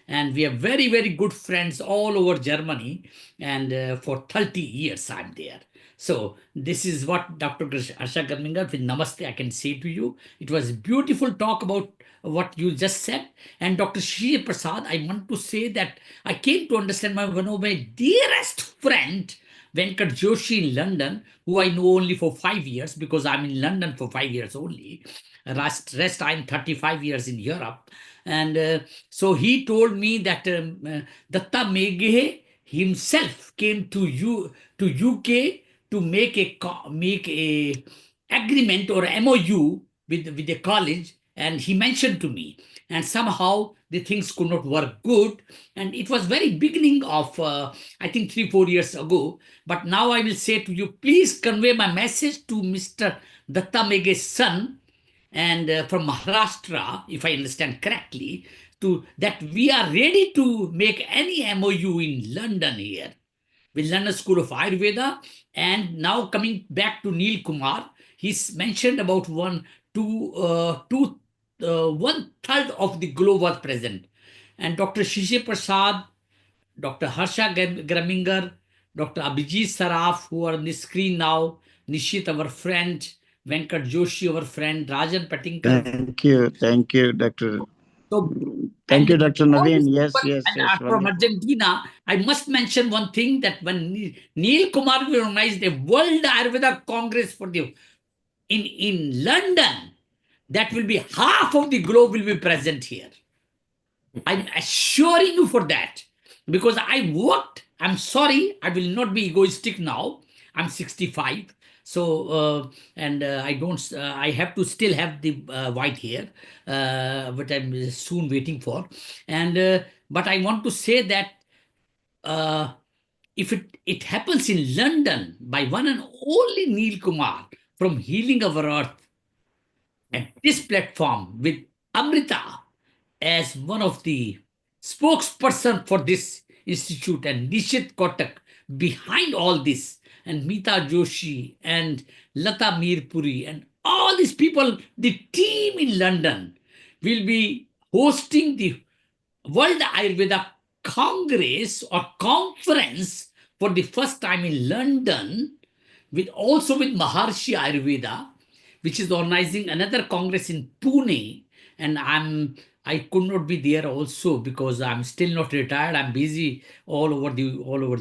And we are very good friends all over Germany. And for 30 years, I'm there. So this is what Dr. Harsha Graminger with Namaste I can say to you. It was beautiful talk about what you just said. And Dr. Shishir Prasad, I want to say that I came to understand one of my dearest friend, Venkat Joshi in London, who I know only for 5 years because I'm in London for 5 years only. Rest I'm 35 years in Europe. And so he told me that Datta Meghe himself came to UK to make a agreement or MOU with the college, and he mentioned to me, and somehow the things could not work good, and it was very beginning of I think 3-4 years ago. But now I will say to you, please convey my message to Mr. Datta Meghe's son, and from Maharashtra, if I understand correctly, to that we are ready to make any MOU in London here with London School of Ayurveda. And now coming back to Neil Kumar, he's mentioned about 1/3 of the globe was present. And Dr. Shishir Prasad, Dr. Harsha Graminger, Dr. Abhijit Saraf, who are on the screen now, Nishit, our friend, Venkat Joshi, our friend, Rajan Patinkar. Thank you, Dr. So, Thank you, and Dr. all these Naveen. Yes, people, yes, and yes. from Wonderful. Argentina, I must mention one thing, that when Neil Kumar will organize the World Ayurveda Congress for the in London, that will be half of the globe will be present here. I'm assuring you for that, because I worked. I'm sorry, I will not be egoistic now. I'm 65, so and I don't. I have to still have the white hair, but I'm soon waiting for. And but I want to say that if it happens in London by one and only Neil Kumar from Healing Our Earth, at this platform with Amrita as one of the spokesperson for this institute, and Nishit Kotak behind all this, and Meeta Joshi and Lata Mirpuri and all these people, the team in London will be hosting the World Ayurveda Congress or conference for the first time in London, with also with Maharshi Ayurveda, which is organizing another congress in Pune. And I could not be there also because I'm still not retired. I'm busy all over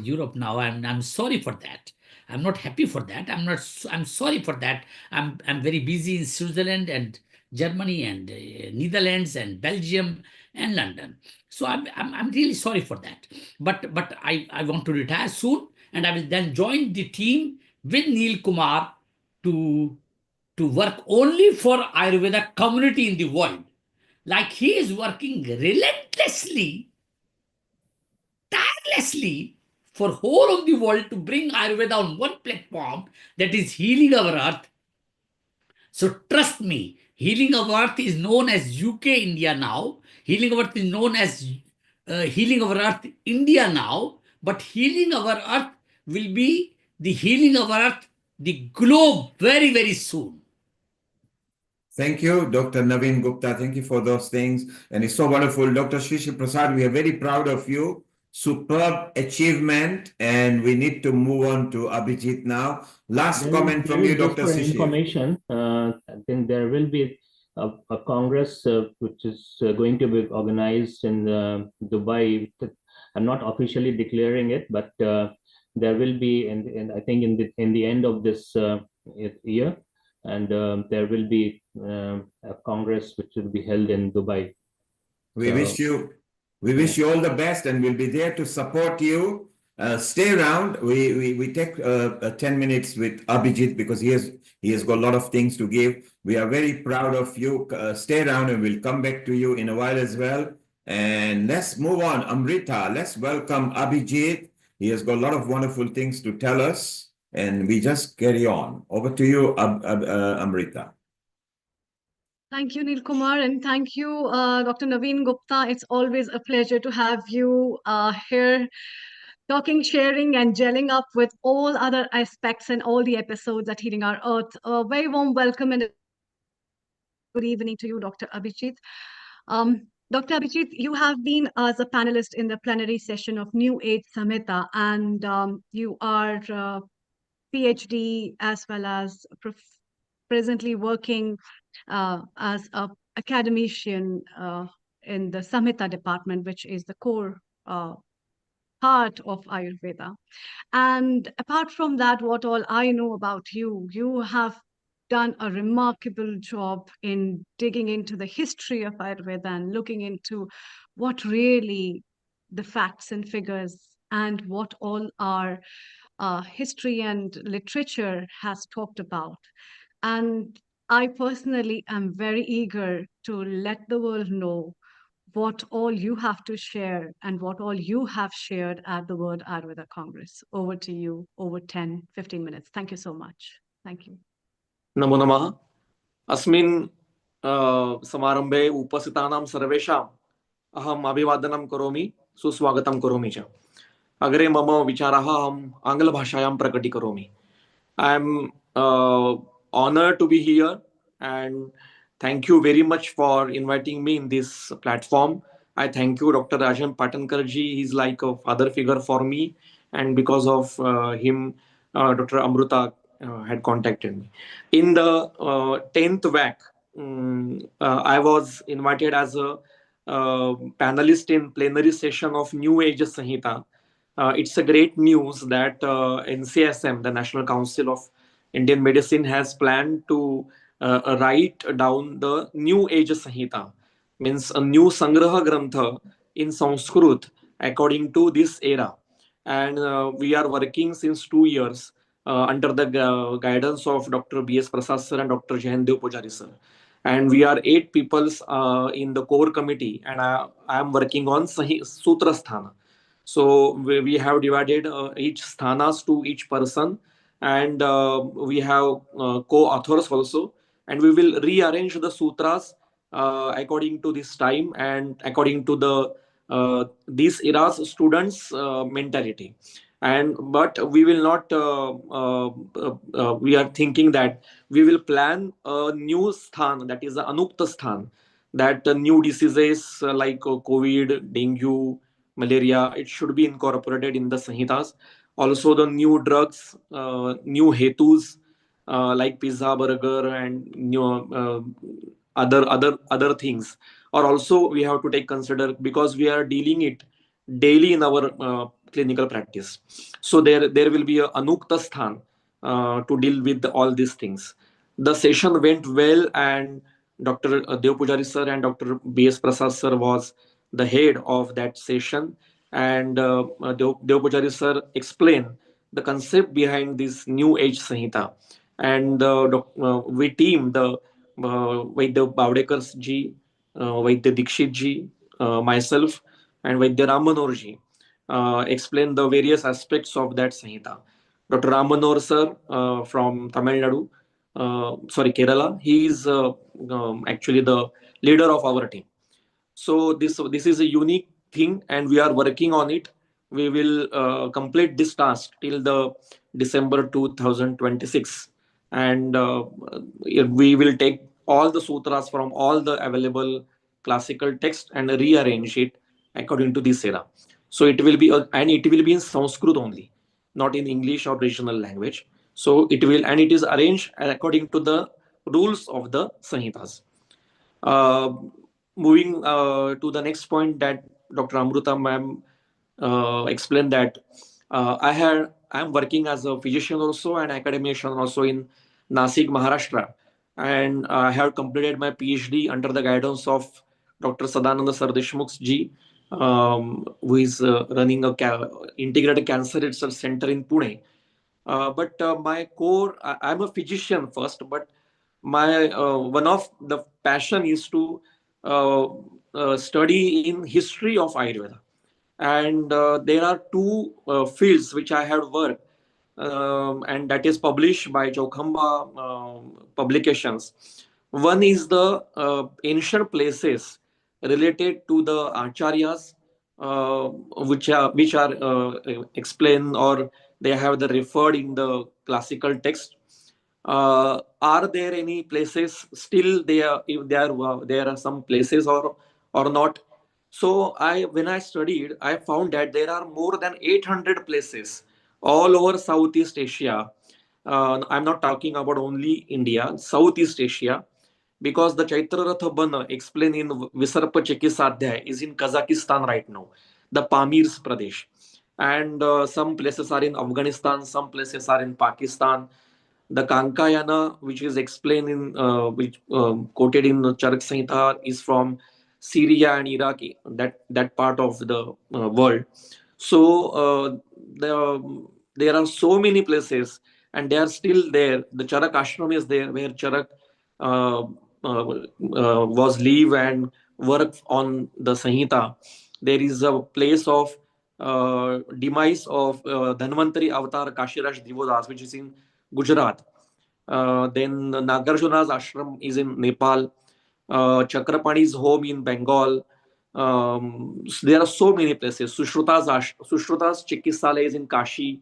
Europe now. I'm sorry for that. I'm not happy for that. I'm sorry for that. I'm very busy in Switzerland and Germany and Netherlands and Belgium and London. So I'm really sorry for that. But I want to retire soon, and I will then join the team with Neil Kumar to work only for Ayurveda community in the world. Like he is working relentlessly, tirelessly for whole of the world to bring Ayurveda on one platform, that is Healing Our Earth. So trust me, Healing Our Earth is known as UK India now. Healing Our Earth is known as Healing Our Earth India now. But Healing Our Earth will be the Healing Our Earth, the globe, very, very soon. Thank you, Dr. Naveen Gupta. Thank you for those things. And it's so wonderful. Dr. Shishi Prasad, we are very proud of you. Superb achievement. And we need to move on to Abhijit now. Last comment from you, Dr. For Shishi. information, I think there will be a congress which is going to be organized in Dubai. I'm not officially declaring it, but there will be, I think in the end of this year, and there will be a congress which will be held in Dubai. We wish you all the best, and we'll be there to support you. Stay around. We take 10 minutes with Abhijit because he has got a lot of things to give. We are very proud of you. Stay around, and we'll come back to you in a while as well. And let's move on. Amrita, let's welcome Abhijit. He has got a lot of wonderful things to tell us, and we just carry on. Over to you, Amrita. Thank you, Neil Kumar, and thank you, Dr. Naveen Gupta. It's always a pleasure to have you here talking, sharing, and gelling up with all other aspects and all the episodes at Healing Our Earth. A very warm welcome and good evening to you, Dr. Abhijit. Dr. Abhijit, you have been as a panelist in the plenary session of New Age Samhita, and you are PhD as well as presently working as an academician in the Samhita department, which is the core part of Ayurveda. And apart from that, what all I know about you, you have done a remarkable job in digging into the history of Ayurveda and looking into what really the facts and figures and what all our history and literature has talked about. And I personally am very eager to let the world know what all you have to share and what all you have shared at the World Ayurveda Congress. Over to you, over 10, 15 minutes. Thank you so much. Thank you. नमो नमः अस्मिन् समारम्भे उपस्थितानां सर्वेषाम् अहम् अभिवादनं करोमि सुस्वागतं करोमि च अग्रे मम विचाराः अहम् आङ्ग्लभाषायां प्रकटीकरोमि I am honored to be here and thank you very much for inviting me in this platform. I thank you, Dr. Rajan Patankarji. He's like a father figure for me, and because of him, Dr. Amrita had contacted me. In the 10th WAC, I was invited as a panelist in plenary session of New Age Sanhita. It's a great news that NCSM, the National Council of Indian Medicine, has planned to write down the New Age Sanhita, means a new Sangraha Grantha in Sanskrit according to this era. And we are working since 2 years under the guidance of Dr. B.S. Prasad sir and Dr. Jahandev Pujari sir. And we are 8 people in the core committee, and I am working on Sutra Sthana. So we have divided each sthanas to each person, and we have co-authors also, and we will rearrange the sutras according to this time and according to the this era's students' mentality. And but we will not. We are thinking that we will plan a new sthan, that is the Anukta sthan, that new diseases like COVID, dengue, malaria, it should be incorporated in the Sanhitas. Also, the new drugs, new hetus like pizza, burger, and new other things. Or also we have to take consider, because we are dealing it daily in our clinical practice. So there will be a Anukta sthan to deal with all these things. The session went well, and Dr. Dev Pujari sir and Dr. B.S. Prasad sir was the head of that session, and Dev Pujari sir explained the concept behind this New Age Sanhita. And we team the Vaidya Bavdekar ji, Vaidya Dikshit ji, myself, and Vaidya Ramanor ji explain the various aspects of that Sanhita. Dr. Ramanor sir from Tamil Nadu, sorry, Kerala, he is actually the leader of our team. So this is a unique thing, and we are working on it. We will complete this task till the December 2026, and we will take all the sutras from all the available classical text and rearrange it according to this era. So it will be and it will be in Sanskrit only, not in English or regional language. So it will, and it is arranged according to the rules of the Sanhitas. Uh, Moving to the next point, that Dr. Amruta ma'am explained, that I'm working as a physician also and academician also in Nasik, Maharashtra, and I have completed my PhD under the guidance of Dr. Sadananda Sardeshmukh ji, who is running a integrated cancer research center in Pune. But my core, I'm a physician first, but my one of the passion is to uh, study in history of Ayurveda. And there are two fields which I have worked, and that is published by Jokhamba publications. One is the ancient places related to the acharyas, which are explained, or they have the referred in the classical text. Are there any places still there? If there are some places or not. So when I studied, I found that there are more than 800 places all over Southeast Asia. I'm not talking about only India, Southeast Asia, because the Chaitra Ratha Bana explained in Visarpa Chekisadhyay is in Kazakhstan right now, the Pamir's Pradesh. And some places are in Afghanistan, some places are in Pakistan. The Kankayana, which is explained in, which quoted in the Charak Samhita, is from Syria and Iraq, that part of the world. So there are so many places, and they are still there. The Charak ashram is there, where Charak uh, was live and work on the Sanhita. There is a place of demise of Dhanvantari Avatar Kashiraj Divodas, which is in Gujarat. Then Nagarjuna's ashram is in Nepal. Chakrapani's home in Bengal. There are so many places. Sushruta's Chikisale is in Kashi.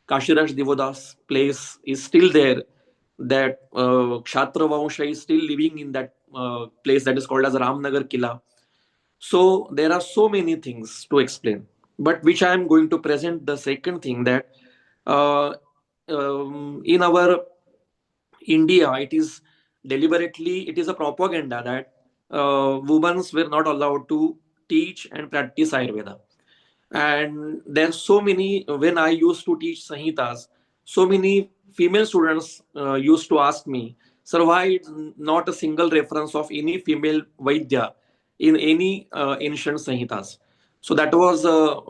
Kashiraj Divodas place is still there. That Kshatra Vansha is still living in that place that is called as Ramnagar Kila. So there are so many things to explain, but which I am going to present the second thing, that uh, in our India, it is a propaganda that women were not allowed to teach and practice Ayurveda. And there's so many, when I used to teach Sanhitas, so many female students used to ask me, sir, why it's not a single reference of any female Vaidya in any ancient Sanhitas? So that was a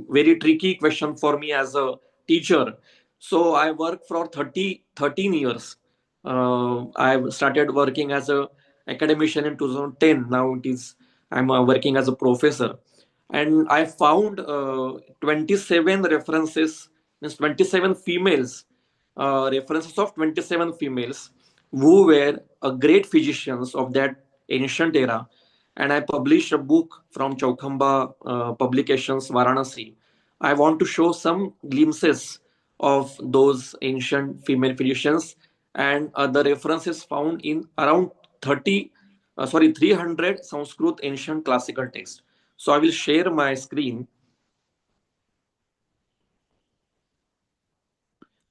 very tricky question for me as a teacher. So I worked for 13 years. I started working as a academician in 2010. Now it is I'm working as a professor, and I found 27 references, means 27 females, references of 27 females who were great physicians of that ancient era. And I published a book from Chaukhamba Publications, Varanasi. I want to show some glimpses of those ancient female physicians, and the references found in around 300 Sanskrit ancient classical texts. So I will share my screen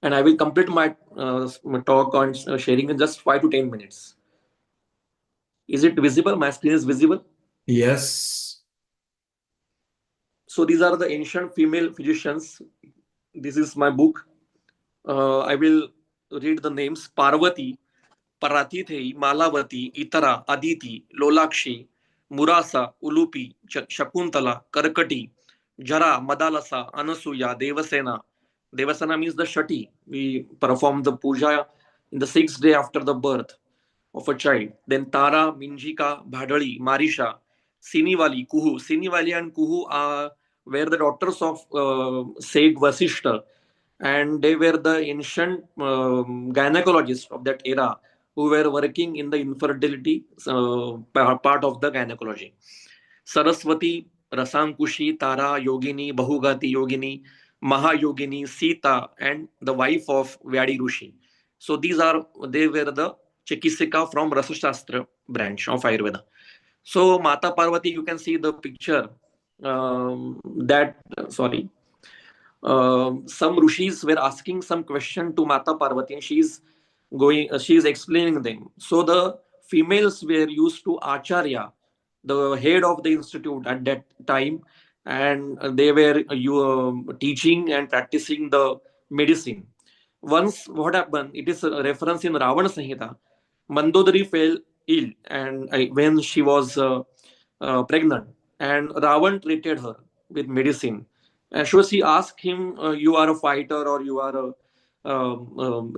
and I will complete my talk on sharing in just 5 to 10 minutes. Is it visible? My screen is visible? Yes. So these are the ancient female physicians. This is my book. I will read the names: Parvati, Paratitheyi, Malavati, Itara, Aditi, Lolakshi, Murasa, Ulupi, Shakuntala, Karkati, Jara, Madalasa, Anasuya, Devasena. Devasena means the Shati. We perform the puja in the 6th day after the birth of a child. Then Tara, Minjika, Bhadali, Marisha, Siniwali, Kuhu. Siniwali and Kuhu were the daughters of Sage Vasishta, and they were the ancient gynecologists of that era who were working in the infertility part of the gynecology. Saraswati, Rasankushi, Tara, Yogini, Bahugati Yogini, Mahayogini, Sita, and the wife of Vyadi Rushi. So they were the Chikisika from Rasashastra branch of Ayurveda. So Mata Parvati, you can see the picture some rishis were asking some question to Mata Parvati, and she's explaining them. So the females were used to Acharya, the head of the institute at that time, and they were teaching and practicing the medicine. Once what happened? It is a reference in Ravana Samhita. Mandodari fell ill, and when she was pregnant, and Ravan treated her with medicine. And so she asked him, "You are a fighter, or you are a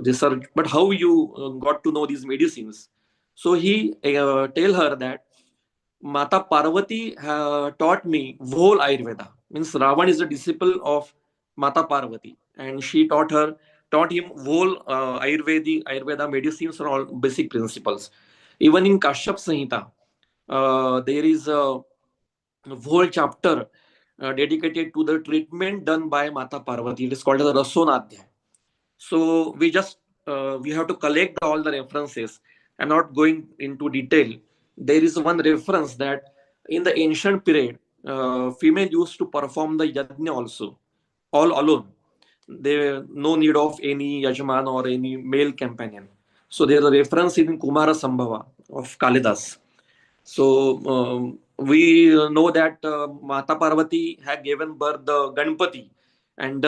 research, but how you got to know these medicines?" So he tell her that Mata Parvati taught me whole Ayurveda. Means Ravan is a disciple of Mata Parvati, and she taught him whole Ayurveda medicines or all basic principles. Even in Kashyap Samhita, there is a whole chapter dedicated to the treatment done by Mata Parvati. It is called as the Rasonadhyay. So we have to collect all the references. I'm not going into detail. There is one reference that in the ancient period, female used to perform the yajna also, all alone. There no need of any yajman or any male companion. So there is a reference in Kumara Sambhava of Kalidas. So we know that Mata Parvati had given birth the Ganpati, and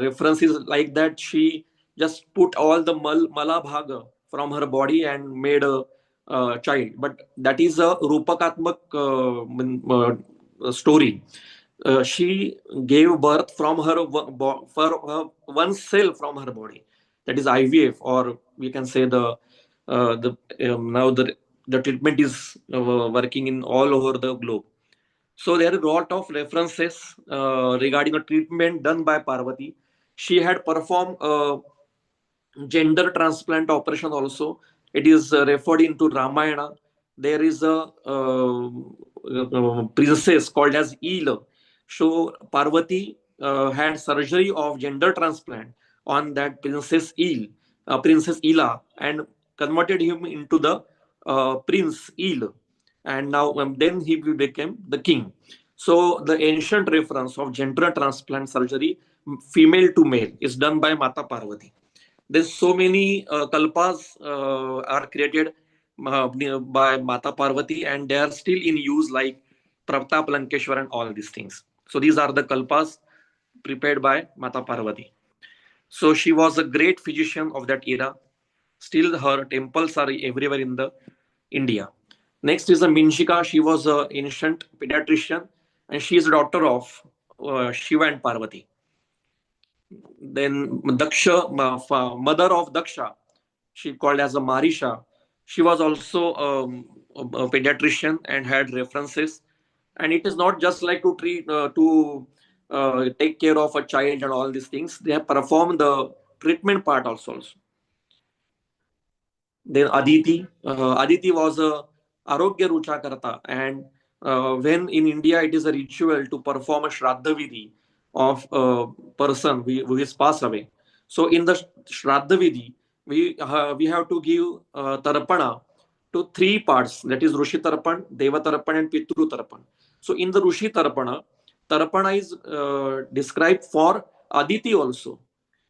reference is like that she just put all the mala bhaga from her body and made a child. But that is a Rupakatmak story. She gave birth from her one cell from her body. That is IVF, or we can say now the treatment is working in all over the globe. So there are a lot of references regarding a treatment done by Parvati. She had performed gender transplant operation also. It is referred into Ramayana. There is a princess called as Ila. So Parvati had surgery of gender transplant on that Princess Princess Ila, and converted him into the Prince Il. And now then he became the king. So the ancient reference of gender transplant surgery, female to male, is done by Mata Parvati. There's so many kalpas are created by Mata Parvati, and they are still in use, like Pratap Lankeshwar and all these things. So these are the kalpas prepared by Mata Parvati. So she was a great physician of that era. Still, her temples are everywhere in the India. Next is a Minshika. She was an ancient pediatrician, and she is a daughter of Shiva and Parvati. Then Daksha, mother of Daksha, she called as a Marisha. She was also a pediatrician and had references. And it is not just like to treat, take care of a child and all these things. They have performed the treatment part also. Then Aditi. Aditi was a Arogya Rucha Karta. And when in India it is a ritual to perform a Shraddha Vidhi of a person who is passed away. So in the Shraddha Vidhi, we have to give Tarpana to three parts, that is Rushi Tarpan, Deva Tarpan, and Pitru Tarpan. So in the Rushi Tarpana, Tarpana is described for Aditi also.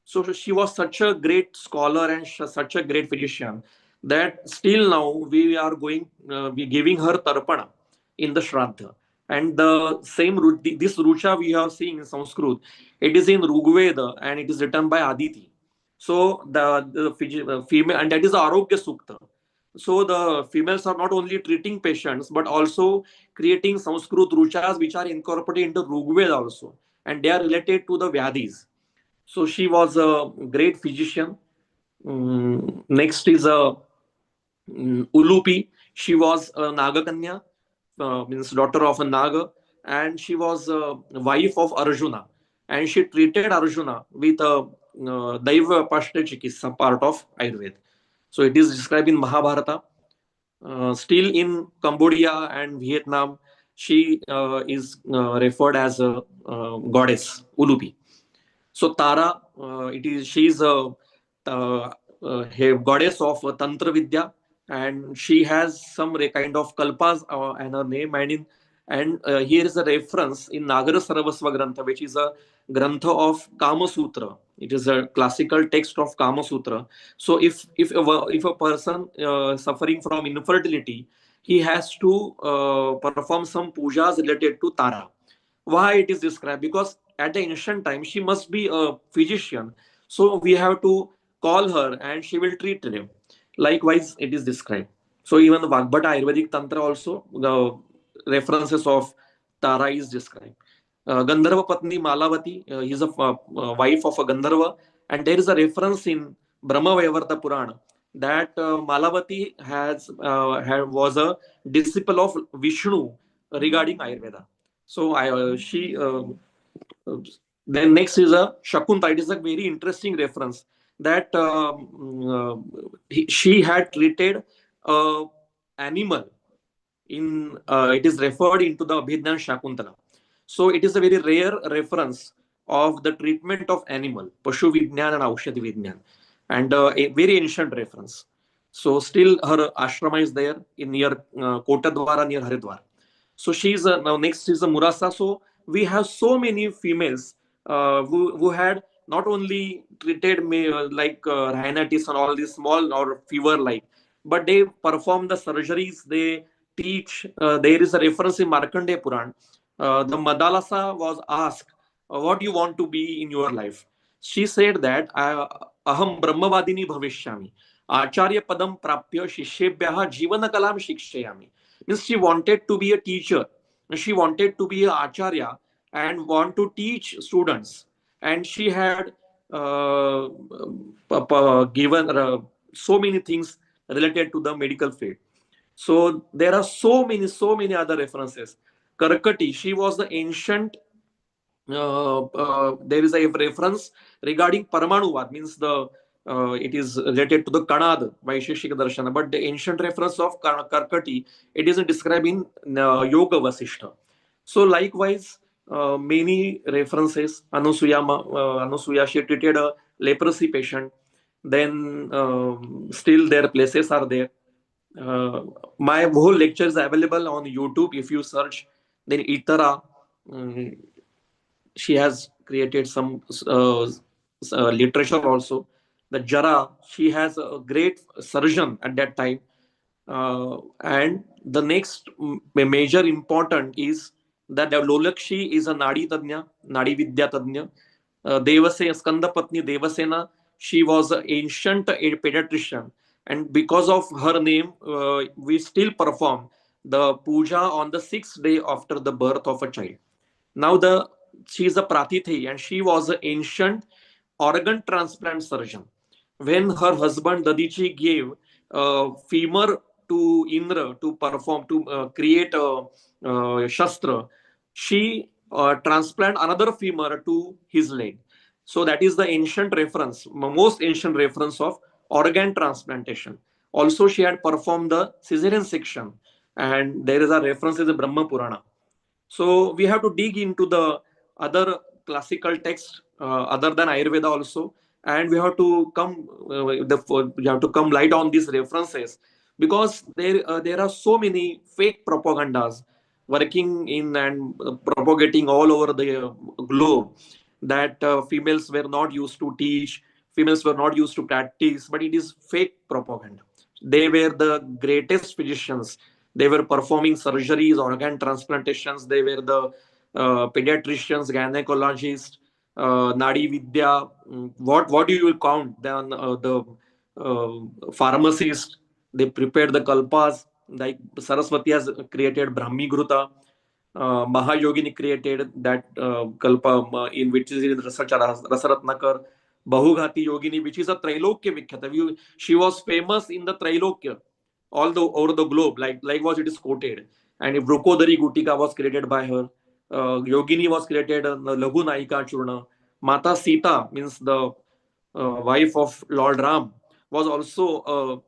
So she was such a great scholar and such a great physician that still now we are we giving her Tarpana in the Shraddha. And the same this Rucha we are seeing in Sanskrit, it is in Rigveda and it is written by Aditi. So the female, and that is Arogya Sukta. So the females are not only treating patients but also creating Sanskrit Ruchas which are incorporated into Rigveda also, and they are related to the Vyadhis. So she was a great physician. Next is a Ulupi. She was a Nagakanya, means daughter of a Naga, and she was a wife of Arjuna. And she treated Arjuna with a Daiva Pashta Chikitsa part of Ayurveda. So it is described in Mahabharata. Still in Cambodia and Vietnam, she is referred as a goddess, Ulupi. So Tara, she is a goddess of Tantra Vidya, and she has some kind of kalpas and her name. And here is a reference in Nagara Sarvasva Grantha, which is a grantha of Kama Sutra. It is a classical text of Kama Sutra. So if a person suffering from infertility, he has to perform some pujas related to Tara. Why it is described? Because at the ancient time she must be a physician, so we have to call her and she will treat them. Likewise it is described. So even the Vagbhata Ayurvedic Tantra also, the references of Tara is described. Gandharva Patni Malavati, he is a wife of a Gandharva, and there is a reference in Brahma Vaivarta Purana that Malavati was a disciple of Vishnu regarding Ayurveda. So then next is a Shakunta. It is a very interesting reference that she had treated a animal in. It is referred into the Abhidhan Shakuntala. So it is a very rare reference of the treatment of animal, Pashu Vijnan and Aushadhi Vijnan, and a very ancient reference. So still her ashrama is there in near Kotadwara, near Haridwar. So she's now next is the Murasa. So we have so many females who had not only treated like rhinitis and all these small or fever like, but they perform the surgeries. They teach. There is a reference in Markandeya Puran. The Madalasa was asked, "What do you want to be in your life?" She said that aham brahmavadini bhavishyami, acharya padam prapya shishyebhyah jivana kalam shikshayami. Means she wanted to be a teacher, she wanted to be an acharya and want to teach students, and she had given so many things related to the medical field. So there are so many other references. Karkati, she was the ancient. There is a reference regarding Paramanuvad, means it is related to the Kanad Vaisheshika Darshana, but the ancient reference of Karkati, it is described in Yoga Vasishta. So likewise, many references. Anusuya, she treated a leprosy patient. Then still their places are there. My whole lecture is available on YouTube. If you search, then Itara, she has created some literature also. The Jara, she has a great surgeon at that time. And the next major important is that Lolakshi is a Nadi Tadnya, Nadi Vidya Tadnya. Devasena, Skandapatni Devasena, she was an ancient pediatrician. And because of her name, we still perform the puja on the 6th day after the birth of a child. Now she is a Pratithi and she was an ancient organ transplant surgeon. When her husband Dadichi gave femur to Indra to perform, to create a shastra, she transplant another femur to his leg. So that is the ancient reference, most ancient reference of organ transplantation. Also, she had performed the cesarean section, and there is a reference in the Brahma Purana. So we have to dig into the other classical texts other than Ayurveda also, and we have to we have to come light on these references, because there are so many fake propagandas working in and propagating all over the globe, that females were not used to teach, females were not used to practice, but it is fake propaganda. They were the greatest physicians. They were performing surgeries, organ transplantations. They were the pediatricians, gynecologists, Nadi Vidya. What do you count? Then pharmacists. They prepared the kalpas. Like Saraswati has created Brahmi Gruta. Mahayogini created that kalpa in which is in Rasaratnakar. Bahugati Yogini, which is a Trailokya Vikhyata. She was famous in the Trailokya all the over the globe, like was it is quoted. And if Brukodari Gutika was created by her, Yogini was created, Laghu Naika Churna. Mata Sita, means the wife of Lord Ram, was also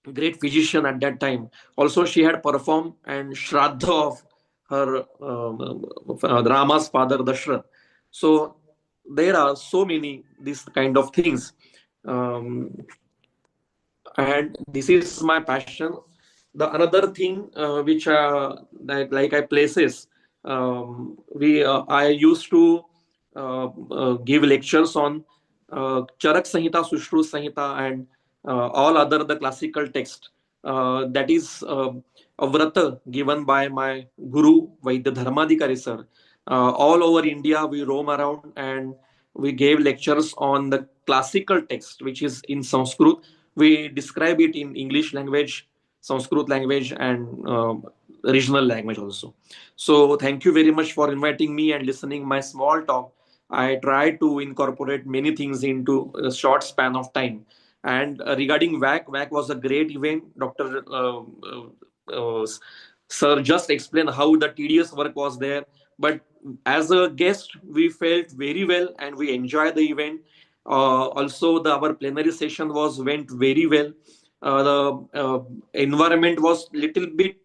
a great physician at that time. Also, she had performed and Shraddha of her Rama's father Dashrath. So there are so many these kind of things. Um, and this is my passion. The another thing which like I places, we I used to give lectures on Charak Samhita, Sushruta Samhita, and all other the classical text. That is a vrata given by my guru Vaidya Dharmadikari sir. All over India we roam around and we gave lectures on the classical text, which is in Sanskrit. We describe it in English language, Sanskrit language, and regional language also. So thank you very much for inviting me and listening my small talk. I try to incorporate many things into a short span of time. And regarding WAC was a great event. Dr. Sir just explained how the tedious work was there. But as a guest, we felt very well and we enjoyed the event. Also, our plenary session went very well. The environment was little bit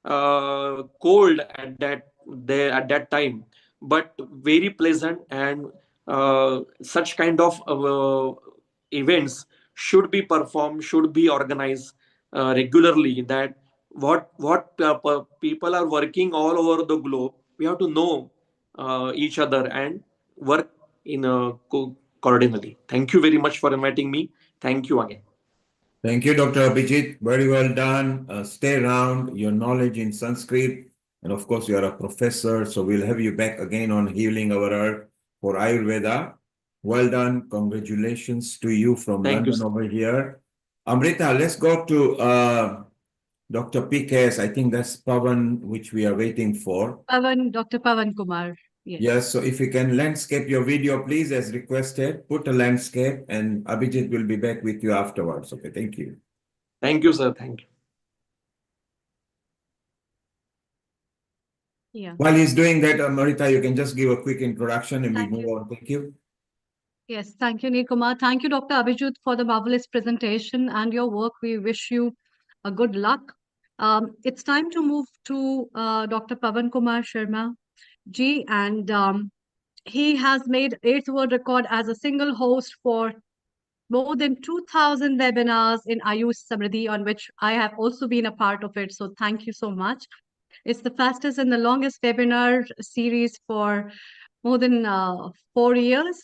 cold at that time, but very pleasant. And such kind of events should be performed, should be organized regularly. That what people are working all over the globe, we have to know each other and work in a coordinately. Thank you very much for inviting me. Thank you again. Thank you, Dr. Abhijit. Very well done. Stay around. Your knowledge in Sanskrit, and of course, you are a professor, so we'll have you back again on Healing Our Earth for Ayurveda. Well done. Congratulations to you from London over here. Amrita, let's go to Dr. PKS. I think that's Pavan, which we are waiting for. Dr. Pavan Kumar. Yes. Yes, so if you can landscape your video, please, as requested, put a landscape, and Abhijit will be back with you afterwards. Okay, thank you. Thank you, sir. Thank you. Yeah. While he's doing that, Marita, you can just give a quick introduction and we move on. Thank you. Yes, thank you, Neil Kumar. Thank you, Dr. Abhijit, for the marvelous presentation and your work. We wish you a good luck. It's time to move to Dr. Pavan Kumar Sharma ji, and he has made 8th world record as a single host for more than 2,000 webinars in Ayush Samriddhi, on which I have also been a part of it. So thank you so much. It's the fastest and the longest webinar series for more than 4 years.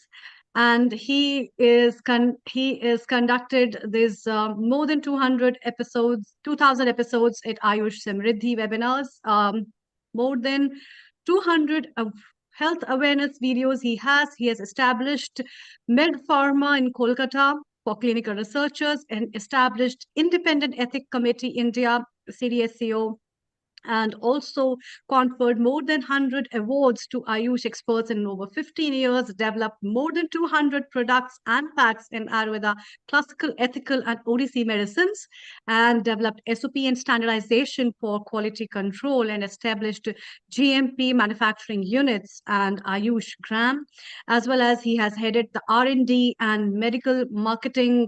and he is conducted this more than 200 episodes, 2000 episodes at Ayush Samriddhi webinars, more than 200 of health awareness videos he has established Med Pharma in Kolkata for clinical researchers and established Independent Ethic Committee India, CDSCO, and also conferred more than 100 awards to Ayush experts in over 15 years, developed more than 200 products and packs in Ayurveda, classical, ethical, and ODC medicines, and developed SOP and standardization for quality control and established GMP manufacturing units and Ayush Gram, as well as he has headed the R&D and medical marketing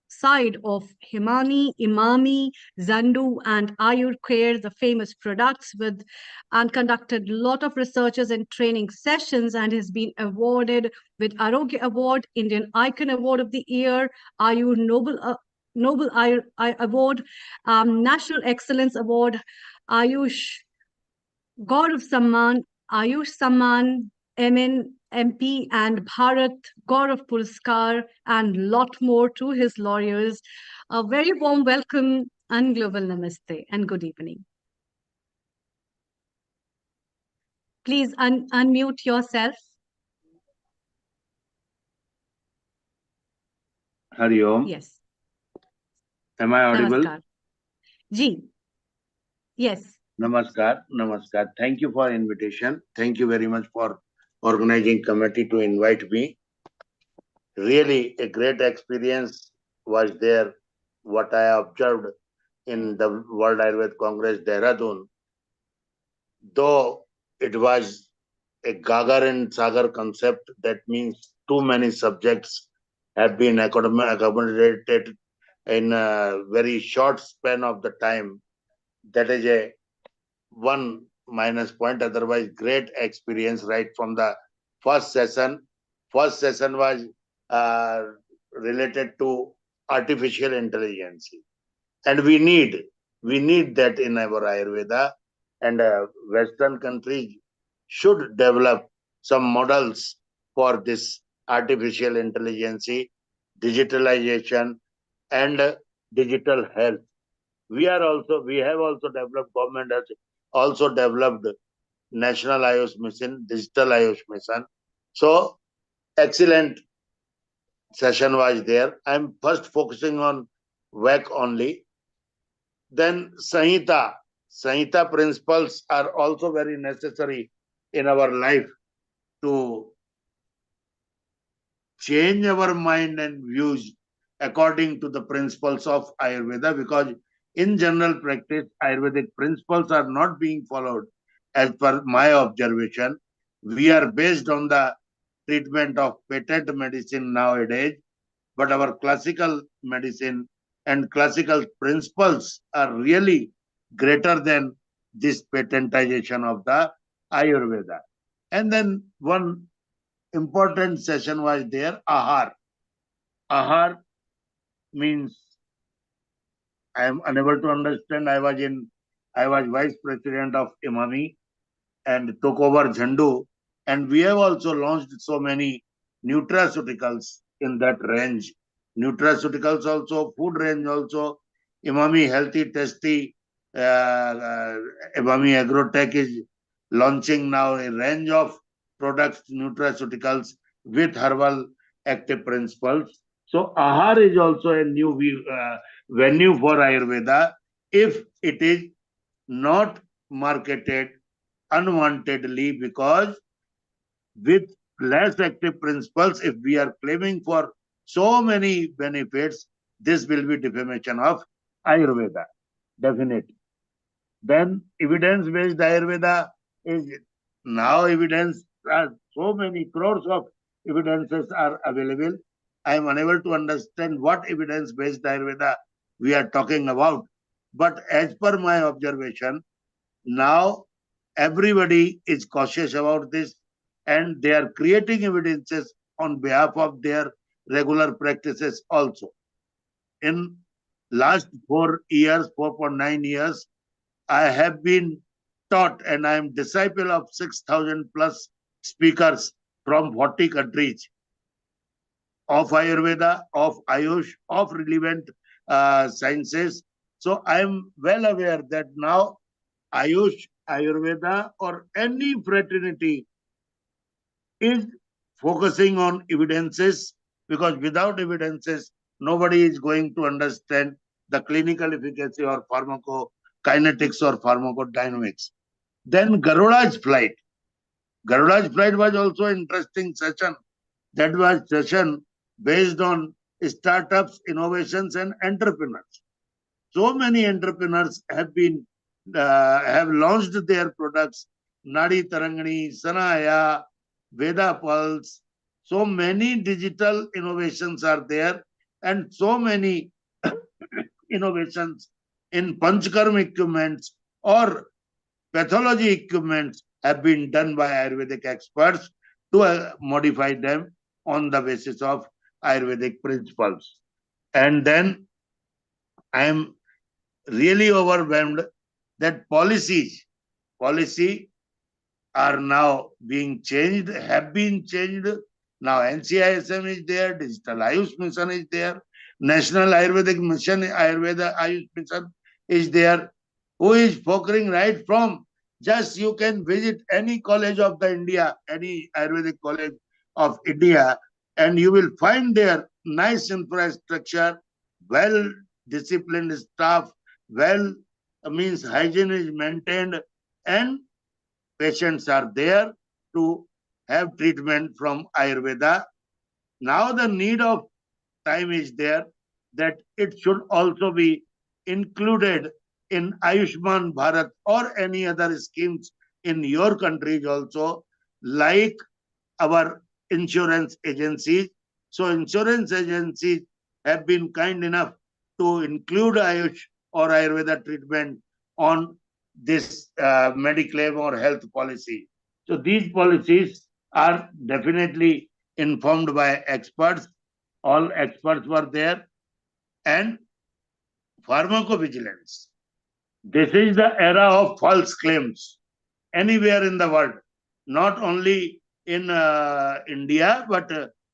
side of Himani, Imami, Zandu, and Ayur Care, the famous products, with and conducted a lot of researches and training sessions, and has been awarded with Arogya Award, Indian Icon Award of the Year, Ayur Noble Award, National Excellence Award, Ayush Gaurav Samman, Ayush Samman, MP, and Bharat Gaurav Puraskar, and lot more to his lawyers. A very warm welcome and global namaste and good evening. Please unmute yourself. Hari Om. Yes. Am I audible? Namaskar. Ji. Yes. Namaskar. Namaskar. Thank you for invitation. Thank you very much for organizing committee to invite me. Really a great experience was there. What I observed in the World Ayurveda Congress, Dehradun, though it was a Gagar and Sagar concept, that means too many subjects have been accommodated in a very short span of the time. That is a one minus point. Otherwise, great experience right from the first session. First session was related to artificial intelligence, and we need that in our Ayurveda, and Western countries should develop some models for this artificial intelligence, digitalization, and digital health. We have also developed, government has also developed National Ayush Mission, Digital Ayush Mission. So excellent session was there. I'm first focusing on WAC only. Then Sanhita principles are also very necessary in our life to change our mind and views according to the principles of Ayurveda, because in general practice, Ayurvedic principles are not being followed as per my observation. We are based on the treatment of patent medicine nowadays, but our classical medicine and classical principles are really greater than this patentization of the Ayurveda. And then one important session was there, Ahar. Ahar means, I am unable to understand. I was vice president of Imami and took over Jhandu, and we have also launched so many nutraceuticals in that range. Nutraceuticals also, food range also. Imami Healthy Tasty, Imami Agrotech is launching now a range of products, nutraceuticals with herbal active principles. So Ahar is also a new venue for Ayurveda if it is not marketed unwantedly, because with less active principles, if we are claiming for so many benefits, this will be defamation of Ayurveda, definitely. Then evidence-based Ayurveda is now evidence. So many crores of evidences are available. I am unable to understand what evidence-based Ayurveda we are talking about. But as per my observation, now everybody is cautious about this, and they are creating evidences on behalf of their regular practices also. In last 4.9 years, I have been taught, and I am disciple of 6,000 plus speakers from 40 countries. of Ayurveda, of Ayush, of relevant sciences. So I am well aware that now Ayush, Ayurveda, or any fraternity is focusing on evidences, because without evidences, nobody is going to understand the clinical efficacy or pharmacokinetics or pharmacodynamics. Then Garuda's flight. Garuda's flight was also an interesting session. That was session based on startups, innovations, and entrepreneurs. So many entrepreneurs have launched their products. Nadi Tarangani, Sanaya, Veda Pulse. So many digital innovations are there, and so many innovations in Panchkarma equipments or pathology equipments have been done by Ayurvedic experts to modify them on the basis of Ayurvedic principles. And then I am really overwhelmed that policy are now being changed, have been changed. Now NCISM is there, Digital Ayush Mission is there, National Ayurvedic Mission, Ayurveda Ayush Mission is there, who is focusing right from just you can visit any college of the India, any Ayurvedic college of India, and you will find there nice infrastructure, well disciplined staff, well means hygiene is maintained, and patients are there to have treatment from Ayurveda. Now the need of time is there that it should also be included in Ayushman Bharat or any other schemes in your countries also, like our insurance agencies. So insurance agencies have been kind enough to include Ayush or Ayurveda treatment on this Mediclaim or health policy. So these policies are definitely informed by experts. All experts were there. And pharmacovigilance. This is the era of false claims anywhere in the world, not only in India, but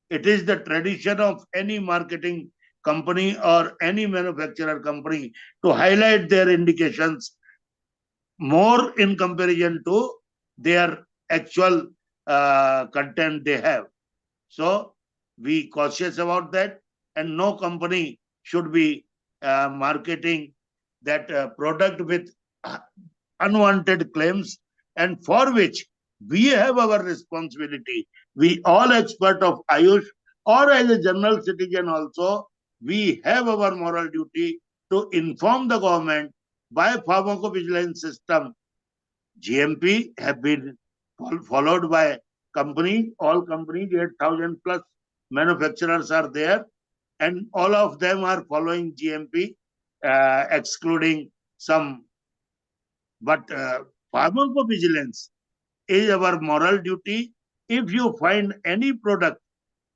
it is the tradition of any marketing company or any manufacturer company to highlight their indications more in comparison to their actual content they have. So be cautious about that, and no company should be marketing that product with unwanted claims, and for which we have our responsibility. We all expert of Ayush or as a general citizen also, we have our moral duty to inform the government by pharmacovigilance system. GMP have been followed by companies, all companies, 8,000 plus manufacturers are there, and all of them are following GMP, excluding some. But pharmacovigilance is our moral duty. If you find any product,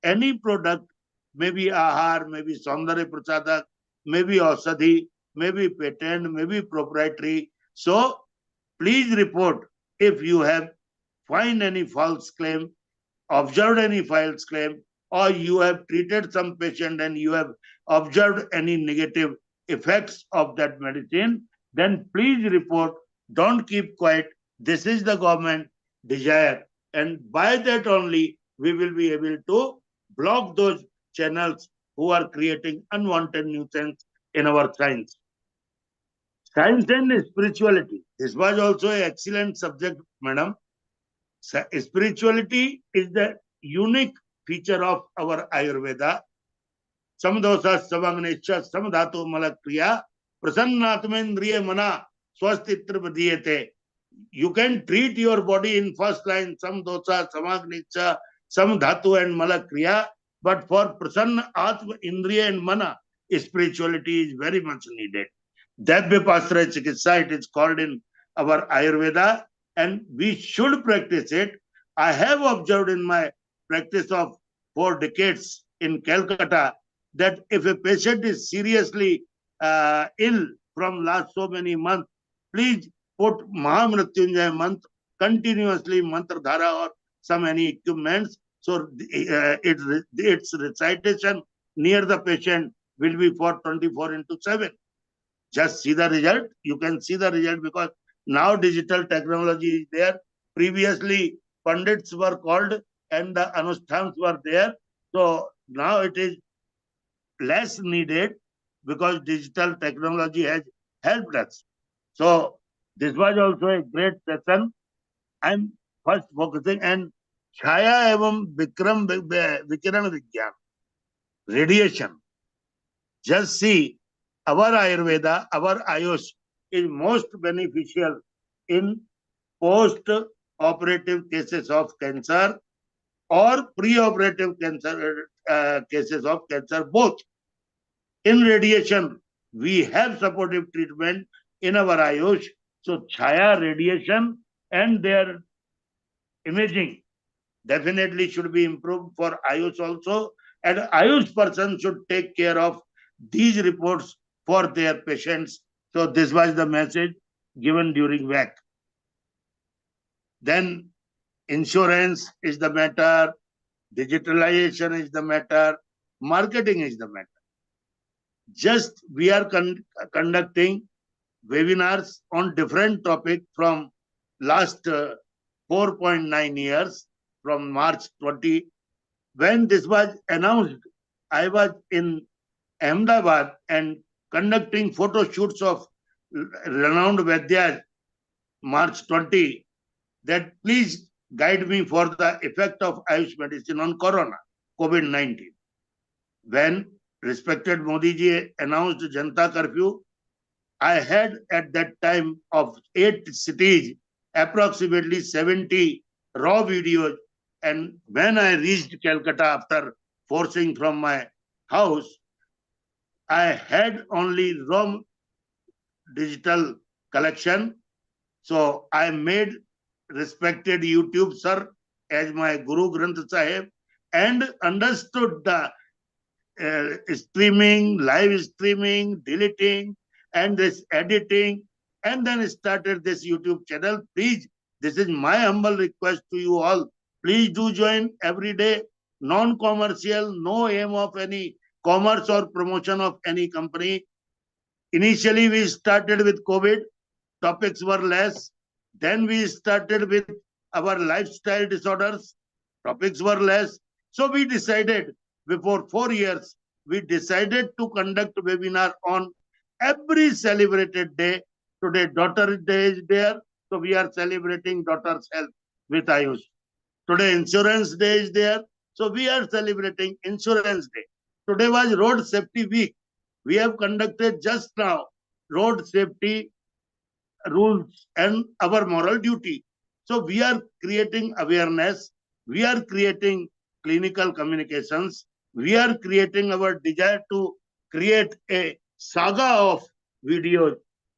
maybe Ahar, maybe Saundarya Prasadak, maybe Ausadhi, maybe patent, maybe proprietary. So please report if you have find any false claim, observed any false claim, or you have treated some patient and you have observed any negative effects of that medicine, then please report. Don't keep quiet. This is the government desire. And by that only, we will be able to block those channels who are creating unwanted nuisance in our science. Science and spirituality. This was also an excellent subject, madam. Spirituality is the unique feature of our Ayurveda. Samdosa Savagnesha Samdhatu Malakriya Prasannatmendriya Mana Swastitra Padiyate. You can treat your body in first line Samdosa, Samagnesha, Samdhatu and Malakriya, but for Prasanna Atma Indriya and Mana, spirituality is very much needed. Davyapastra Chikitsa, it is called in our Ayurveda, and we should practice it. I have observed in my practice of 4 decades in Calcutta that if a patient is seriously ill from last so many months, please put Mahamrityunjaya mantra continuously, mantra dhara or some any equipments, So its recitation near the patient will be for 24/7. Just see the result. You can see the result because now digital technology is there. Previously, pundits were called and the anusthans were there. So now it is less needed because digital technology has helped us. So this was also a great session. I'm first focusing and Chaya evam Vikiran Vigyan, radiation. Just see, our Ayurveda, our Ayush is most beneficial in post-operative cases of cancer or pre-operative cancer cases of cancer, both. In radiation, we have supportive treatment in our Ayush. So Chaya radiation and their imaging definitely should be improved for Ayush also. And Ayush person should take care of these reports for their patients. So this was the message given during WAC. Then insurance is the matter, digitalization is the matter, marketing is the matter. Just we are conducting webinars on different topics from last 4.9 years, from March 20. When this was announced, I was in Ahmedabad and conducting photo shoots of renowned Vaidyas, March 20, that please guide me for the effect of Ayush medicine on Corona, COVID-19. When respected Modi ji announced Janata Curfew, I had at that time of 8 cities, approximately 70 raw videos. And when I reached Calcutta after forcing from my house, I had only raw digital collection. So I made respected YouTube sir as my Guru Granth Sahib and understood the streaming, live streaming, deleting, and this editing, and then started this YouTube channel. Please, this is my humble request to you all. Please do join every day, non-commercial, no aim of any commerce or promotion of any company. Initially, we started with COVID, topics were less. Then we started with our lifestyle disorders, topics were less. So we decided before 4 years, we decided to conduct webinar on every celebrated day. Today, Daughter's Day is there. So we are celebrating daughter's health with Ayush. Today, Insurance Day is there. So we are celebrating Insurance Day. Today was Road Safety Week. We have conducted just now road safety rules and our moral duty. So we are creating awareness. We are creating clinical communications. We are creating our desire to create a saga of videos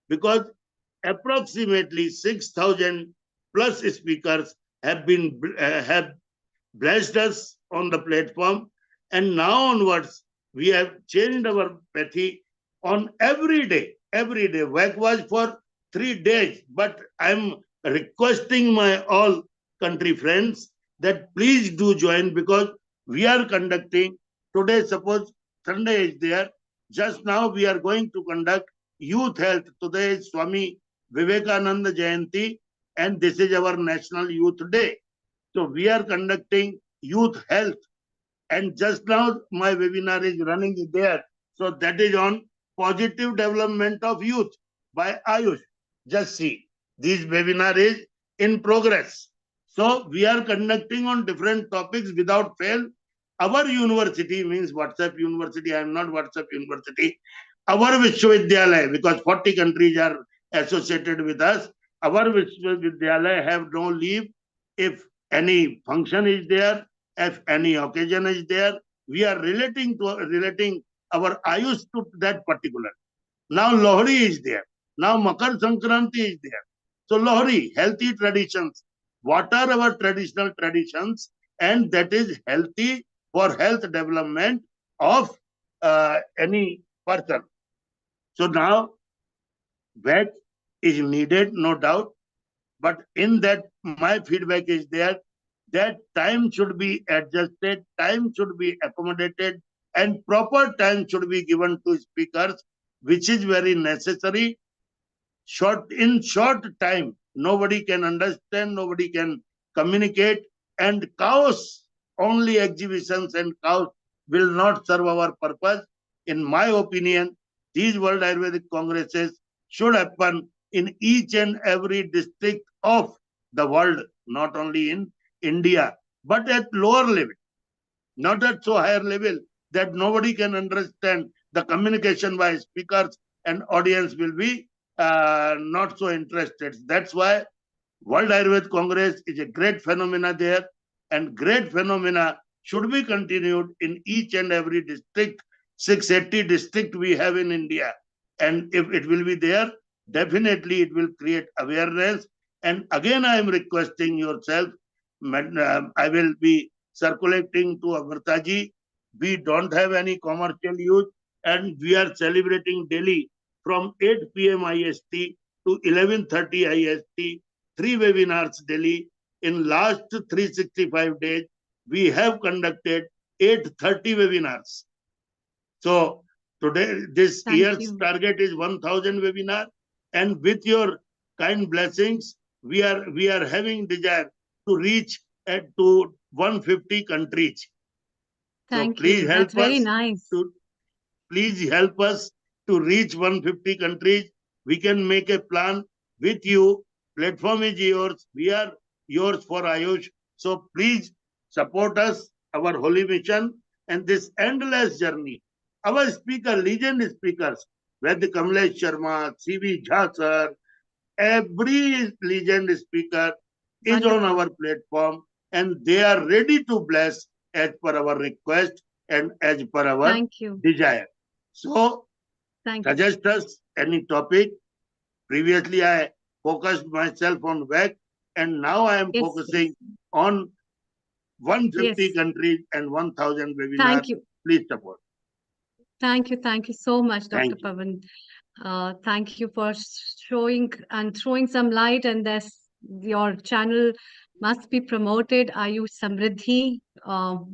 because approximately 6,000 plus speakers have been have blessed us on the platform, and now onwards we have changed our pathy on every day. Every day, WAC was for 3 days, but I'm requesting my all country friends that please do join because we are conducting today. Suppose Sunday is there. Just now we are going to conduct youth health. Today is Swami Vivekananda Jayanti, and this is our National Youth Day. So we are conducting youth health, and just now my webinar is running there. So that is on positive development of youth by Ayush. Just see, this webinar is in progress. So we are conducting on different topics without fail. Our university means WhatsApp University. I am not WhatsApp University. Our Vishwavidyalaya, because 40 countries are associated with us. Our Vishwavidyalaya have no leave. If any function is there, if any occasion is there, we are relating our Ayush to that particular. Now Lohri is there. Now Makar Sankranti is there. So Lohri, healthy traditions. What are our traditional traditions? And that is healthy for health development of any person. So now WAC is needed, no doubt. But in that, my feedback is there. that time should be adjusted, time should be accommodated, and proper time should be given to speakers, which is very necessary. In short time, nobody can understand, nobody can communicate, and chaos, only exhibitions and chaos will not serve our purpose. In my opinion, these World Ayurvedic Congresses should happen in each and every district of the world, not only in India, but at lower level, not at so higher level that nobody can understand. The communication by speakers and audience will be not so interested. That's why World Ayurveda Congress is a great phenomena there, and great phenomena should be continued in each and every district. 680 district we have in India, and if it will be there, definitely it will create awareness. And again, I am requesting yourself, I will be circulating to Amritaji. We don't have any commercial use, and we are celebrating daily from 8 p.m. IST to 11:30 IST, 3 webinars daily. In last 365 days, we have conducted 830 webinars. So today, this year's target is 1,000 webinar, and with your kind blessings, we are having desire to reach to 150 countries. So please help us. Please help us to reach 150 countries. We can make a plan with you. Platform is yours. We are yours for Ayush. So please support us, our holy mission, and this endless journey. Our legend speakers, Ved Kamlesh Sharma, C.V. Jha sir, every legend speaker is on our platform, and they are ready to bless as per our request and as per our desire. So, suggest us any topic. Previously, I focused myself on WAC, and now I am focusing on 150 countries and 1,000 webinars. Thank you. Please support. Thank you so much, Dr. Thank you. Pavan. Thank you for showing and throwing some light, and your channel must be promoted, Ayush Samriddhi,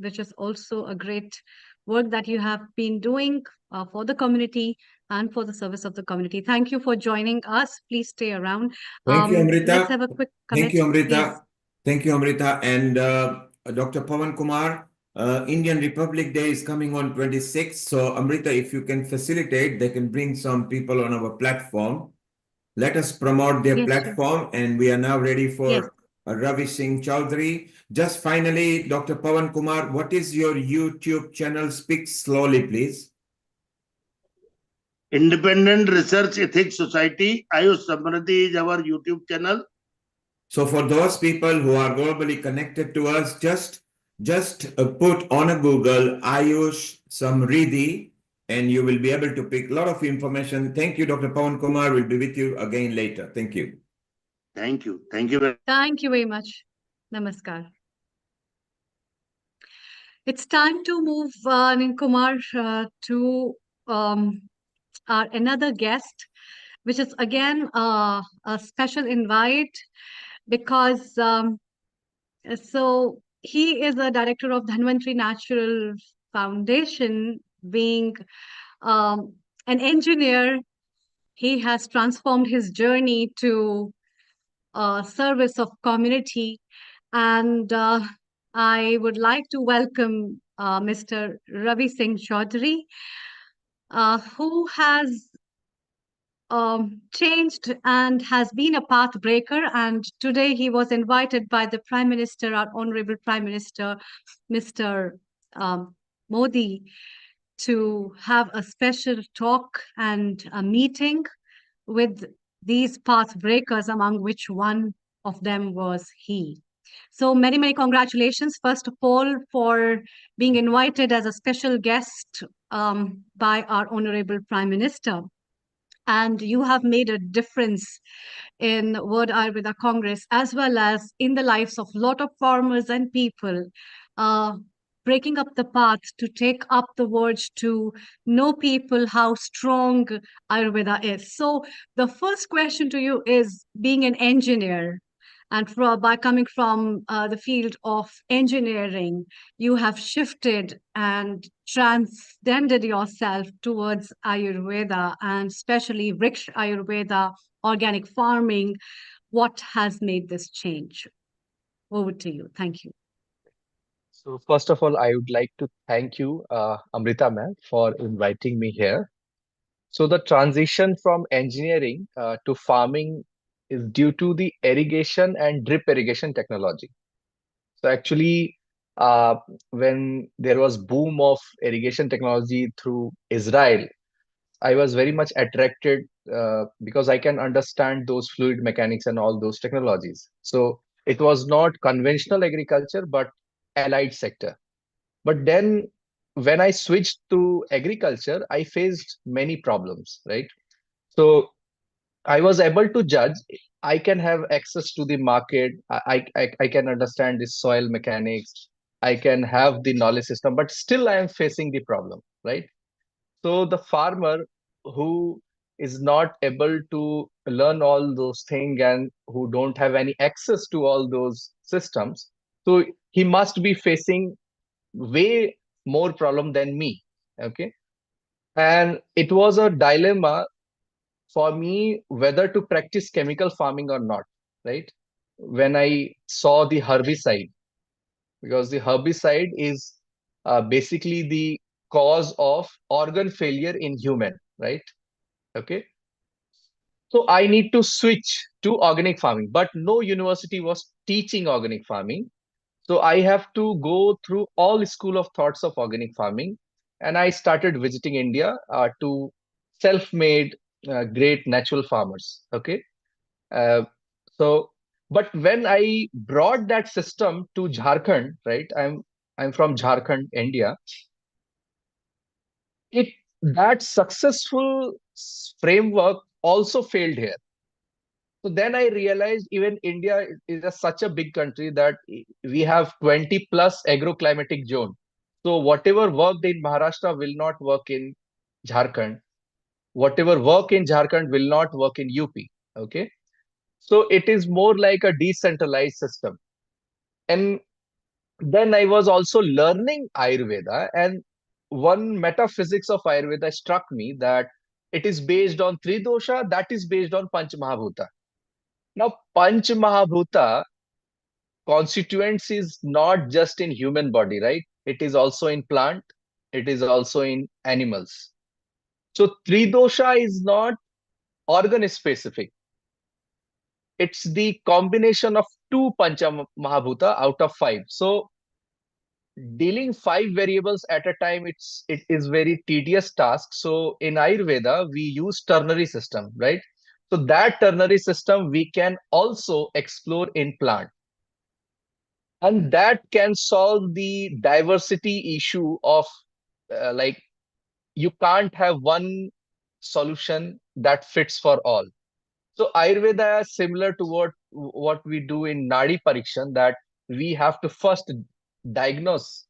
which is also a great work that you have been doing for the community and for the service of the community. Thank you for joining us. Please stay around. Thank you, Amrita. Let's have a quick comment. Thank you, Amrita. Please. Thank you, Amrita. And Dr. Pavan Kumar, Indian Republic Day is coming on 26th. So, Amrita, if you can facilitate, they can bring some people on our platform. Let us promote their platform. And we are now ready for Ravi Singh Chaudhary. Just finally, Dr. Pavan Kumar, what is your YouTube channel? Speak slowly, please. Independent Research Ethics Society, Ayush Samriddhi is our YouTube channel. So for those people who are globally connected to us, just put on a Google Ayush Samriddhi, and you will be able to pick a lot of information. Thank you, Dr. Pavan Kumar. We'll be with you again later. Thank you. Thank you. Thank you. Thank you very much. Namaskar. It's time to move, Anil Kumar, to our another guest, which is again a special invite because so he is a director of Dhanvantri Natural Foundation. Being an engineer, he has transformed his journey to service of community, and I would like to welcome Mr. Ravi Singh Chaudhary, who has changed and has been a path breaker. And today he was invited by the Prime Minister, our Honorable Prime Minister, Mr. Modi, to have a special talk and a meeting with these path breakers, among which one of them was he. So many congratulations, first of all, for being invited as a special guest by our Honorable Prime Minister. And you have made a difference in World Ayurveda Congress, as well as in the lives of a lot of farmers and people, breaking up the path to take up the words to know people how strong Ayurveda is. So the first question to you is, being an engineer, And by coming from the field of engineering, you have shifted and transcended yourself towards Ayurveda, and especially Vriksha Ayurveda, organic farming. What has made this change? Over to you. Thank you. So first of all, I would like to thank you, Amrita ma'am, for inviting me here. So the transition from engineering to farming is due to the irrigation and drip irrigation technology. So actually, uh, when there was boom of irrigation technology through Israel, I was very much attracted because I can understand those fluid mechanics and all those technologies. So it was not conventional agriculture, but allied sector. But then when I switched to agriculture, I faced many problems, right? So I was able to judge. I can have access to the market. I can understand the soil mechanics. I can have the knowledge system, but still I am facing the problem, right? So the farmer who is not able to learn all those things and who don't have any access to all those systems, so he must be facing way more problem than me. Okay. And it was a dilemma for me whether to practice chemical farming or not, right? When I saw the herbicide, because the herbicide is basically the cause of organ failure in human, right? Okay. So I need to switch to organic farming, but no university was teaching organic farming. So I have to go through all school of thoughts of organic farming, and I started visiting India to self-made great natural farmers. Okay, uh, so but when I brought that system to Jharkhand, right? I'm from Jharkhand, India. It that successful framework also failed here. So then I realized even India is such a big country that we have 20 plus agroclimatic zone. So whatever worked in Maharashtra will not work in Jharkhand. Whatever work in Jharkhand will not work in UP. Okay. So it is more like a decentralized system. And then I was also learning Ayurveda, and one metaphysics of Ayurveda struck me that it is based on Tridosha, that is based on Panch Mahabhuta. Now, Panch Mahabhuta constituents is not just in human body, right? It is also in plant, it is also in animals. So Tridosha is not organ specific. It's the combination of two Pancha Mahabhuta out of five. So dealing five variables at a time, it is very tedious task. So in Ayurveda, we use ternary system, right? So that ternary system we can also explore in plant. And that can solve the diversity issue of like you can't have one solution that fits for all. So Ayurveda is similar to what we do in Nadi Parikshan, that we have to first diagnose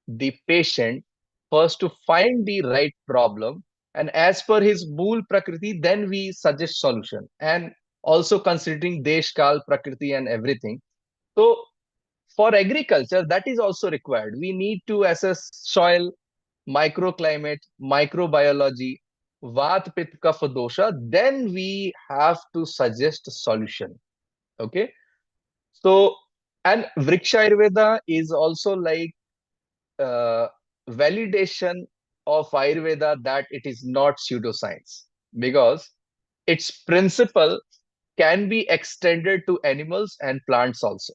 the patient, first to find the right problem, and as per his mool prakriti, then we suggest solution. And also considering Desh, Kal, Prakriti and everything. So for agriculture, that is also required. We need to assess soil, microclimate, microbiology, Vat, Pitta, Kapha, Dosha. Then we have to suggest a solution. Okay. So, and Vriksha Ayurveda is also like uh, validation of Ayurveda that it is not pseudoscience, because its principle can be extended to animals and plants also.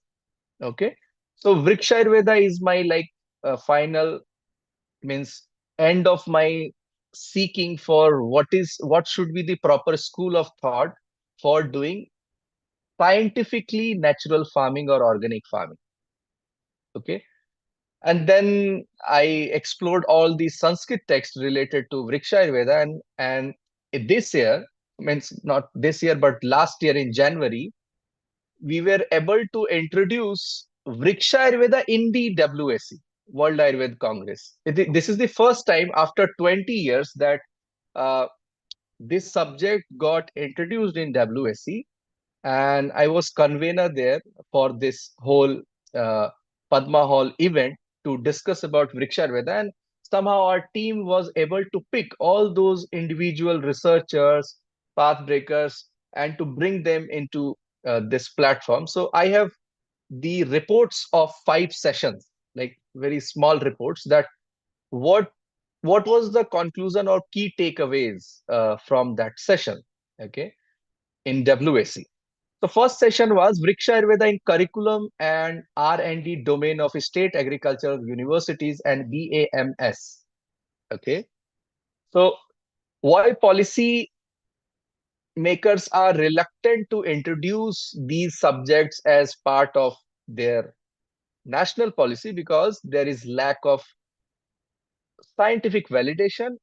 Okay. So Vriksha Ayurveda is my like final, means end of my seeking for what should be the proper school of thought for doing scientifically natural farming or organic farming. Okay. And then I explored all the Sanskrit texts related to Vriksha Ayurveda, and this year, means not this year but last year in January, we were able to introduce Vriksha Ayurveda in the WAC, World Ayurveda Congress. This is the first time after 20 years that uh, this subject got introduced in WAC. and I was convener there for this whole uh, Padma Hall event to discuss about Vriksha Ayurveda. And somehow our team was able to pick all those individual researchers, path breakers, and to bring them into this platform. So I have the reports of 5 sessions, like very small reports, that what what was the conclusion or key takeaways from that session, okay, in WAC. The first session was Vriksha Ayurveda in curriculum and R&D domain of state agricultural universities and BAMS. Okay, so why policy makers are reluctant to introduce these subjects as part of their national policy? Because there is lack of scientific validation.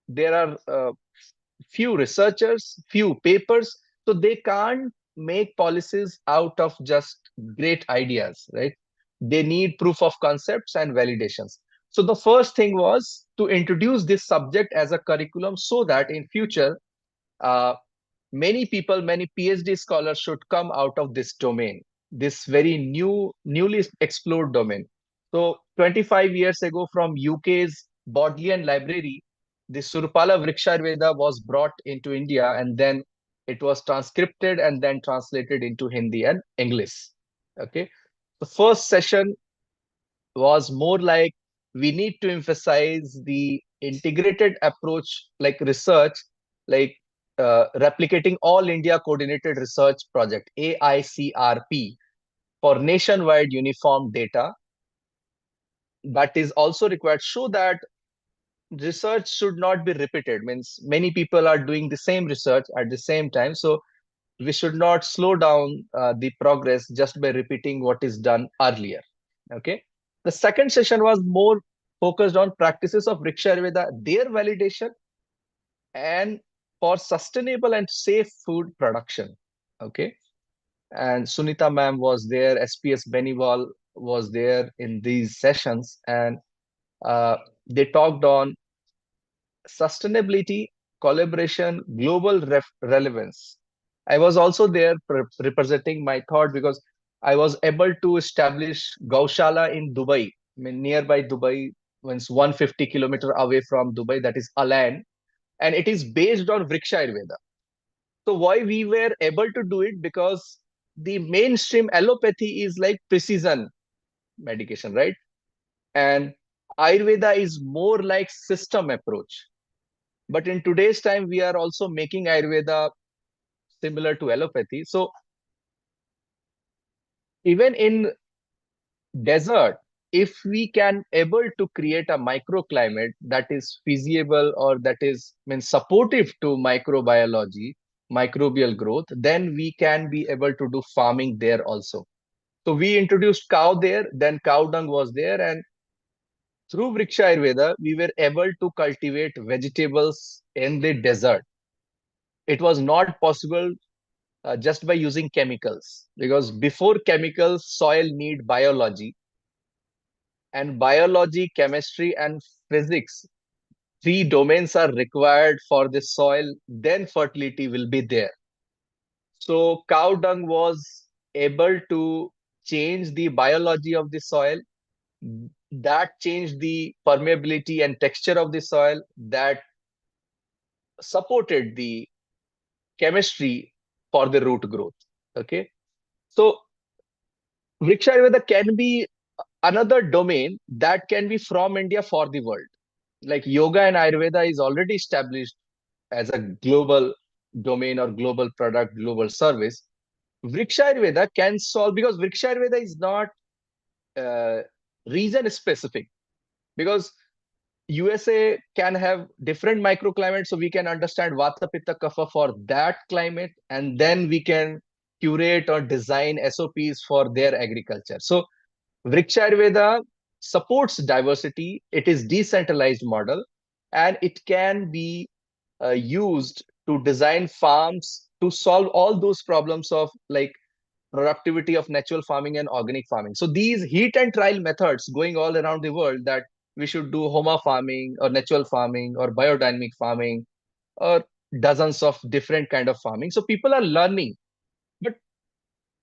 There are few researchers, few papers, so they can't make policies out of just great ideas, right? They need proof of concepts and validations. So the first thing was to introduce this subject as a curriculum so that in future, uh, many people, many PhD scholars should come out of this domain, this very newly explored domain. So 25 years ago, from UK's Bodleian Library, the Surpala Vriksharveda was brought into India, and then it was transcribed and then translated into Hindi and English. Okay. The first session was more like we need to emphasize the integrated approach, like research, like replicating all India coordinated research project, AICRP, for nationwide uniform data. That is also required, so that research should not be repeated. Means many people are doing the same research at the same time, so we should not slow down the progress just by repeating what is done earlier. Okay. The second session was more focused on practices of Vriksha Ayurveda, their validation, and for sustainable and safe food production. Okay. And Sunita ma'am was there, SPS Beniwal was there in these sessions, and they talked on sustainability, collaboration, global relevance. I was also there representing my thought, because I was able to establish Gaushala in Dubai, I mean, nearby Dubai, once 150 kilometers away from Dubai, that is Alan, and it is based on Vriksha Ayurveda. So why we were able to do it? Because the mainstream allopathy is like precision medication, right? And Ayurveda is more like system approach. But in today's time, we are also making Ayurveda similar to allopathy. So even in desert, if we can able to create a microclimate that is feasible, or that is means supportive to microbiology, microbial growth, then we can be able to do farming there also. So we introduced cow there, then cow dung was there, and through Vriksha Ayurveda, we were able to cultivate vegetables in the desert. It was not possible just by using chemicals, because before chemicals, soil need biology, and biology, chemistry, and physics, three domains are required for the soil, then fertility will be there. So cow dung was able to change the biology of the soil, that changed the permeability and texture of the soil, that supported the chemistry for the root growth. Okay. So Vriksha Ayurveda can be another domain that can be from India for the world. Like yoga and Ayurveda is already established as a global domain or global product, global service. Vriksha Ayurveda can solve, because Vriksha Ayurveda is not uh, region specific, because USA can have different microclimates, so we can understand Vata, Pitta, Kapha for that climate, and then we can curate or design SOPs for their agriculture. So Vriksha Ayurveda supports diversity. It is decentralized model, and it can be used to design farms to solve all those problems of like productivity of natural farming and organic farming. So these heat and trial methods going all around the world, that we should do homa farming or natural farming or biodynamic farming or dozens of different kind of farming. So people are learning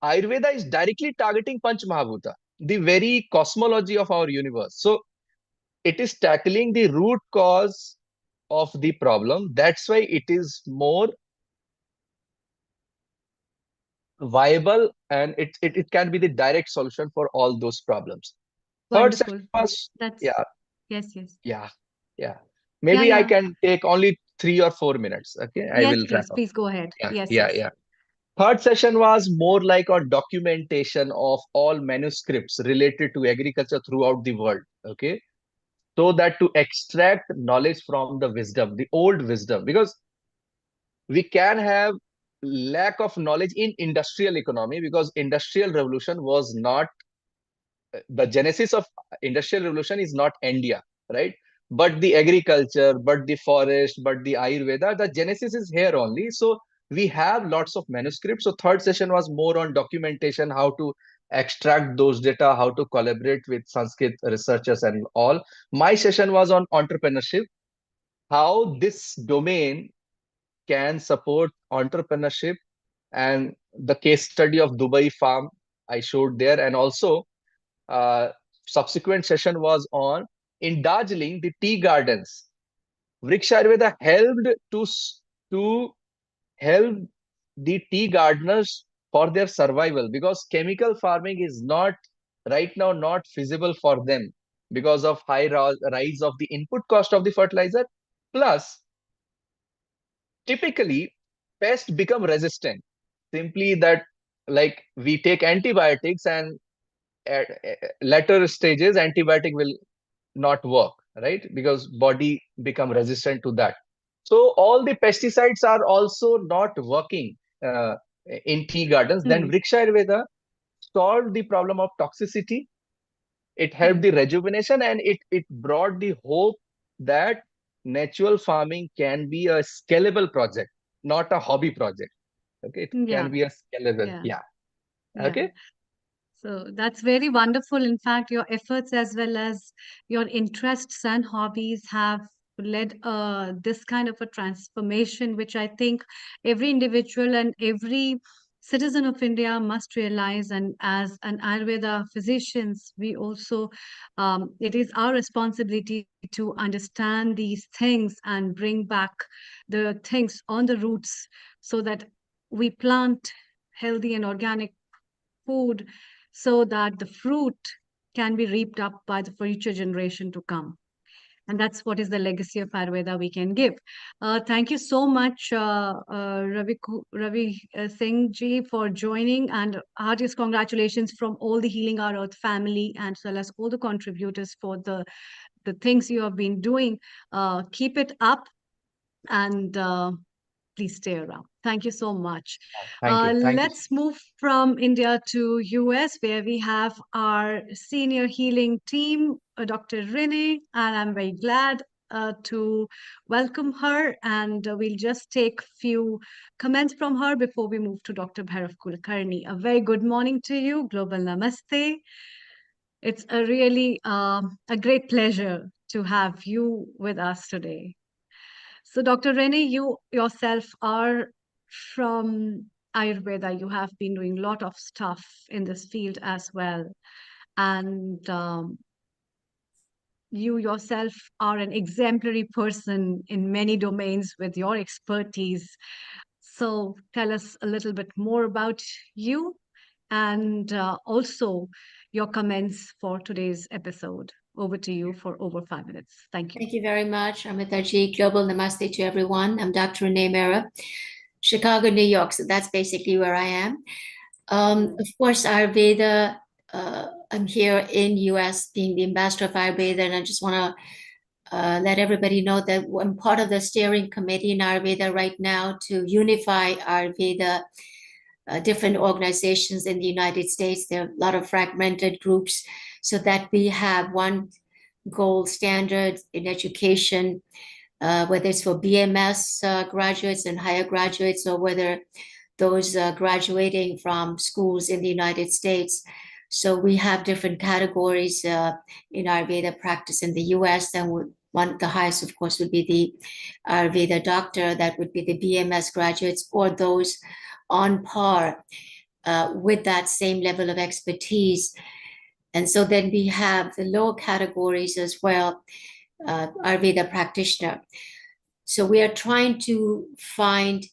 Ayurveda is directly targeting Panch Mahabhuta, the very cosmology of our universe. So it is tackling the root cause of the problem. That's why it is more viable, and it can be the direct solution for all those problems. Third Wonderful. session was, That's yeah, yes, yes. yeah, yeah. Yeah, Maybe I yeah. can take only 3 or 4 minutes. Okay, I Yes, will wrap please, up. please go ahead. Yeah, Yes, yeah, yes. yeah. Third session was more like a documentation of all manuscripts related to agriculture throughout the world. Okay, so that to extract knowledge from the wisdom, the old wisdom, because we can have lack of knowledge in industrial economy, because industrial revolution was not the genesis of industrial revolution is not India, right? But the agriculture, but the forest, but the Ayurveda, the genesis is here only. So we have lots of manuscripts. So third session was more on documentation, how to extract those data, how to collaborate with Sanskrit researchers and all. My session was on entrepreneurship, how this domain can support entrepreneurship, and the case study of Dubai farm I showed there. And also uh, subsequent session was on in Darjeeling, the tea gardens. Vriksha Ayurveda helped to help the tea gardeners for their survival, because chemical farming is not right now not feasible for them because of high rise of the input cost of the fertilizer. Plus, typically pests become resistant, simply that, like, we take antibiotics, and at later stages antibiotic will not work, right? Because body become resistant to that. So all the pesticides are also not working in tea gardens. Then Hmm. Vriksha Ayurveda solved the problem of toxicity. It helped Hmm. the rejuvenation, and it brought the hope that natural farming can be a scalable project, not a hobby project. Okay, it Yeah, can be a scalable. yeah, Yeah. yeah. Okay. So that's very wonderful. In fact, your efforts as well as your interests and hobbies have led this kind of a transformation, which I think every individual and every citizen of India must realize. And as an Ayurveda physicians, we also, it is our responsibility to understand these things and bring back the things on the roots so that we plant healthy and organic food so that the fruit can be reaped up by the future generation to come. And that's what is the legacy of Ayurveda we can give. Thank you so much, Ravi Singh ji, for joining, and heartiest congratulations from all the Healing Our Earth family, and as well as all the contributors for the things you have been doing. Keep it up, and please stay around. Thank you so much. Thank you. Thank you. Let's move from India to US, where we have our senior healing team, Dr. Renee, and I'm very glad to welcome her. And we'll just take few comments from her before we move to Dr. Bhairav Kulkarni. A very good morning to you. Global Namaste. It's a really a great pleasure to have you with us today. So, Dr. Renee, you yourself are from Ayurveda. You have been doing a lot of stuff in this field as well. And you yourself are an exemplary person in many domains with your expertise. So, tell us a little bit more about you and also your comments for today's episode. Over to you for over 5 minutes. Thank you. Thank you very much, Amritaji. Global Namaste to everyone. I'm Dr. Renee Mera, Chicago, New York. So that's basically where I am. Of course, Ayurveda, I'm here in US being the ambassador of Ayurveda, and I just want to let everybody know that I'm part of the steering committee in Ayurveda right now to unify Ayurveda, different organizations in the United States. There are a lot of fragmented groups, so that we have one gold standard in education, whether it's for BMS graduates and higher graduates, or whether those graduating from schools in the United States. So we have different categories in Ayurveda practice in the US. And one, the highest, of course, would be the Ayurveda doctor. That would be the BMS graduates, or those on par with that same level of expertise. And so then we have the lower categories as well, Ayurveda practitioner. So we are trying to find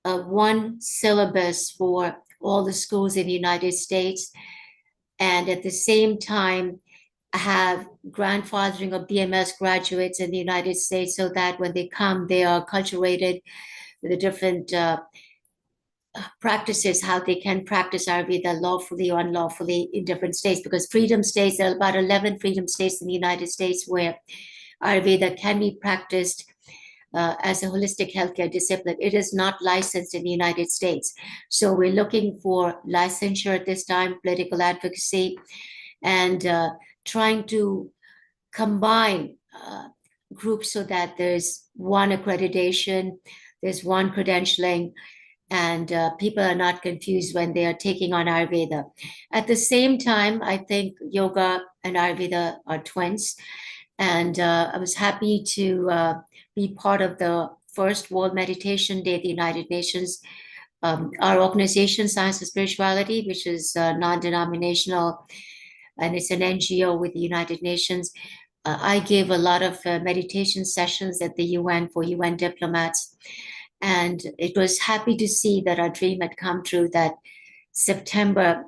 one syllabus for all the schools in the United States, and at the same time have grandfathering of BMS graduates in the United States so that when they come, they are acculturated with the different practices, how they can practice Ayurveda lawfully or unlawfully in different states, because freedom states, there are about 11 freedom states in the United States where Ayurveda can be practiced as a holistic healthcare discipline. It is not licensed in the United States. So we're looking for licensure at this time, political advocacy, and trying to combine groups so that there's one accreditation, there's one credentialing, and people are not confused when they are taking on Ayurveda. At the same time, I think yoga and Ayurveda are twins. And I was happy to be part of the first World Meditation Day at the United Nations. Our organization, Science of Spirituality, which is non-denominational, and it's an NGO with the United Nations. I gave a lot of meditation sessions at the UN for UN diplomats. And it was happy to see that our dream had come true, that December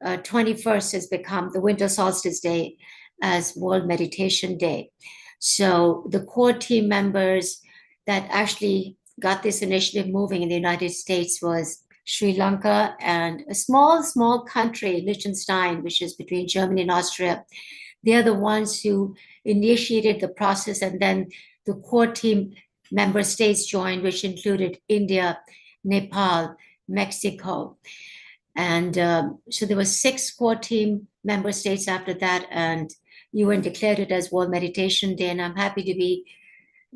21st has become the Winter Solstice Day as World Meditation Day. So the core team members that actually got this initiative moving in the United States was Sri Lanka and a small country, Liechtenstein, which is between Germany and Austria. They're the ones who initiated the process, and then the core team member states joined, which included India, Nepal, Mexico. And so there were 6 core team member states after that, and UN declared it as World Meditation Day. And I'm happy to be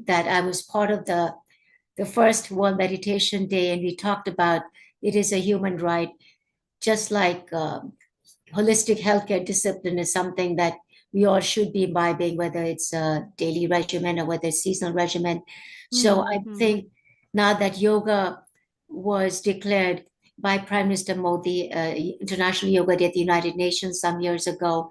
that I was part of the first World Meditation Day, and we talked about it is a human right, just like holistic healthcare discipline is something that we all should be imbibing, whether it's a daily regimen or whether it's seasonal regimen. So I think now that yoga was declared by Prime Minister Modi, International Yoga Day at the United Nations some years ago,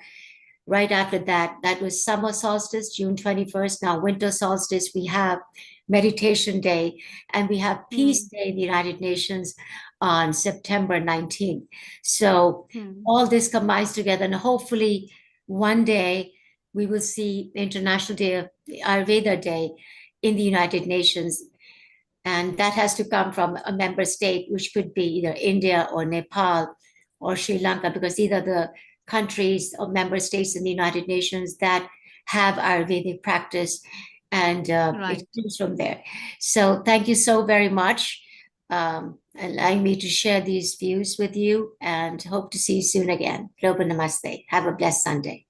right after that, that was summer solstice, June 21st. Now winter solstice, we have Meditation Day, and we have Peace Day in the United Nations on September 19th. So all this combines together, and hopefully one day we will see International Day of Ayurveda Day in the United Nations. And that has to come from a member state, which could be either India or Nepal or Sri Lanka, because these are the countries or member states in the United Nations that have Ayurvedic practice, and it comes from there. So thank you so very much, allowing me to share these views with you, and hope to see you soon again. Global Namaste. Have a blessed Sunday.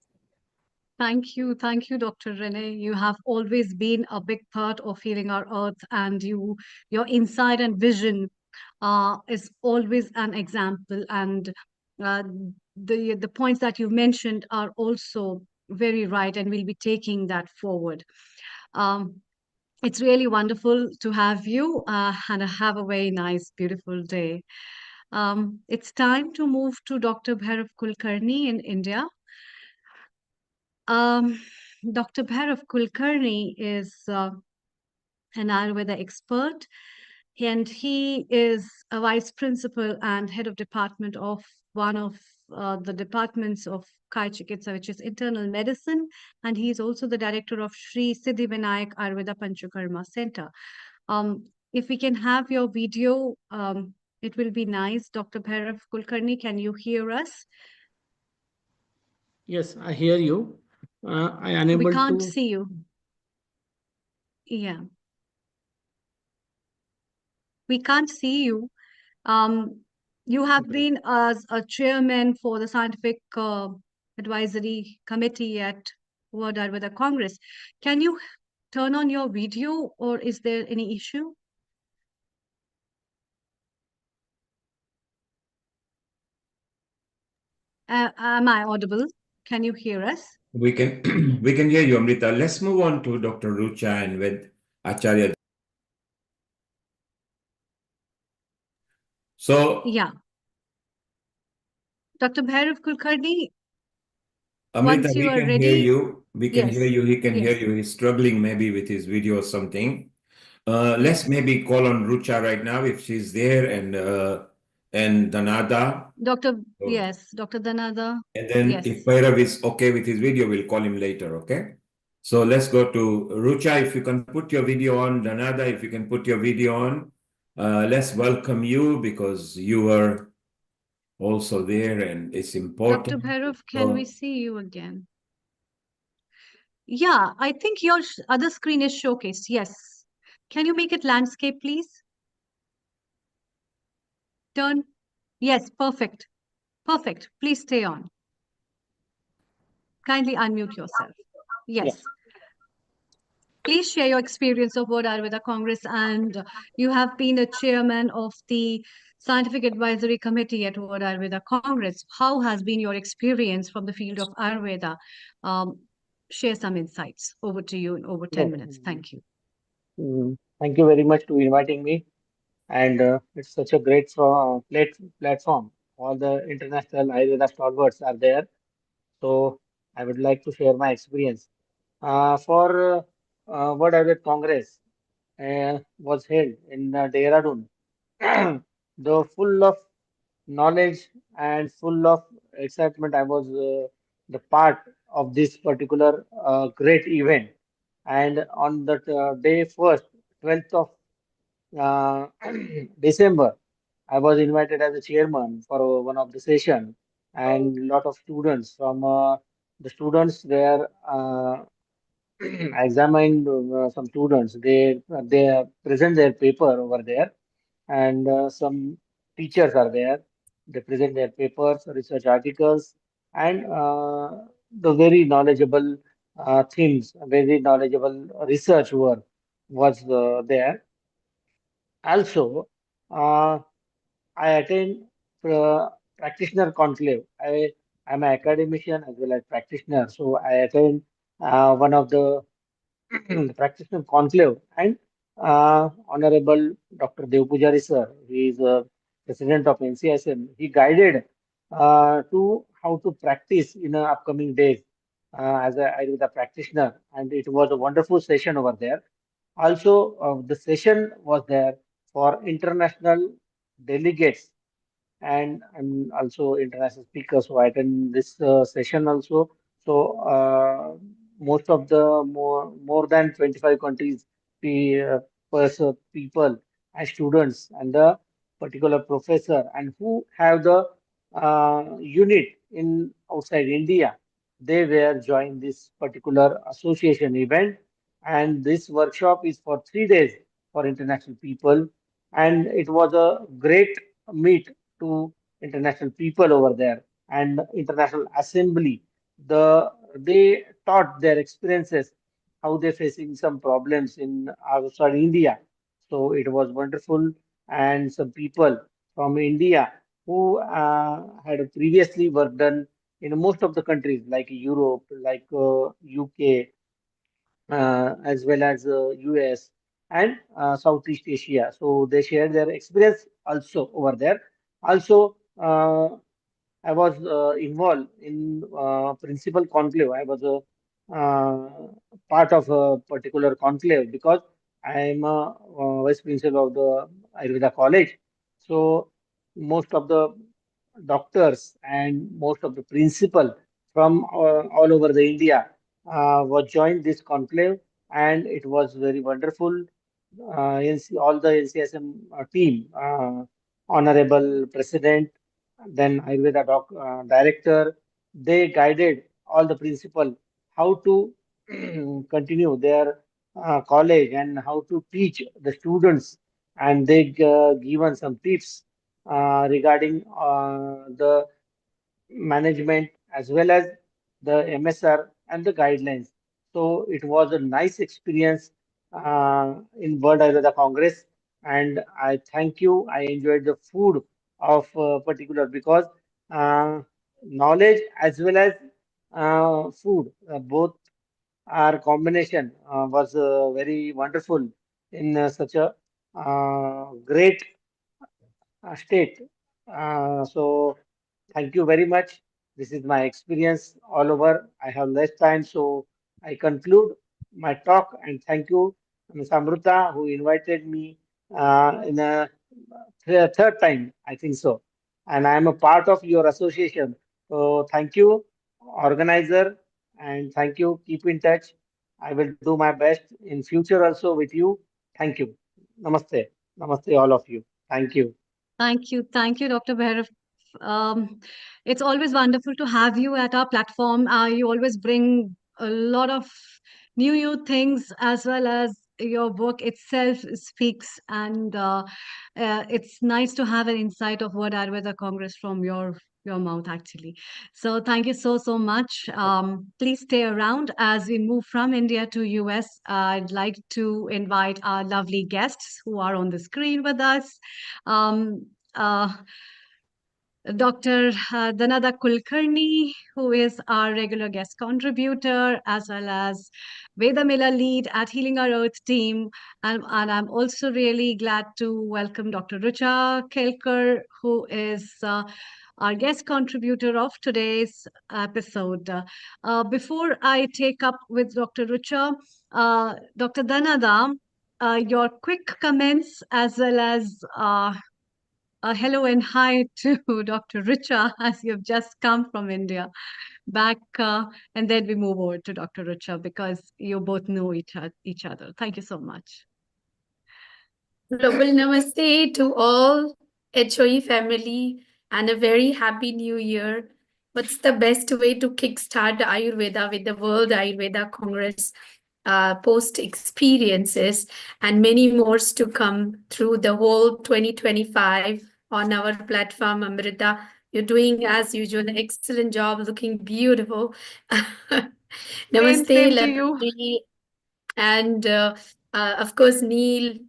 Thank you, Dr. Renee. You have always been a big part of Healing Our Earth, and your insight and vision is always an example. And the points that you mentioned are also very right, and we'll be taking that forward. It's really wonderful to have you, and have a very nice, beautiful day. It's time to move to Dr. Bhairav Kulkarni in India. Dr. Bhairav Kulkarni is an Ayurveda expert, and he is a vice principal and head of department of one of the departments of Kai Chikitsa, which is internal medicine, and he is also the director of Sri Siddhi Vinayak Ayurveda Panchakarma Center. If we can have your video, it will be nice. Dr. Bhairav Kulkarni, can you hear us? Yes, I hear you. I am unable We can't to see you. Yeah. We can't see you. You have been as a chairman for the Scientific Advisory Committee at World Ayurveda Congress. Can you turn on your video, or is there any issue? Am I audible? Can you hear us? We can we can hear you, Amrita. Let's move on to Dr. Rucha and with Acharya. So, Yeah. Dr. Bhairav Kulkarni, Amrita, once you we are can hear ready, you. We can hear yes, you. He can hear yes. you. He's struggling maybe with his video or something. Let's Yes. maybe call on Rucha right now if she's there, and Danada. Dr. So, Yes, Dr. Danada. and then if Yes. Bhairav is okay with his video, we'll call him later, okay? So let's go to Rucha. If you can put your video on, Danada, if you can put your video on. Let's welcome you because you are also there and it's Dr. important. Bhairav, can we So, see you again? Yeah, I think your other screen is showcased. Yes. Can you make it landscape, please? Turn. Yes, perfect. Perfect. Please stay on. Kindly unmute yourself. Yes. Please share your experience of World Ayurveda Congress, and you have been a chairman of the Scientific Advisory Committee at World Ayurveda Congress. How has been your experience from the field of Ayurveda? Um, share some insights. Over to you in over 10 Yes. minutes. Thank you. Thank you very much to inviting me. And it's such a great platform. All the international Ayurveda stalwarts are there. So I would like to share my experience. For World Ayurveda Congress was held in Dehradun. Though full of knowledge and full of excitement, I was the part of this particular great event. And on that day first, 12th of December, I was invited as a chairman for one of the session, and lot of students from the students there examined some students. They present their paper over there, and some teachers are there. They present their papers, research articles, and the very knowledgeable themes, very knowledgeable research work was there. Also, uh, I attend practitioner conclave. I'm an academician as well as practitioner, so I attend one of the practitioner conclave, and Honorable Dr. Devpujari sir, he is president of NCSM. He guided to how to practice in upcoming days as a Ayurveda practitioner, and it was a wonderful session over there. Also, the session was there for international delegates and also international speakers who attend this session also. So most of the more than 25 countries, people and students and the particular professor and who have the unit in outside India, they were joined this particular association event. And this workshop is for 3 days for international people, and it was a great meet to international people over there and international assembly. They taught their experiences, how they're facing some problems in outside India. So it was wonderful, and some people from India who had previously worked done in most of the countries like Europe, like UK, as well as US and Southeast Asia. So they shared their experience also over there. Also, I was involved in principal conclave. I was a part of a particular conclave because I am a vice principal of the Ayurveda College. So most of the doctors and most of the principal from all over the India was joined this conclave, and it was very wonderful. All the NCSM team, honorable president, then Ayurveda director, they guided all the principal how to continue their college and how to teach the students, and they given some tips regarding the management as well as the MSR and the guidelines. So it was a nice experience in World Ayurveda Congress, and I thank you. I enjoyed the food of particular because uh, knowledge as well as food, both our combination was very wonderful in such a great state. So thank you very much. This is my experience all over. I have less time, so I conclude my talk and thank you, Ms. Amruta, who invited me in a third time, I think so. And I am a part of your association. So thank you, organizer, and thank you. Keep in touch. I will do my best in future also with you. Thank you. Namaste. Namaste, all of you. Thank you. Thank you, Dr. Bhairav. Um, it's always wonderful to have you at our platform. You always bring a lot of new things, as well as your work itself speaks, and it's nice to have an insight of World Ayurveda Congress from your mouth, actually. So thank you so much. Please stay around as we move from India to US. I'd like to invite our lovely guests who are on the screen with us. Um, uh, Dr. Dhanada Kulkarni, who is our regular guest contributor, as well as Veda Miller lead at Healing Our Earth team. And I'm also really glad to welcome Dr. Rucha Kelkar, who is our guest contributor of today's episode. Before I take up with Dr. Rucha, Dr. Dhanada, your quick comments as well as hello and hi to Dr. Richa, as you've just come from India back, and then we move over to Dr. Richa because you both know each other. Thank you so much. Global Namaste to all HOE family and a very happy new year. What's the best way to kickstart Ayurveda with the World Ayurveda Congress post experiences and many more to come through the whole 2025 on our platform, Amrita. You're doing, as usual, an excellent job, looking beautiful. Namaste, Same to you. Lakshmi, and of course, Neil,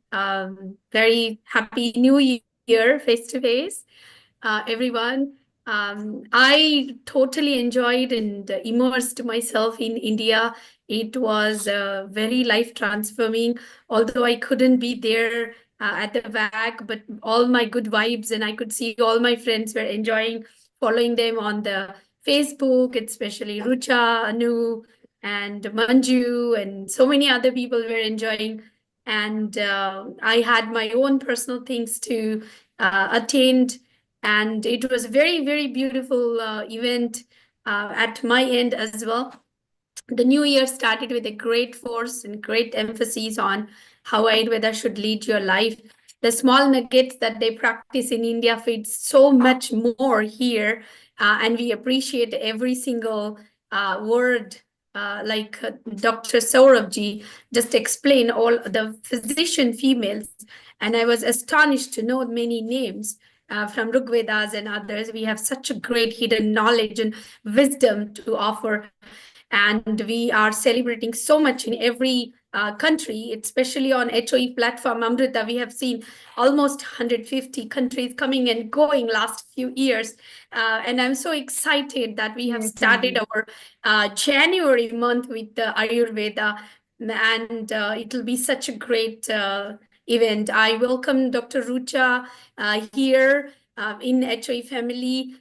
very happy new year, face to face, everyone. I totally enjoyed and immersed myself in India. It was very life transforming, although I couldn't be there at the WAC, but all my good vibes, and I could see all my friends were enjoying, following them on the Facebook, especially Rucha, Anu, and Manju, and so many other people were enjoying. And I had my own personal things to attend, and it was a very beautiful event at my end as well. The new year started with a great force and great emphasis on how Ayurveda should lead your life. The small nuggets that they practice in India feed so much more here, and we appreciate every single word. Like Dr. Saurabhji just explained all the physician females, and I was astonished to know many names from Rigvedas and others. We have such a great hidden knowledge and wisdom to offer, and we are celebrating so much in every country, especially on HOE platform. Amrita, we have seen almost 150 countries coming and going last few years. And I'm so excited that we have started our January month with the Ayurveda, and it will be such a great event. I welcome Dr. Rucha here in HOE family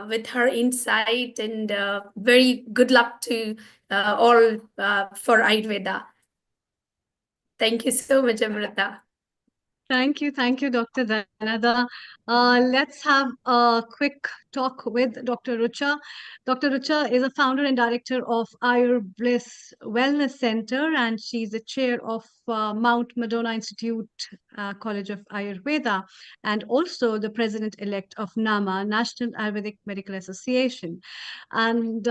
with her insight, and very good luck to all for Ayurveda. Thank you so much, Amrita. Thank you, Dr. Dhanada. Let's have a quick talk with Dr. Rucha. Dr. Rucha is a founder and director of Ayurbliss Wellness Center, and she's the chair of Mount Madonna Institute College of Ayurveda, and also the president-elect of NAMA, National Ayurvedic Medical Association. And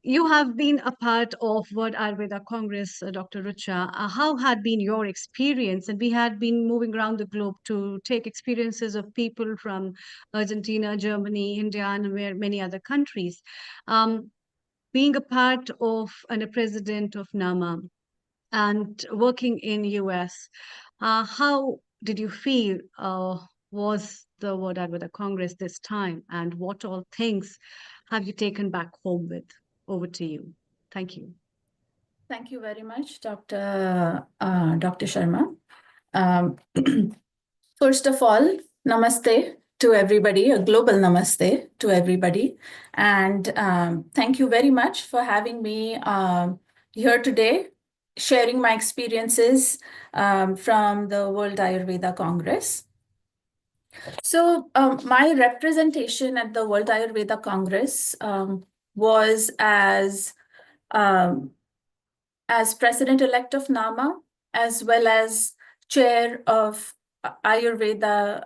you have been a part of World Ayurveda Congress, Dr. Rucha. How had been your experience? And we had been moving around the globe to take experiences of people from Argentina, Germany, India, and many other countries. Being a part of and a president of NAMA and working in US, how did you feel was the World Ayurveda Congress this time, and what all things have you taken back home with? Over to you. Thank you. Thank you very much, Dr. Sharma. First of all, Namaste to everybody, a global namaste to everybody. And thank you very much for having me here today, sharing my experiences from the World Ayurveda Congress. So my representation at the World Ayurveda Congress was as president-elect of NAMA, as well as chair of Ayurveda,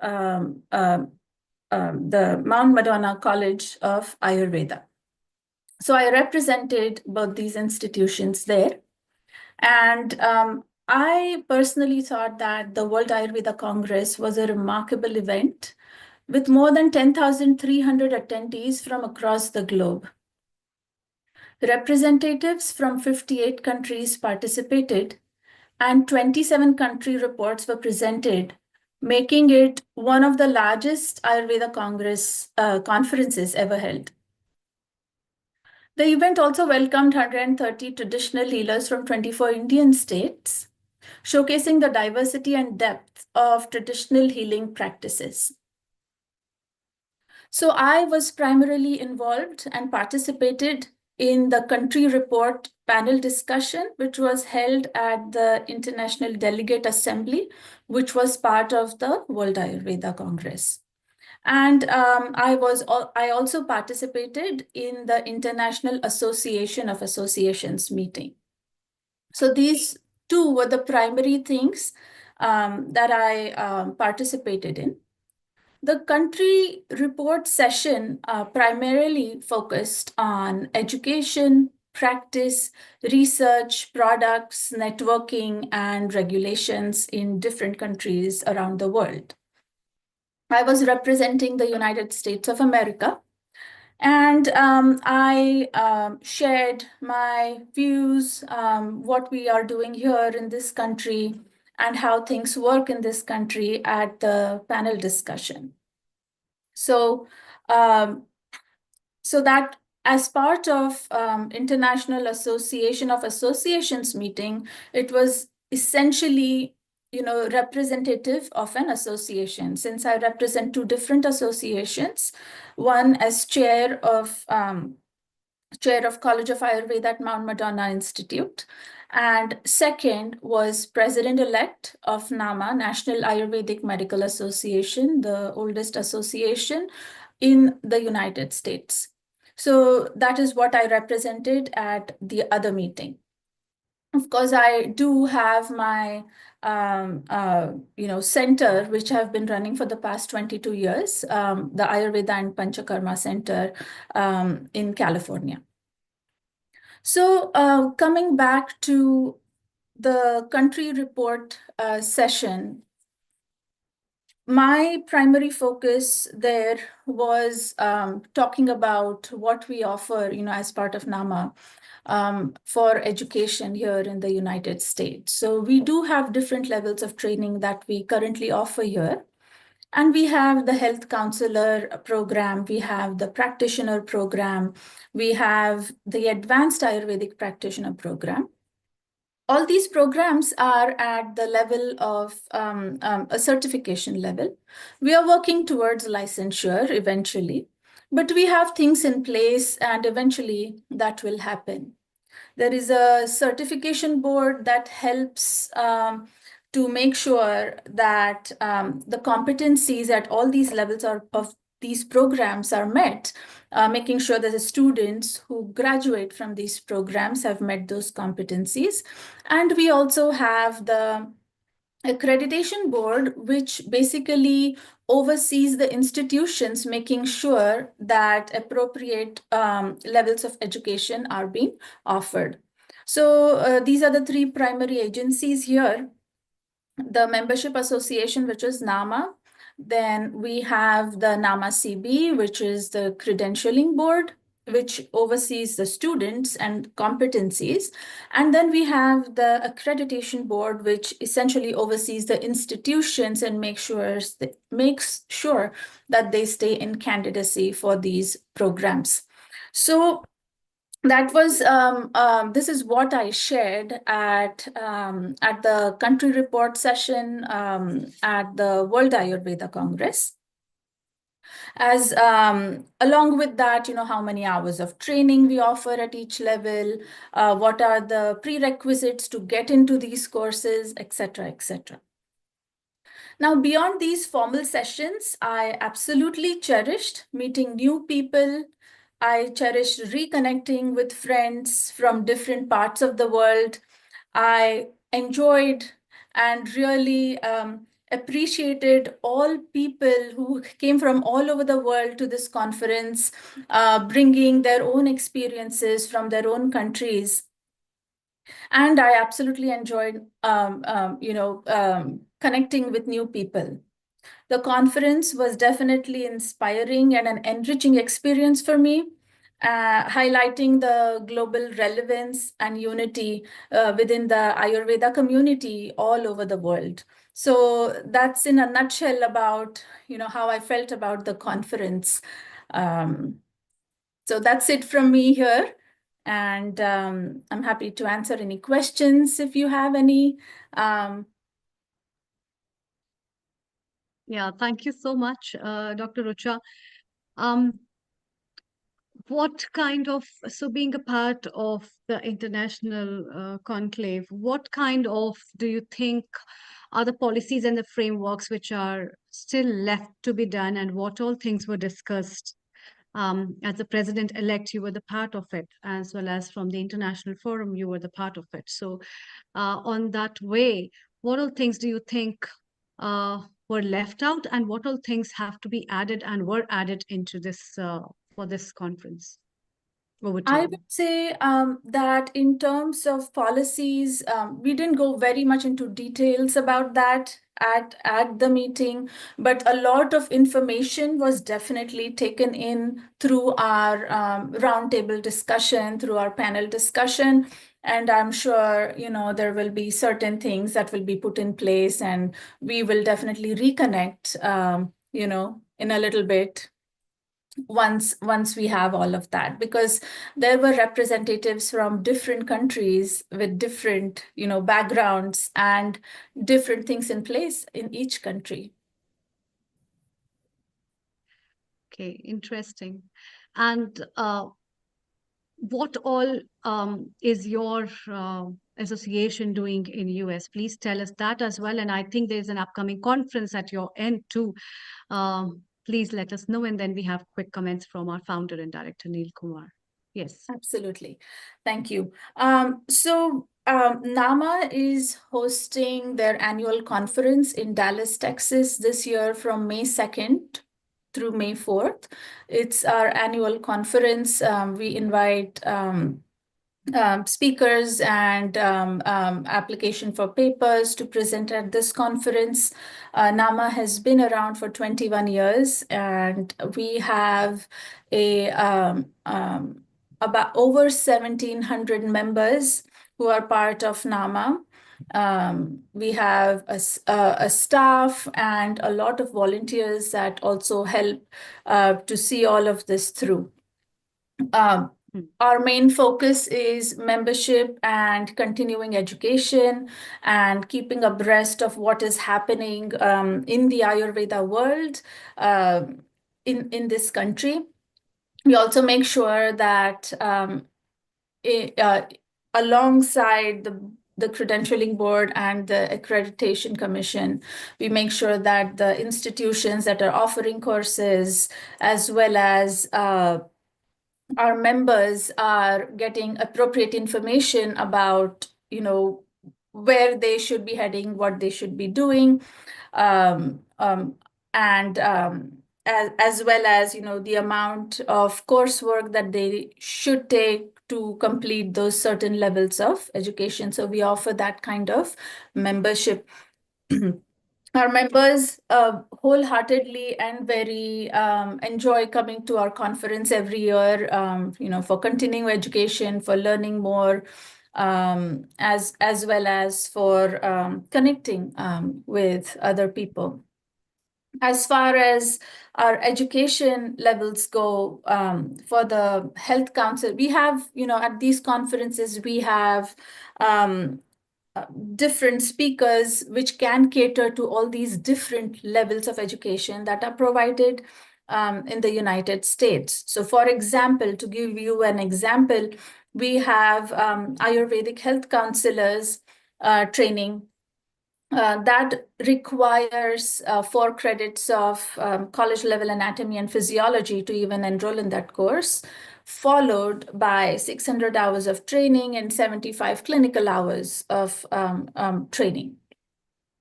the Mount Madonna College of Ayurveda. So I represented both these institutions there. And I personally thought that the World Ayurveda Congress was a remarkable event with more than 10,300 attendees from across the globe. Representatives from 58 countries participated, and 27 country reports were presented, making it one of the largest Ayurveda Congress conferences ever held. The event also welcomed 130 traditional healers from 24 Indian states, showcasing the diversity and depth of traditional healing practices. So I was primarily involved and participated in the country report panel discussion, which was held at the International Delegate Assembly, which was part of the World Ayurveda Congress. And I also participated in the International Association of Associations meeting. So these two were the primary things that I participated in. The country report session primarily focused on education, practice, research, products, networking, and regulations in different countries around the world. I was representing the United States of America, and I shared my views, what we are doing here in this country, and how things work in this country at the panel discussion. So, so that as part of International Association of Associations meeting, it was essentially, representative of an association. Since I represent two different associations, one as chair of College of Ayurveda at Mount Madonna Institute, and second was president-elect of NAMA, National Ayurvedic Medical Association, the oldest association in the United States. So that is what I represented at the other meeting. Of course, I do have my center, which I've been running for the past 22 years, the Ayurveda and Panchakarma Center in California. So coming back to the country report session, my primary focus there was talking about what we offer, as part of NAMA for education here in the United States. So we do have different levels of training that we currently offer here. And we have the health counselor program, we have the practitioner program, we have the advanced Ayurvedic practitioner program. All these programs are at the level of a certification level. We are working towards licensure eventually, but we have things in place and eventually that will happen. There is a certification board that helps to make sure that the competencies at all these levels of these programs are met, making sure that the students who graduate from these programs have met those competencies. And we also have the accreditation board, which basically oversees the institutions, making sure that appropriate levels of education are being offered. So these are the three primary agencies here. The membership association, which is NAMA. Then we have the NAMA CB, which is the credentialing board, which oversees the students and competencies. And then we have the accreditation board, which essentially oversees the institutions and makes sure that they stay in candidacy for these programs. So that was this is what I shared at the country report session at the World Ayurveda Congress. As along with that, how many hours of training we offer at each level, what are the prerequisites to get into these courses, etc., etc. Now, beyond these formal sessions, I absolutely cherished meeting new people. I cherished reconnecting with friends from different parts of the world. I enjoyed and really appreciated all people who came from all over the world to this conference, bringing their own experiences from their own countries. And I absolutely enjoyed, connecting with new people. The conference was definitely inspiring and an enriching experience for me, highlighting the global relevance and unity within the Ayurveda community all over the world. So that's in a nutshell about, how I felt about the conference. So that's it from me here. And I'm happy to answer any questions if you have any. Yeah, thank you so much, Dr. Rucha. What kind of, so being a part of the international conclave, what kind of do you think are the policies and the frameworks which are still left to be done, and what all things were discussed? As the president-elect, you were the part of it, as well as from the international forum, you were the part of it. So on that way, what all things do you think were left out, and what all things have to be added and were added into this for this conference? Over to I you. would say that in terms of policies, we didn't go very much into details about that at the meeting, but a lot of information was definitely taken in through our roundtable discussion, through our panel discussion. And I'm sure, there will be certain things that will be put in place, and we will definitely reconnect, in a little bit once we have all of that, because there were representatives from different countries with different backgrounds and different things in place in each country. Okay, interesting. And what all is your association doing in US? Please tell us that as well. And I think there's an upcoming conference at your end too. Please let us know, and then we have quick comments from our founder and director, Neil Kumar. Yes. Absolutely. Thank you. So NAMA is hosting their annual conference in Dallas, Texas this year from May 2nd through May 4th. It's our annual conference. We invite speakers and application for papers to present at this conference. NAMA has been around for 21 years, and we have about over 1,700 members who are part of NAMA. We have a staff and a lot of volunteers that also help to see all of this through. Our main focus is membership and continuing education and keeping abreast of what is happening in the Ayurveda world in this country. We also make sure that alongside the credentialing board and the accreditation commission, we make sure that the institutions that are offering courses, as well as our members, are getting appropriate information about, where they should be heading, what they should be doing, and as well as, the amount of coursework that they should take to complete those certain levels of education. So we offer that kind of membership. Our members wholeheartedly and very enjoy coming to our conference every year, for continuing education, for learning more, as well as for connecting with other people. as far as our education levels go, for the health council, we have, at these conferences, we have different speakers which can cater to all these different levels of education that are provided in the United States. So for example, to give you an example, we have Ayurvedic health counselors training that requires 4 credits of college level anatomy and physiology to even enroll in that course, followed by 600 hours of training and 75 clinical hours of training.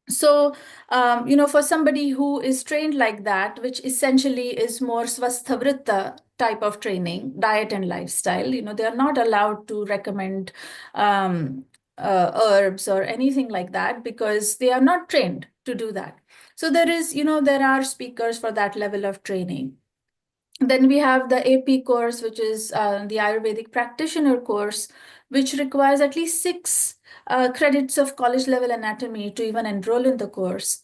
So, for somebody who is trained like that, which essentially is more swasthavritta type of training, diet and lifestyle, they are not allowed to recommend herbs or anything like that because they are not trained to do that. So there are speakers for that level of training. Then we have the AP course, which is the Ayurvedic practitioner course, which requires at least 6 credits of college level anatomy to even enroll in the course.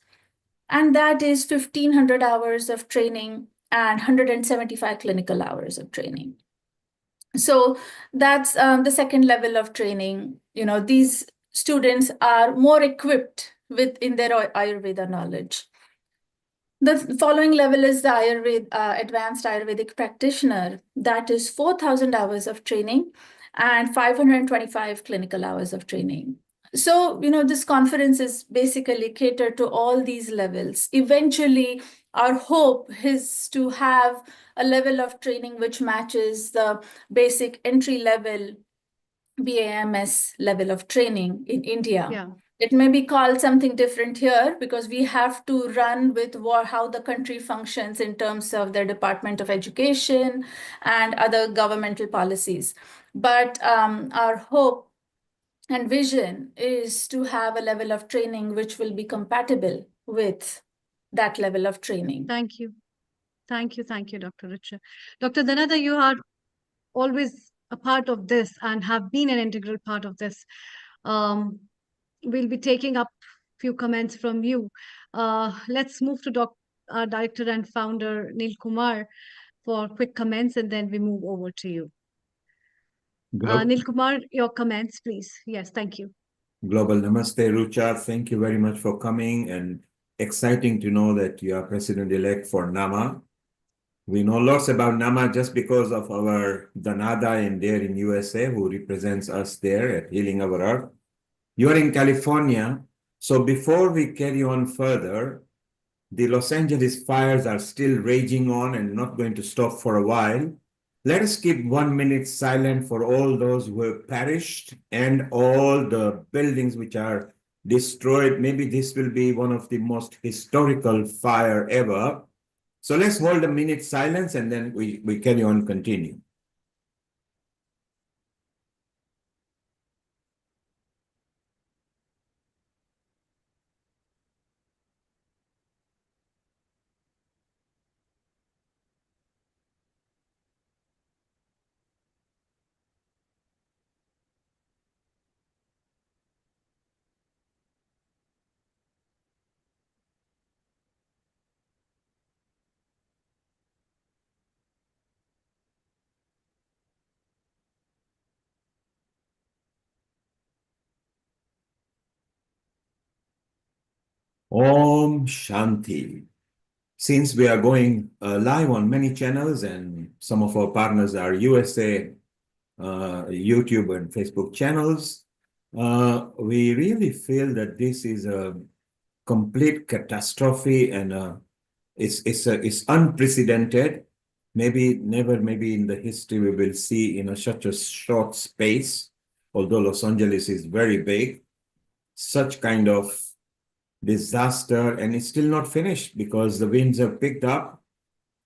And that is 1,500 hours of training and 175 clinical hours of training. So that's the second level of training. These students are more equipped in their Ayurveda knowledge. The following level is the advanced Ayurvedic practitioner. That is 4,000 hours of training and 525 clinical hours of training. So, this conference is basically catered to all these levels. Eventually, our hope is to have a level of training which matches the basic entry level BAMS level of training in India. Yeah. It may be called something different here because we have to run with how the country functions in terms of their Department of Education and other governmental policies. But our hope and vision is to have a level of training which will be compatible with that level of training. Thank you. Thank you, Dr. Richa. Dr. Dhanada, you are always a part of this and have been an integral part of this. We'll be taking up a few comments from you. Let's move to our director and founder, Neil Kumar, for quick comments, and then we move over to you. Neil Kumar, your comments, please. Yes, thank you. Global Namaste, Rucha. Thank you very much for coming, and exciting to know that you are president-elect for NAMA. We know lots about NAMA just because of our Dhanada in there in USA, who represents us there at Healing Our Earth. You are in California. So before we carry on further, the Los Angeles fires are still raging on and not going to stop for a while. Let us keep 1 minute silent for all those who have perished and all the buildings which are destroyed. Maybe this will be one of the most historical fire ever. So let's hold a minute silence and then we carry on, continue. Om Shanti. Since we are going live on many channels and some of our partners are USA, YouTube and Facebook channels, we really feel that this is a complete catastrophe and it's unprecedented. Maybe in the history we will see in such a short space, although Los Angeles is very big, such kind of disaster, and it's still not finished because the winds have picked up.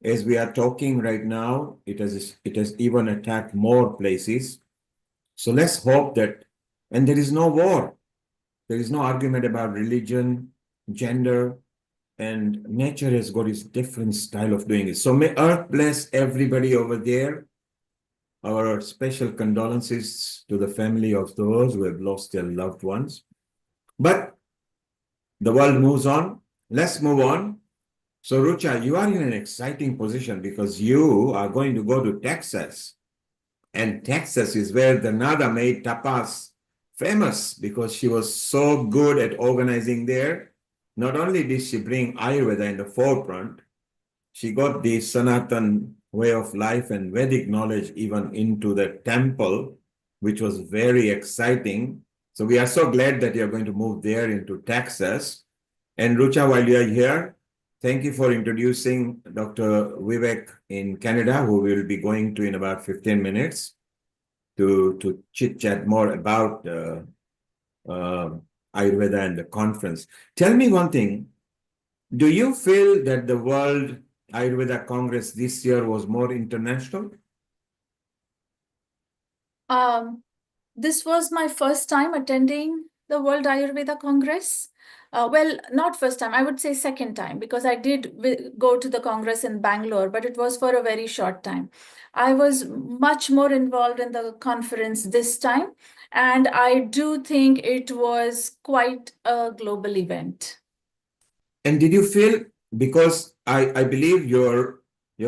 As we are talking right now, it has even attacked more places. So let's hope that, and there is no war. There is no argument about religion, gender, and nature has got its different style of doing it. So may Earth bless everybody over there. Our special condolences to the family of those who have lost their loved ones. But the world moves on. Let's move on. So, Rucha, you are in an exciting position because you are going to go to Texas. And Texas is where the Nada made tapas famous because she was so good at organizing there. Not only did she bring Ayurveda in the forefront, she got the Sanatan way of life and Vedic knowledge even into the temple, which was very exciting. So we are so glad that you're going to move there into Texas. And Rucha, while you're here, thank you for introducing Dr. Vivek in Canada, who will be going to in about 15 minutes to chit-chat more about Ayurveda and the conference. Tell me one thing. Do you feel that the World Ayurveda Congress this year was more international? This was my first time attending the World Ayurveda Congress. Well, not first time, I would say second time, because I did go to the Congress in Bangalore, but it was for a very short time. I was much more involved in the conference this time, and I do think it was quite a global event. And did you feel, because I believe your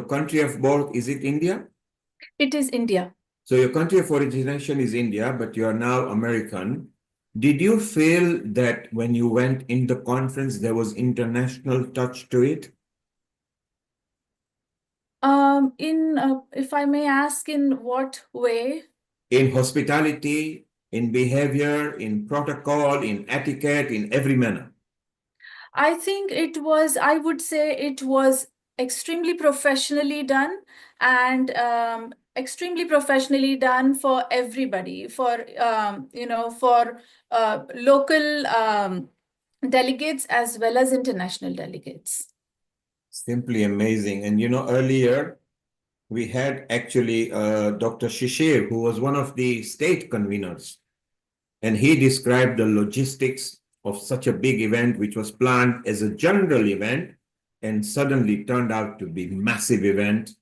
country of birth, is it India? It is India. So your country of origination is India, but you are now American. Did you feel that when you went in the conference, there was international touch to it? If I may ask, in what way? In hospitality, in behavior, in protocol, in etiquette, in every manner. I think I would say it was extremely professionally done, and extremely professionally done for everybody, for local delegates as well as international delegates. Simply amazing. And earlier we had actually Dr. Shishir, who was one of the state conveners, and he described the logistics of such a big event, which was planned as a general event and suddenly turned out to be massive event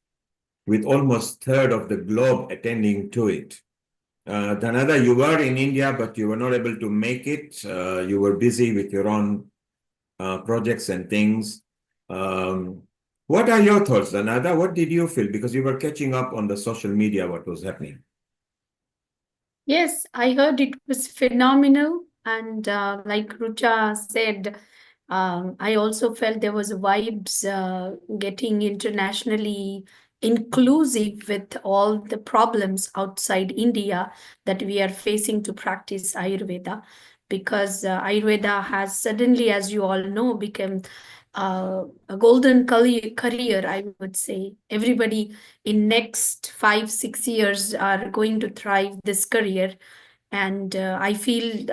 with almost third of the globe attending to it. Dhanada, you were in India, but you were not able to make it. You were busy with your own projects and things. What are your thoughts, Dhanada? What did you feel? Because you were catching up on the social media, what was happening. Yes, I heard it was phenomenal. And like Rucha said, I also felt there was vibes getting internationally inclusive with all the problems outside India that we are facing to practice Ayurveda. Because Ayurveda has suddenly, as you all know, become a golden career, I would say. Everybody in next 5-6 years are going to thrive this career. And I feel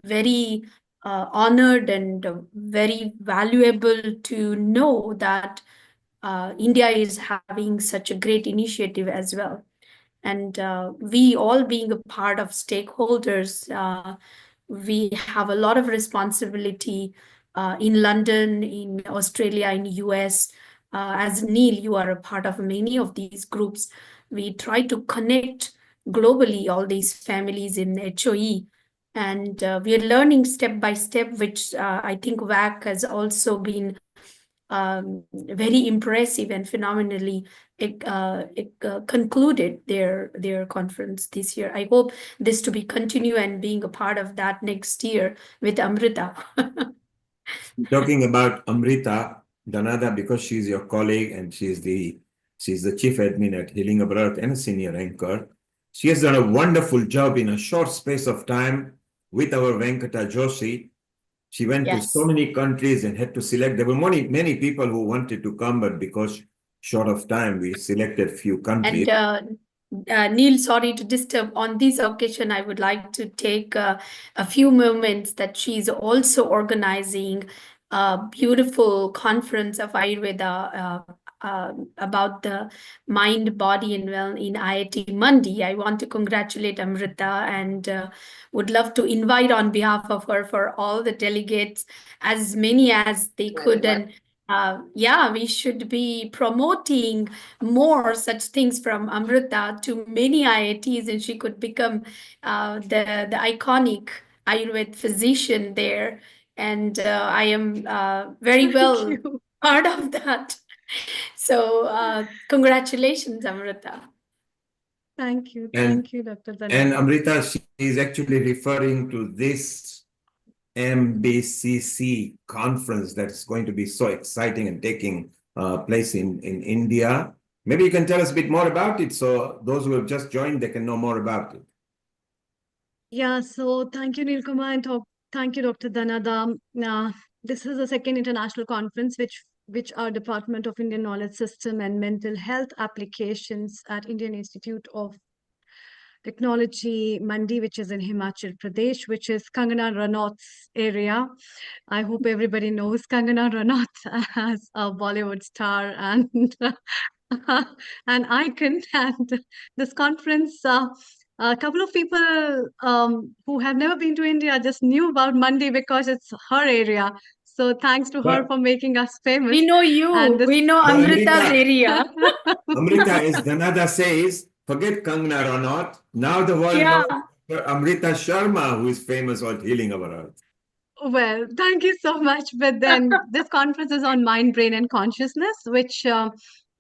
very honored and very valuable to know that India is having such a great initiative as well. And we all being a part of stakeholders, we have a lot of responsibility in London, in Australia, in US. As Neil, you are a part of many of these groups. We try to connect globally all these families in HOE. And we are learning step by step, which I think WAC has also been very impressive and phenomenally concluded their conference this year. I hope this to be continue and being a part of that next year with Amrita. Talking about Amrita, Dhanada, because she's your colleague and she's the chief admin at Healing Abroad and a senior anchor. She has done a wonderful job in a short space of time with our Venkata Joshi. She went to so many countries and had to select. There were many people who wanted to come, but because short of time, we selected few countries. And Neil, sorry to disturb. On this occasion, I would like to take a few moments that she's also organizing a beautiful conference of Ayurveda about the mind, body, and well in IIT Mandi. I want to congratulate Amrita and would love to invite on behalf of her for all the delegates, as many as they could. And yeah, we should be promoting more such things from Amrita to many IITs, and she could become the iconic Ayurved physician there. And I am very well part of that. So congratulations, Amrita. Thank you. And, Thank you, Dr. and Dhanada. Amrita, she is actually referring to this MBCC conference that's going to be so exciting and taking place in India. Maybe you can tell us a bit more about it, so those who have just joined, they can know more about it. Yeah, so thank you, Nilkumar, and thank you, Dr. Dhanada. This is the second international conference which our Department of Indian Knowledge System and Mental Health Applications at Indian Institute of Technology, Mandi, which is in Himachal Pradesh, which is Kangana Ranaut's area. I hope everybody knows Kangana Ranaut as a Bollywood star and an icon. And this conference, a couple of people who have never been to India just knew about Mandi because it's her area. So thanks to her for making us famous. We know you. And We know Amrita's area. Amrita, as Dhanada says, forget Kangna Ranaut. Now the world knows Amrita Sharma, who is famous for healing our earth. Well, thank you so much. But then this conference is on mind, brain, and consciousness, which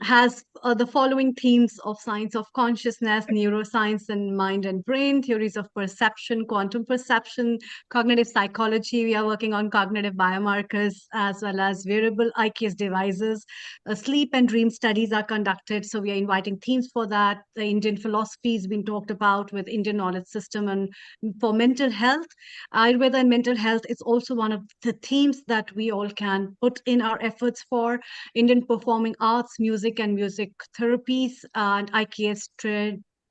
has the following themes of science of consciousness, neuroscience and mind and brain, theories of perception, quantum perception, cognitive psychology. We are working on cognitive biomarkers as well as wearable IKS devices. Sleep and dream studies are conducted. So we are inviting themes for that. The Indian philosophy has been talked about with Indian knowledge system, and for mental health, Ayurveda and mental health is also one of the themes that we all can put in our efforts for. Indian performing arts, music and music therapies, and IKS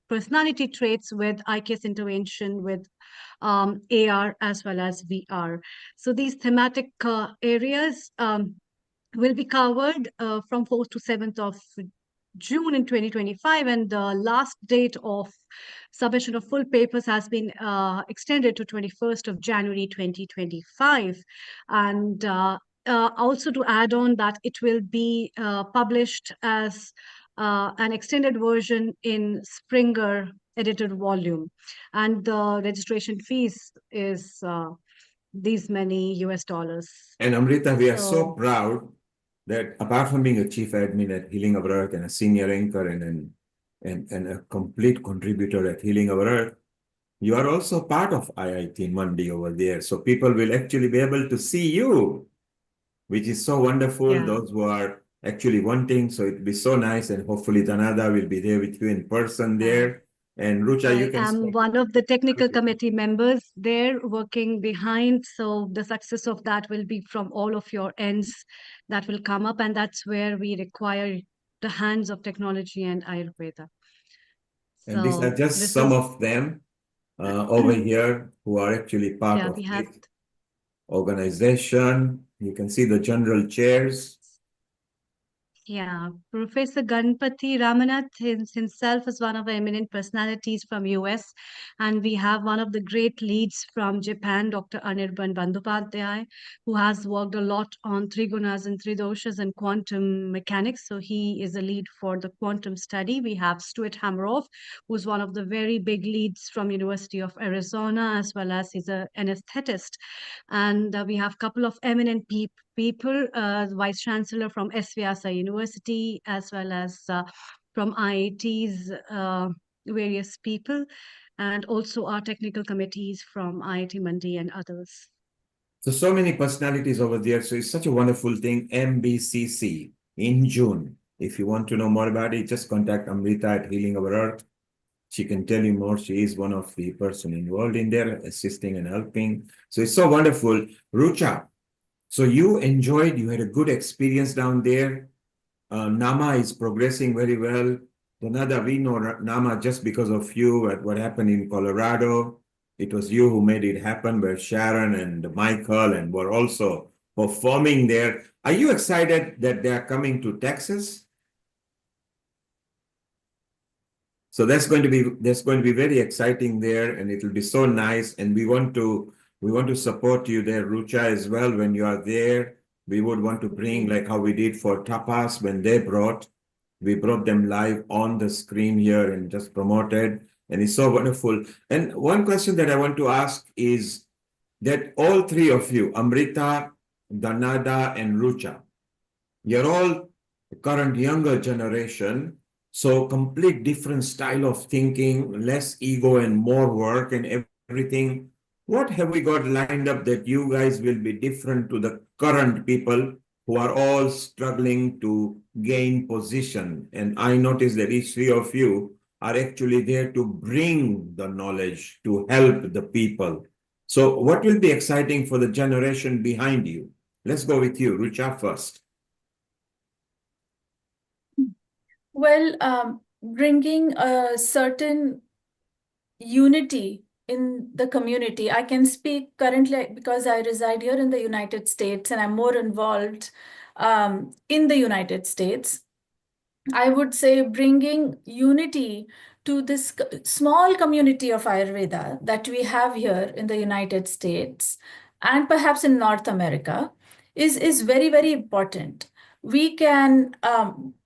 personality traits with IKS intervention with AR as well as VR. So these thematic areas will be covered from 4th to 7th of June in 2025, and the last date of submission of full papers has been extended to 21st of January 2025. And also to add on that, it will be published as an extended version in Springer edited volume. And the registration fees is these many US dollars. And Amrita, we are so proud that apart from being a chief admin at Healing Our Earth and a senior anchor and a complete contributor at Healing Our Earth, you are also part of IIT Mandi over there. So people will actually be able to see you, which is so wonderful. Yeah. Those who are actually wanting, so it'll be so nice. And hopefully Dhanada will be there with you in person there. And Rucha, you can I'm one of the technical committee members there working behind. So the success of that will be from all of your ends that will come up. And that's where we require the hands of technology and Ayurveda. And these are just some of them over here who are actually part of this organization. You can see the general chairs. Yeah, Professor Ganpati Ramanath himself is one of the eminent personalities from US, and we have one of the great leads from Japan, Dr. Anirban Bandyopadhyay, who has worked a lot on Trigunas and Tridoshas and quantum mechanics. So he is a lead for the quantum study. We have Stuart Hameroff, who's one of the very big leads from University of Arizona, as well as he's an anesthetist. And we have a couple of eminent people, Vice Chancellor from SVIASA University, as well as from IIT's various people, and also our technical committees from IIT Mandi and others. So many personalities over there. So it's such a wonderful thing. MBCC in June. If you want to know more about it, just contact Amrita at Healing Our Earth. She can tell you more. She is one of the person involved in there, assisting and helping. So it's so wonderful. Rucha, so you enjoyed, you had a good experience down there. Nama is progressing very well. Dhanada, we know Nama just because of you at what happened in Colorado. It was you who made it happen, where Sharon and Michael and were also performing there. Are you excited that they are coming to Texas? So that's going to be very exciting there, and it will be so nice. And we want to support you there, Rucha, as well. When you are there, we would want to bring, like how we did for Tapas when we brought them live on the screen here and just promoted, and it's so wonderful. And one question that I want to ask is that all three of you, Amrita, Dhanada, and Rucha, You're all the current younger generation, so complete different style of thinking, less ego and more work and everything. What have we got lined up that you guys will be different to the current people who are all struggling to gain position? And I noticed that each three of you are actually there to bring the knowledge to help the people. So what will be exciting for the generation behind you? Let's go with you, Rucha, first. Well, bringing a certain unity in the community. I can speak currently because I reside here in the United States and I'm more involved in the United States. I would say bringing unity to this small community of Ayurveda that we have here in the United States and perhaps in North America is very, very important. We can,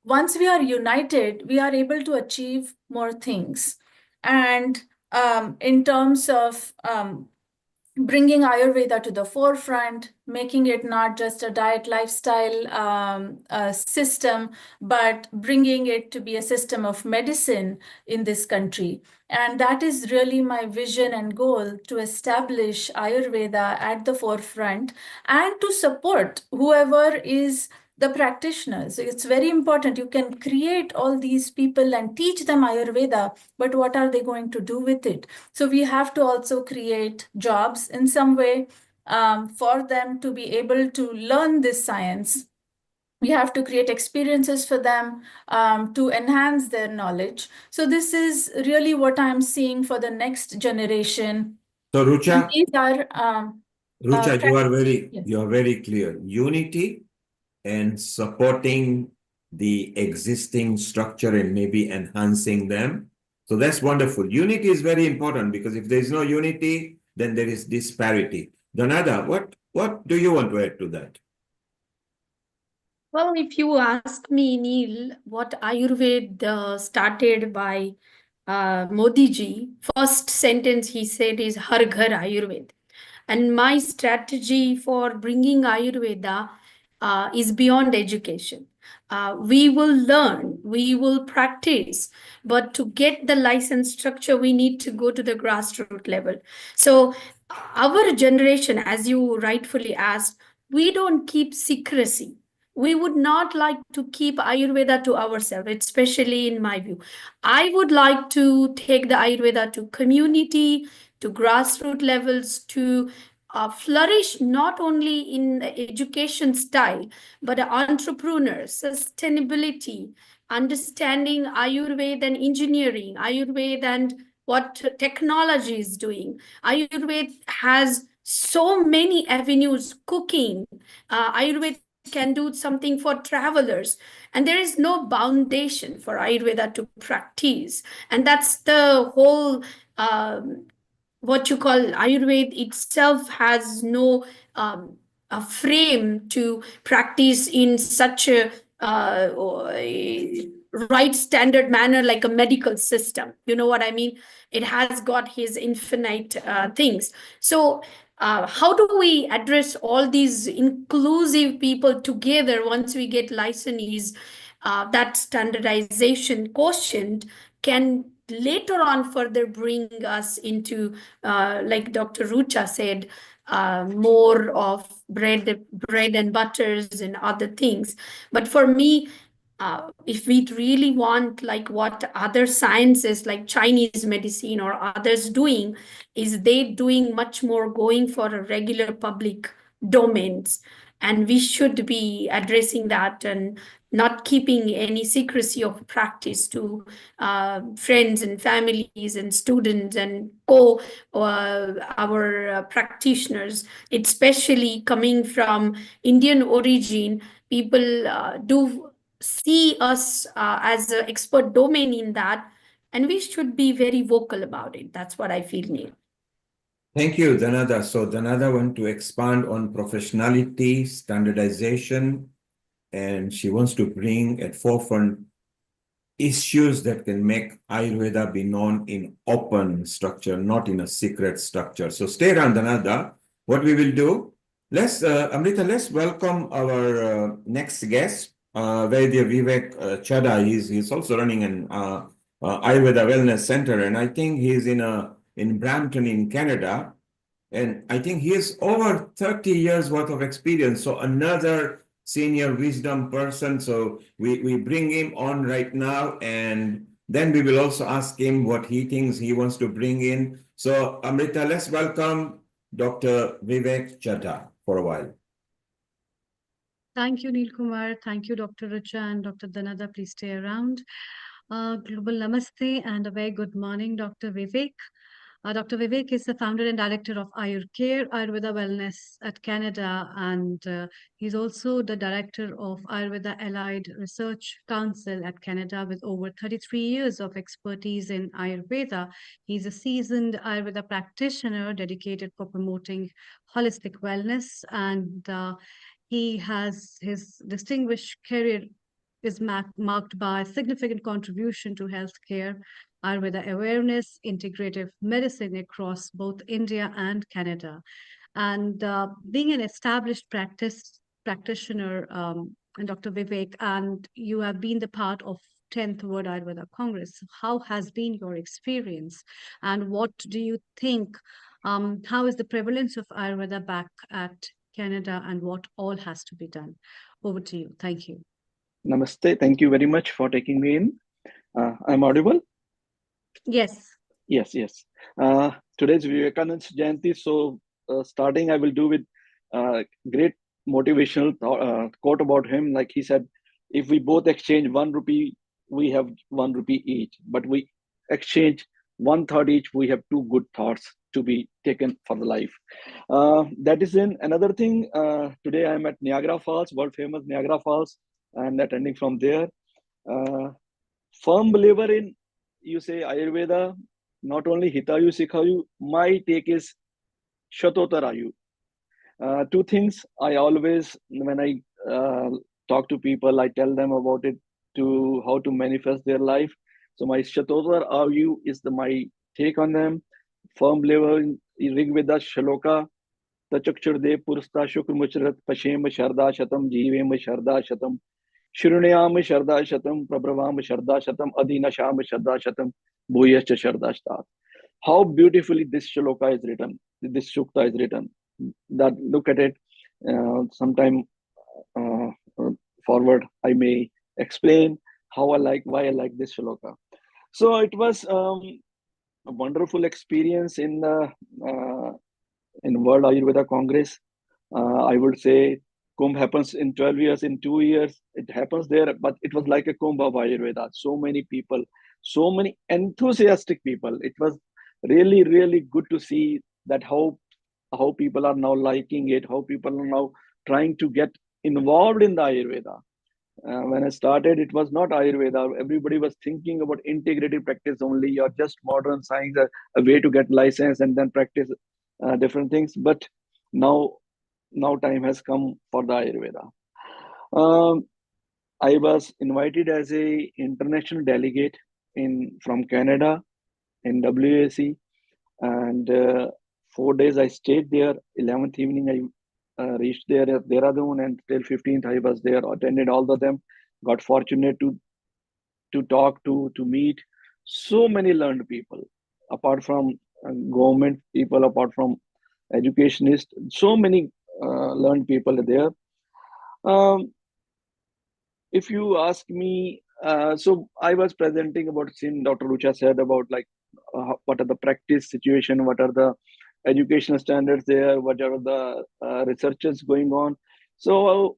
once we are united, we are able to achieve more things. And in terms of bringing Ayurveda to the forefront, making it not just a diet lifestyle system, but bringing it to be a system of medicine in this country. And that is really my vision and goal, to establish Ayurveda at the forefront and to support whoever is the practitioners. It's very important. You can create all these people and teach them Ayurveda, but what are they going to do with it? So we have to also create jobs in some way for them to be able to learn this science. We have to create experiences for them to enhance their knowledge. So this is really what I'm seeing for the next generation. So Rucha, these are Rucha, yes. you are very clear. Unity and supporting the existing structure and maybe enhancing them. So that's wonderful. Unity is very important, because if there is no unity, then there is disparity. Dhanada, what do you want to add to that? Well, if you ask me, Neil, what Ayurveda started by Modi ji, first sentence he said is Har Ghar Ayurveda. And my strategy for bringing Ayurveda is beyond education. We will learn, we will practice, but to get the license structure, we need to go to the grassroots level. So our generation, as you rightfully asked, we don't keep secrecy. We would not like to keep Ayurveda to ourselves, especially in my view. I would like to take the Ayurveda to community, to grassroots levels, to flourish not only in the education style, but entrepreneur, sustainability, understanding Ayurveda and engineering, Ayurveda and what technology is doing. Ayurveda has so many avenues, cooking, Ayurveda can do something for travelers, and there is no foundation for Ayurveda to practice. And that's the whole what you call Ayurveda itself has no a frame to practice in such a right standard manner like a medical system. You know what I mean? It has got his infinite things. So how do we address all these inclusive people together once we get licensees? That standardization quotient can later on further bring us into, like Dr. Rucha said, more of bread and butters and other things. But for me, if we really want, like what other sciences like Chinese medicine or others doing, is they doing much more going for a regular public domains. And we should be addressing that and not keeping any secrecy of practice to friends and families and students and our practitioners, especially coming from Indian origin. People do see us as an expert domain in that, and we should be very vocal about it. That's what I feel, Neil. Thank you, Dhanada. So Dhanada want to expand on professionality, standardization, and she wants to bring at forefront issues that can make Ayurveda be known in open structure, not in a secret structure. So stay around, Dhanada. What we will do, Amrita, let's welcome our next guest, Vaidya Vivek Chadha. He's also running an Ayurveda Wellness Center, and I think he's in Brampton in Canada. And I think he has over 30 years worth of experience. So another senior wisdom person. So we bring him on right now, and then we will also ask him what he thinks he wants to bring in. So Amrita, let's welcome Dr. Vivek Chadha for a while. Thank you, Neil Kumar. Thank you, Dr. Richa and Dr. Dhanada. Please stay around. Global Namaste and a very good morning, Dr. Vivek. Dr. Vivek is the founder and director of Ayurcare, Ayurveda Wellness at Canada, and he's also the director of Ayurveda Allied Research Council at Canada with over 33 years of expertise in Ayurveda. He's a seasoned Ayurveda practitioner dedicated for promoting holistic wellness, and he has his distinguished career is marked by significant contribution to healthcare, Ayurveda awareness, integrative medicine across both India and Canada. And being an established practitioner, Dr. Vivek, and you have been the part of 10th World Ayurveda Congress. How has been your experience? And what do you think? How is the prevalence of Ayurveda back at Canada, and what all has to be done? Over to you. Thank you. Namaste. Thank you very much for taking me in. I'm audible? Yes. Yes, yes. Today's Vivekananda's Jayanti, so starting I will do with great motivational quote about him. Like he said, if we both exchange 1 rupee, we have 1 rupee each. But we exchange 1/3 each, we have 2 good thoughts to be taken for the life. That is in another thing. Today I'm at Niagara Falls, world famous Niagara Falls, and attending from there. Firm believer in, you say, Ayurveda, not only Hitayu Sikhayu, my take is Shatotarayu. 2 things I always, when I talk to people, I tell them about it, to how to manifest their life. So my Shatotarayu is my take on them. Firm believer in Rig Veda Shaloka, Tachakshurde Pursta Shukr Muchrat Pashem Sharda Shatam Jivem Sharda Shatam Shrunyam Sharda Shatam Prabhavam Sharda Shatam Adina Sham Sharda Shatam Bhuyascha Sharda Shtat. How beautifully this shloka is written, this sukta is written. That look at it. Sometime forward, I may explain how why I like this shloka. So it was a wonderful experience in World Ayurveda Congress. I would say Kumbh happens in 12 years, in 2 years. It happens there, but it was like a Kumbh of Ayurveda. So many people, so many enthusiastic people. It was really, really good to see that how people are now liking it, how people are now trying to get involved in the Ayurveda. When I started, it was not Ayurveda. Everybody was thinking about integrative practice only, or just modern science, a way to get license and then practice different things. But now time has come for the Ayurveda. I was invited as a international delegate from Canada in WAC, and 4 days I stayed there. 11th evening I reached there at Dehradun, and till 15th I was there, attended all of them. Got fortunate to talk to meet so many learned people, apart from government people, apart from educationists. So many learned people are there. If you ask me, so I was presenting about, since Dr. Rucha said about like what are the practice situation, what are the educational standards there, what are the researches going on. So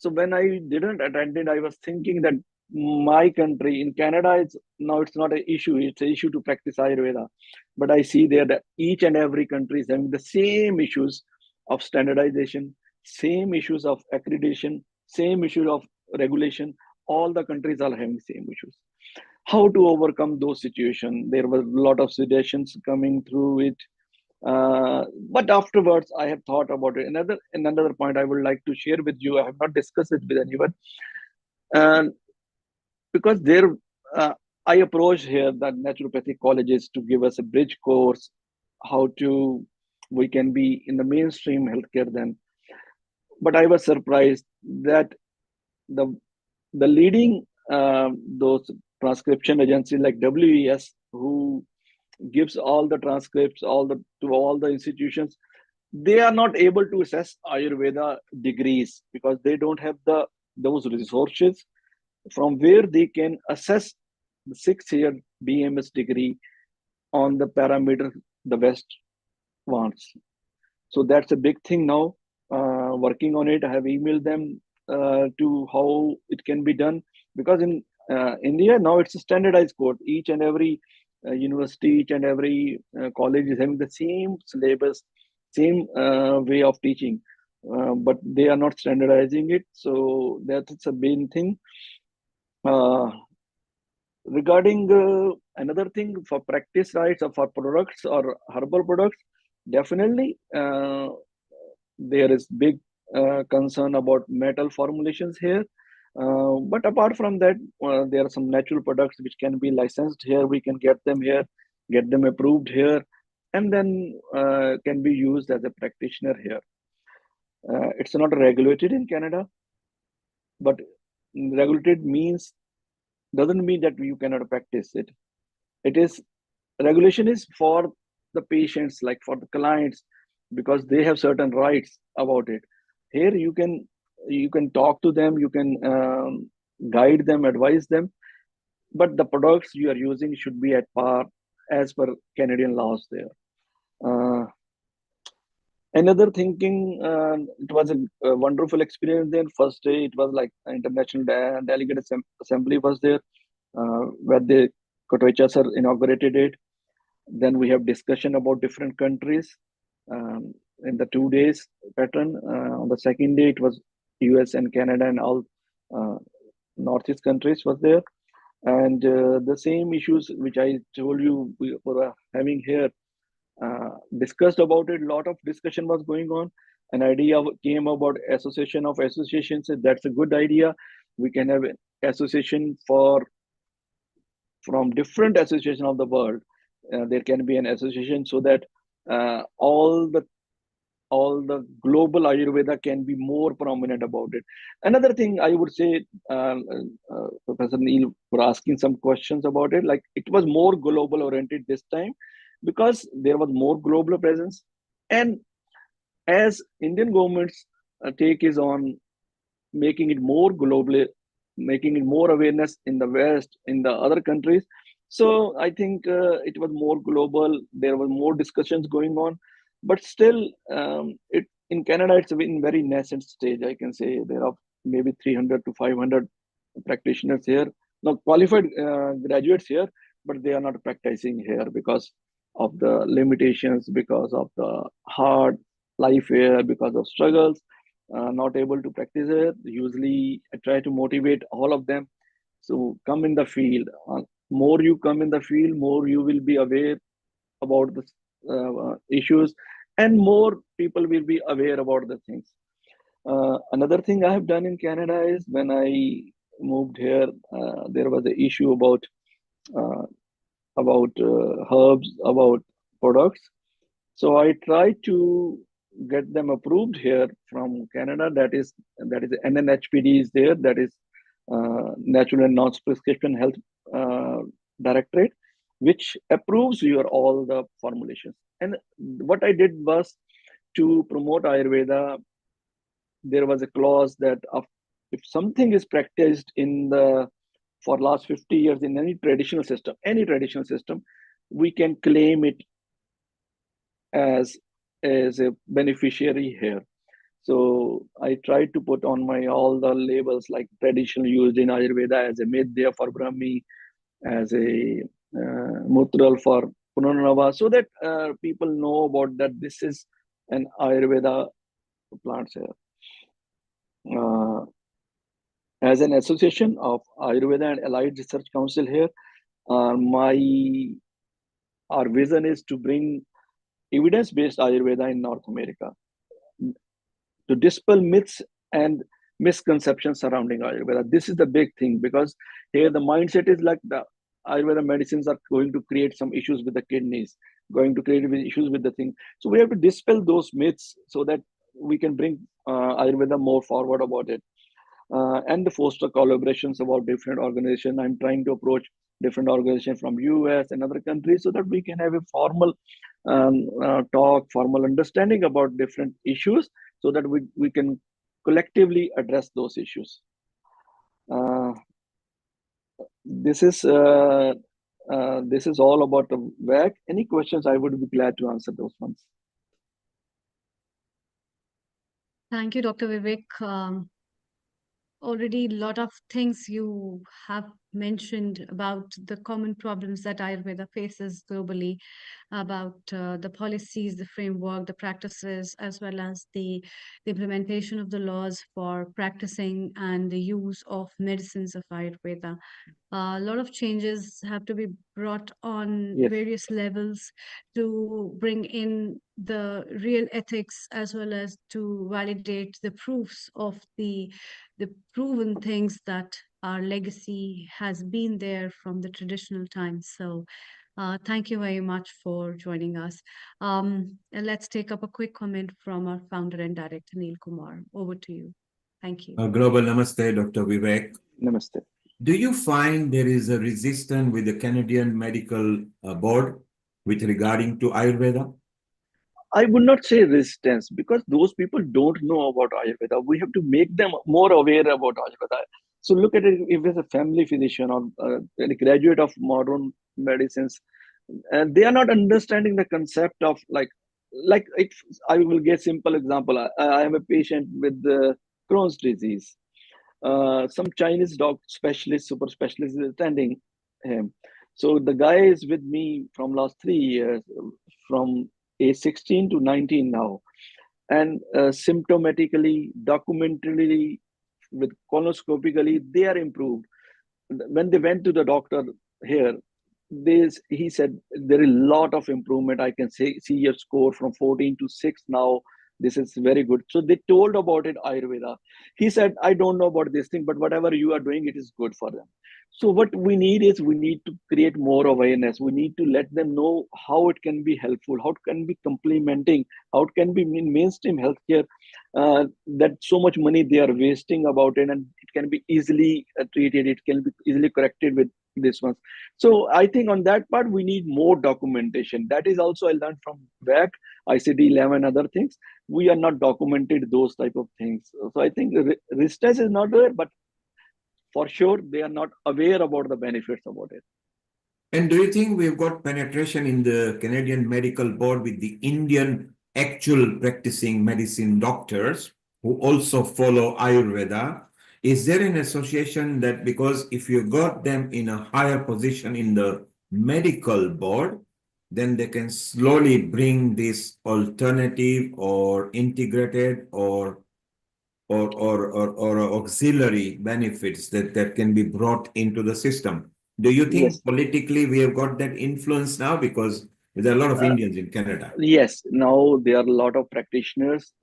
when I didn't attend it, I was thinking that my country in Canada, it's not an issue. It's an issue to practice Ayurveda. But I see there that each and every country is having the same issues of standardization, same issues of accreditation, same issues of regulation. All the countries are having the same issues. How to overcome those situations? There were a lot of suggestions coming through it. But afterwards, I have thought about it. Another point I would like to share with you. I have not discussed it with anyone. And because I approached here the naturopathic colleges to give us a bridge course, how we can be in the mainstream healthcare then. but I was surprised that the leading those transcription agencies like WES, who gives all the transcripts to all the institutions, they are not able to assess Ayurveda degrees because they don't have those resources from where they can assess the 6-year BMS degree on the parameter the West wants. So that's a big thing now. Working on it, I have emailed them to how it can be done, because in India now it's a standardized code. Each and every university, each and every college is having the same syllabus, same way of teaching, but they are not standardizing it. So that's a main thing. Regarding another thing for practice rights or for products or herbal products, definitely there is big concern about metal formulations here. But apart from that, there are some natural products which can be licensed here. We can get them here, get them approved here, and then can be used as a practitioner here. It's not regulated in Canada, but regulated doesn't mean that you cannot practice it. It is regulation is for the patients, like for the clients, because they have certain rights about it. Here you can talk to them, you can guide them, advise them, but the products you are using should be at par as per Canadian laws there. Another thinking, it was a wonderful experience there. First day, it was like international delegate assembly was there, where the Kotoicha sir inaugurated it. Then we have discussion about different countries in the 2 days pattern. On the second day, it was US and Canada and all Northeast countries was there. And the same issues which I told you we were having here, discussed about it. A lot of discussion was going on. An idea came about association of associations. That's a good idea. We can have an association from different associations of the world. There can be an association so that all the global Ayurveda can be more prominent about it. Another thing I would say, Professor Neil, for asking some questions about it, like it was more global oriented this time because there was more global presence. And as Indian government's take is on making it more globally, making it more awareness in the West, in the other countries. So I think it was more global. There were more discussions going on, but still, it in Canada it's in very nascent stage. I can say there are maybe 300 to 500 practitioners here, now qualified graduates here, but they are not practicing here because of the limitations, because of the hard life here, because of struggles. Not able to practice it. Usually, I try to motivate all of them. So come in the field. More you come in the field, more you will be aware about the issues, and more people will be aware about the things. Another thing I have done in Canada is when I moved here, there was an issue about herbs, about products. So I tried to get them approved here from Canada. That is NNHPD is there. That is Natural and Non-Prescription Health Directorate, which approves your all the formulations. And what I did was to promote Ayurveda. There was a clause that if something is practiced for last 50 years in any traditional system, we can claim it as a beneficiary here. So I tried to put on all the labels like traditional used in Ayurveda as a Medhya for Brahmi, as a Mutral for Punarnava, so that people know about that this is an Ayurveda plant here. As an association of Ayurveda and Allied Research Council here, our vision is to bring evidence-based Ayurveda in North America, to dispel myths and misconceptions surrounding Ayurveda. This is the big thing, because here the mindset is like the Ayurveda medicines are going to create some issues with the kidneys, going to create issues with the thing. So we have to dispel those myths so that we can bring Ayurveda more forward about it. And the foster collaborations about different organizations. I'm trying to approach different organizations from US and other countries so that we can have a formal talk, formal understanding about different issues so that we can collectively address those issues. This is all about the WAC. Any questions? I would be glad to answer those ones. Thank you, Dr. Vivek. Already a lot of things you have mentioned about the common problems that Ayurveda faces globally, about the policies, the framework, the practices, as well as the implementation of the laws for practicing and the use of medicines of Ayurveda. A lot of changes have to be brought on Yes. various levels to bring in the real ethics as well as to validate the proofs of the proven things that our legacy has been there from the traditional times. So thank you very much for joining us. And let's take up a quick comment from our founder and director, Neil Kumar. Over to you. Thank you. Global Namaste, Dr. Vivek. Namaste. Do you find there is a resistance with the Canadian Medical Board with regarding to Ayurveda? I would not say resistance because those people don't know about Ayurveda. We have to make them more aware about Ayurveda. So look at it, if it's a family physician or a graduate of modern medicines, and they are not understanding the concept of like if I will give simple example. I am a patient with Crohn's disease. Some Chinese doc specialist, super specialist is attending him. So the guy is with me from last 3 years, from age 16 to 19 now. And symptomatically, documentarily, with colonoscopically, they are improved. When they went to the doctor here, he said there is a lot of improvement. I can see your score from 14 to 6 now. This is very good. So they told about it, Ayurveda. He said, I don't know about this thing, but whatever you are doing, it is good for them. So what we need is we need to create more awareness. We need to let them know how it can be helpful, how it can be complementing, how it can be in mainstream healthcare, that so much money they are wasting about it, and it can be easily treated. It can be easily corrected with this one. So I think on that part, we need more documentation. That is also I learned from WAC, ICD-11, other things. We are not documented those type of things. So I think resistance is not there, but for sure, they are not aware about the benefits about it. And do you think we've got penetration in the Canadian Medical Board with the Indian actual practicing medicine doctors who also follow Ayurveda? Is there an association that because if you got them in a higher position in the medical board, then they can slowly bring this alternative or integrated or auxiliary benefits that can be brought into the system? Do you think Yes. politically we have got that influence now? Because there are a lot of Indians in Canada. Yes, now there are a lot of practitioners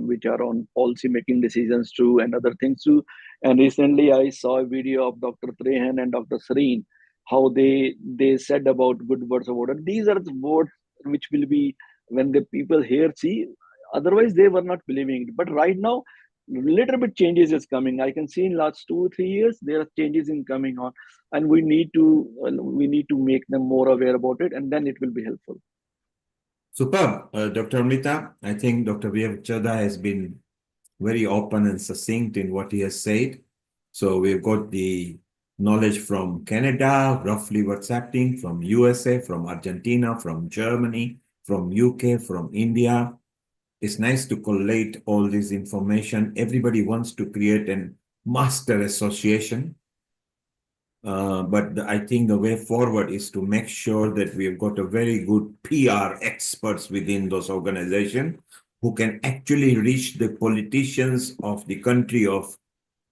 which are on policy making decisions too and other things too. And recently I saw a video of Dr. Trehan and Dr. Sareen, how they said about good words about it. These are the words which will be when the people here see, otherwise they were not believing it. But right now, little bit changes is coming. I can see in last 2 or 3 years there are changes in coming on, and we need to make them more aware about it, and then it will be helpful. Superb. Dr. Amrita, I think Dr. Vivek Chadha has been very open and succinct in what he has said. So we've got the knowledge from Canada, roughly what's happening, from USA, from Argentina, from Germany, from UK, from India. It's nice to collate all this information. Everybody wants to create a master association. But I think the way forward is to make sure that we've got a very good PR experts within those organizations who can actually reach the politicians of the country of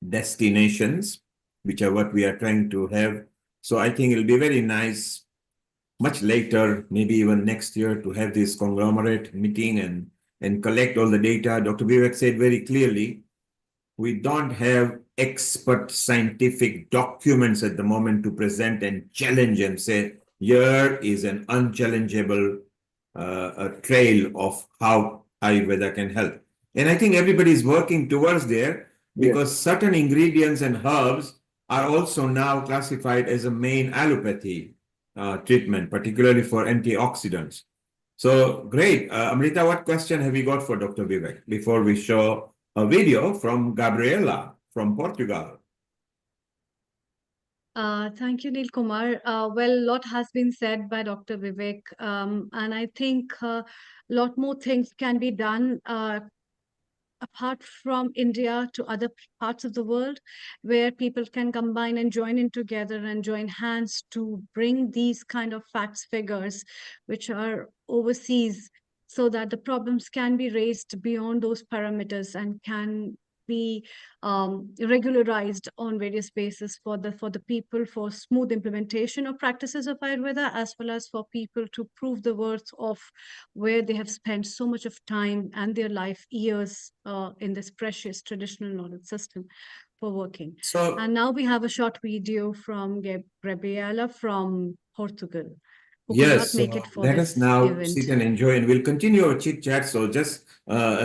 destinations, which are what we are trying to have. So I think it'll be very nice, much later, maybe even next year, to have this conglomerate meeting and collect all the data. Dr. Vivek said very clearly, we don't have expert scientific documents at the moment to present and challenge and say, here is an unchallengeable trail of how Ayurveda can help. And I think everybody is working towards there because certain ingredients and herbs are also now classified as a main allopathy treatment, particularly for antioxidants. So great. Amrita, what question have you got for Dr. Vivek before we show a video from Gabriela from Portugal? Thank you, Neil Kumar. Well, a lot has been said by Dr. Vivek, and I think a lot more things can be done apart from India to other parts of the world, where people can combine and join in together and join hands to bring these kind of facts, figures, which are overseas, so that the problems can be raised beyond those parameters and can be regularized on various bases for the people, for smooth implementation of practices of Ayurveda, as well as for people to prove the worth of where they have spent so much of time and their life years in this precious traditional knowledge system for working. And now we have a short video from Gabriela from Portugal, who could not make it for let this us now event. sit and enjoy, and we'll continue our chit chat. So just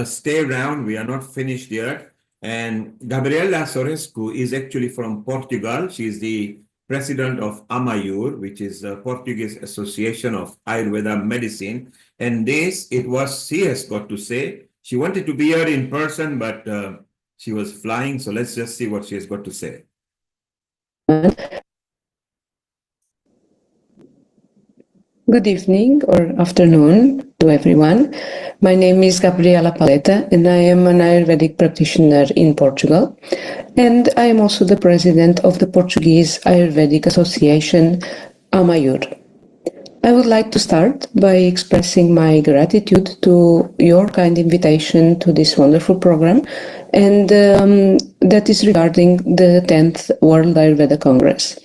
stay around. We are not finished yet. And Gabriela Sorescu is actually from Portugal. She is the president of AMAYUR, which is the Portuguese Association of Ayurveda Medicine. And this, it was, she has got to say, she wanted to be here in person, but she was flying. So let's just see what she has got to say. Good evening or afternoon to everyone. My name is Gabriela Paleta and I am an Ayurvedic practitioner in Portugal. And I am also the president of the Portuguese Ayurvedic Association, AMAYUR. I would like to start by expressing my gratitude to your kind invitation to this wonderful program, and that is regarding the 10th World Ayurveda Congress.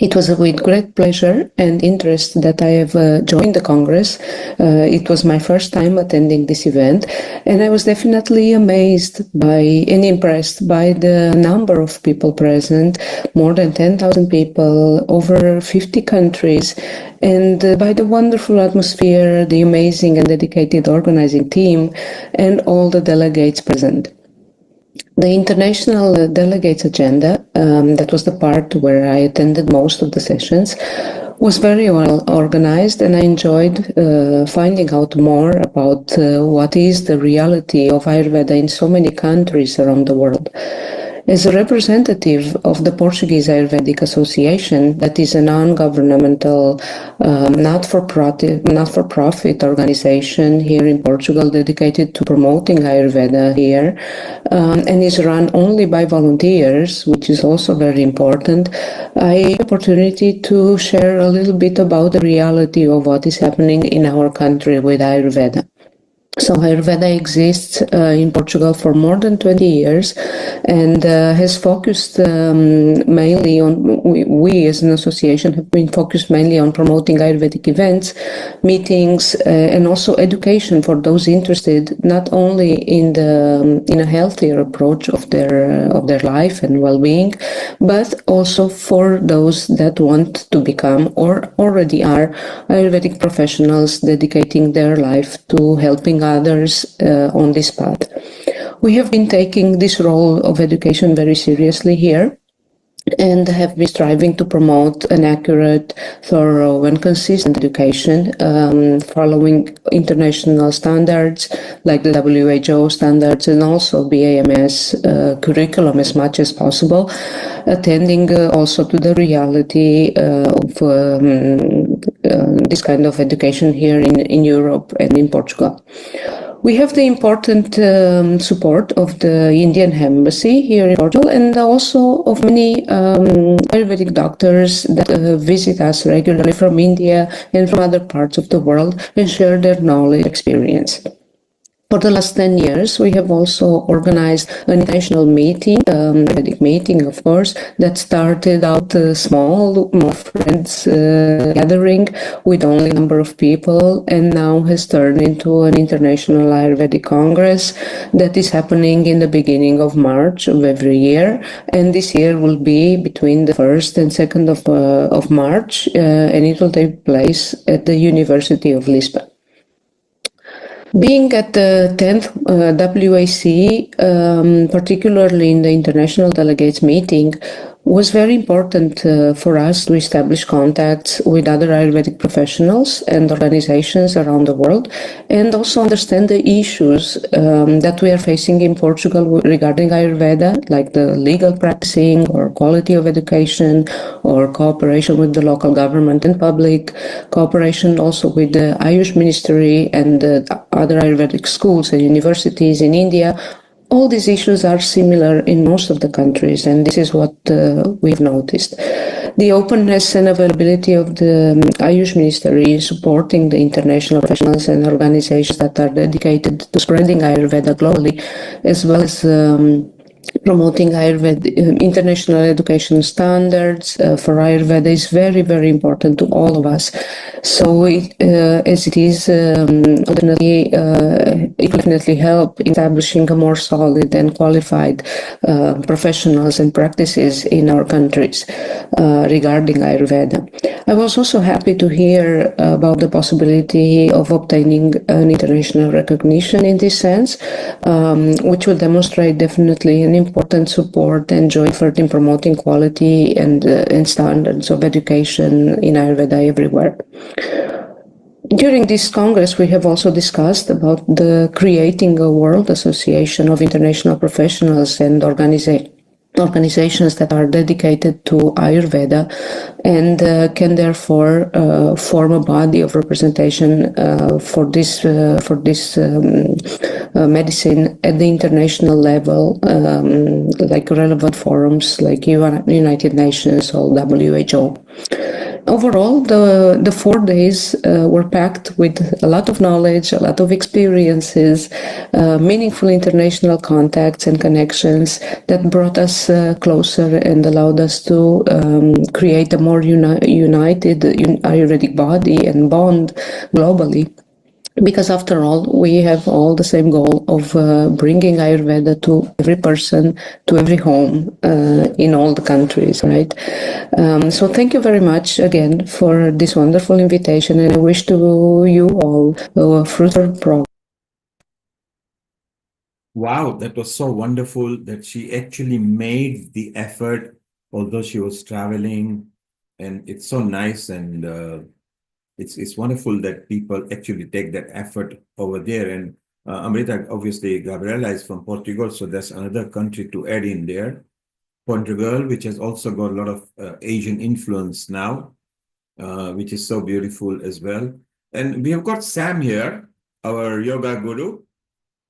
It was with great pleasure and interest that I have joined the Congress. It was my first time attending this event, and I was definitely amazed by and impressed by the number of people present, more than 10,000 people, over 50 countries, and by the wonderful atmosphere, the amazing and dedicated organizing team, and all the delegates present. The international delegates agenda, that was the part where I attended most of the sessions, was very well organized, and I enjoyed finding out more about what is the reality of Ayurveda in so many countries around the world. As a representative of the Portuguese Ayurvedic Association, that is a non-governmental, not-for-profit organization here in Portugal dedicated to promoting Ayurveda here, and is run only by volunteers, which is also very important, I had the opportunity to share a little bit about the reality of what is happening in our country with Ayurveda. So Ayurveda exists in Portugal for more than 20 years and has focused mainly on, we as an association have been focused mainly on promoting Ayurvedic events, meetings, and also education for those interested not only in a healthier approach of their life and well-being, but also for those that want to become or already are Ayurvedic professionals dedicating their life to helping others on this path. We have been taking this role of education very seriously here and have been striving to promote an accurate, thorough and consistent education following international standards like the WHO standards and also BAMS curriculum as much as possible, attending also to the reality of this kind of education here in Europe and in Portugal. We have the important support of the Indian Embassy here in Portugal and also of many Ayurvedic doctors that visit us regularly from India and from other parts of the world and share their knowledge experience. For the last 10 years, we have also organized an international meeting, Ayurvedic meeting, of course, that started out small, more friends gathering with only a number of people, and now has turned into an international Ayurvedic Congress that is happening in the beginning of March of every year. And this year will be between the 1st and 2nd of March, and it will take place at the University of Lisbon. Being at the 10th WAC, particularly in the international delegates meeting, was very important for us to establish contacts with other Ayurvedic professionals and organizations around the world, and also understand the issues that we are facing in Portugal regarding Ayurveda, like the legal practicing or quality of education or cooperation with the local government and public, cooperation also with the Ayush Ministry and other Ayurvedic schools and universities in India. All these issues are similar in most of the countries, and this is what we've noticed. The openness and availability of the Ayush Ministry in supporting the international professionals and organizations that are dedicated to spreading Ayurveda globally, as well as promoting Ayurveda, international education standards for Ayurveda is very, very important to all of us. So, as it is, definitely, it will definitely help in establishing a more solid and qualified professionals and practices in our countries regarding Ayurveda. I was also happy to hear about the possibility of obtaining an international recognition in this sense, which will demonstrate definitely an important support and joint effort in promoting quality and standards of education in Ayurveda everywhere. During this Congress, we have also discussed about the creating a World Association of International Professionals and organizations that are dedicated to Ayurveda and can therefore form a body of representation for this medicine at the international level, like relevant forums like United Nations or WHO. Overall, the 4 days were packed with a lot of knowledge, a lot of experiences, meaningful international contacts and connections that brought us closer and allowed us to create a more united Ayurvedic body and bond globally. Because after all, we have all the same goal of bringing Ayurveda to every person, to every home in all the countries, right? So thank you very much again for this wonderful invitation, and I wish to you all a fruitful progress. Wow, that was so wonderful that she actually made the effort, although she was traveling, and it's so nice and it's wonderful that people actually take that effort over there. And Amrita, obviously, Gabriela is from Portugal, so that's another country to add in there. Portugal, which has also got a lot of Asian influence now, which is so beautiful as well. And we have got Sam here, our yoga guru.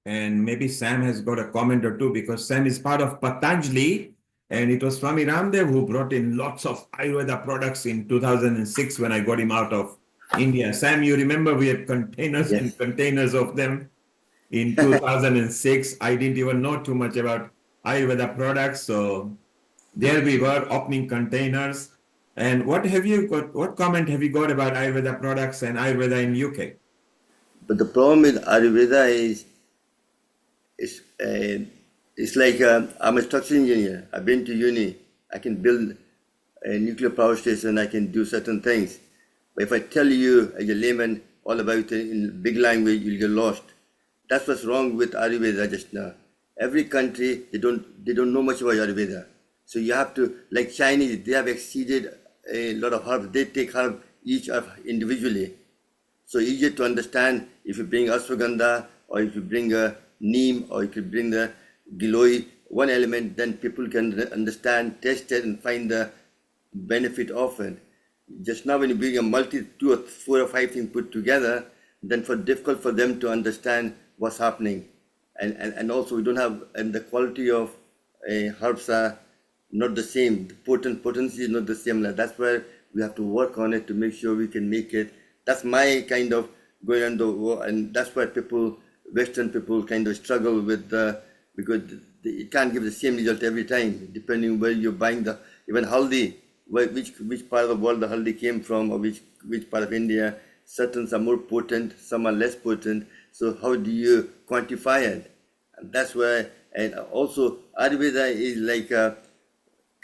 And maybe Sam has got a comment or two because Sam is part of Patanjali. And it was Swami Ramdev who brought in lots of Ayurveda products in 2006 when I got him out of India. Sam, you remember we had containers and containers of them in 2006. I didn't even know too much about Ayurveda products. So there we were opening containers. And what comment have you got about Ayurveda products and Ayurveda in UK? But the problem with Ayurveda is it's like I'm a structural engineer. I've been to uni. I can build a nuclear power station. I can do certain things. But if I tell you as a layman all about it in big language, you'll get lost. That's what's wrong with Ayurveda just now. Every country, they don't know much about Ayurveda. So you have to, like Chinese, they have exceeded a lot of herbs. They take herb each individually. So easier to understand if you bring ashwagandha or if you bring a neem or if you bring the giloi, one element, then people can understand, test it and find the benefit of it. Just now when you bring a 2 or 4 or 5 things put together, then difficult for them to understand what's happening. And also we don't have, and the quality of herbs are not the same. The potency is not the same. That's where we have to work on it to make sure we can make it. That's my kind of going on the, and that's why Western people kind of struggle with because it can't give the same result every time, depending where you're buying even haldi, which part of the world the haldi came from, or which part of India. Certain are more potent, some are less potent. So how do you quantify it? And that's where, and also Ayurveda is like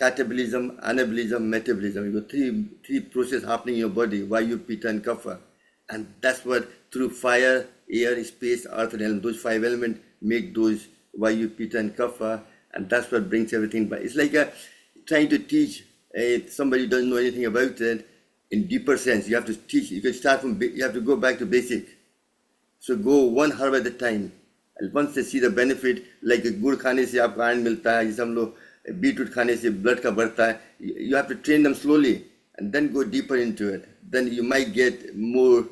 catabolism, anabolism, metabolism. You got three processes happening in your body: Vayu, Pitta, and Kapha. And that's what through fire, air, space, earth, and element, those five elements make those Vayu, Pitta, and Kapha, and that's what brings everything back. It's like trying to teach somebody who doesn't know anything about it in deeper sense. You have to teach. You can start from. You have to go back to basic. So go one herb at a time. And once they see the benefit, like गुड़ खाने से आपको iron मिलता है, जैसे हम लोग beetroot खाने से blood का बढ़ता है. You have to train them slowly and then go deeper into it. Then you might get more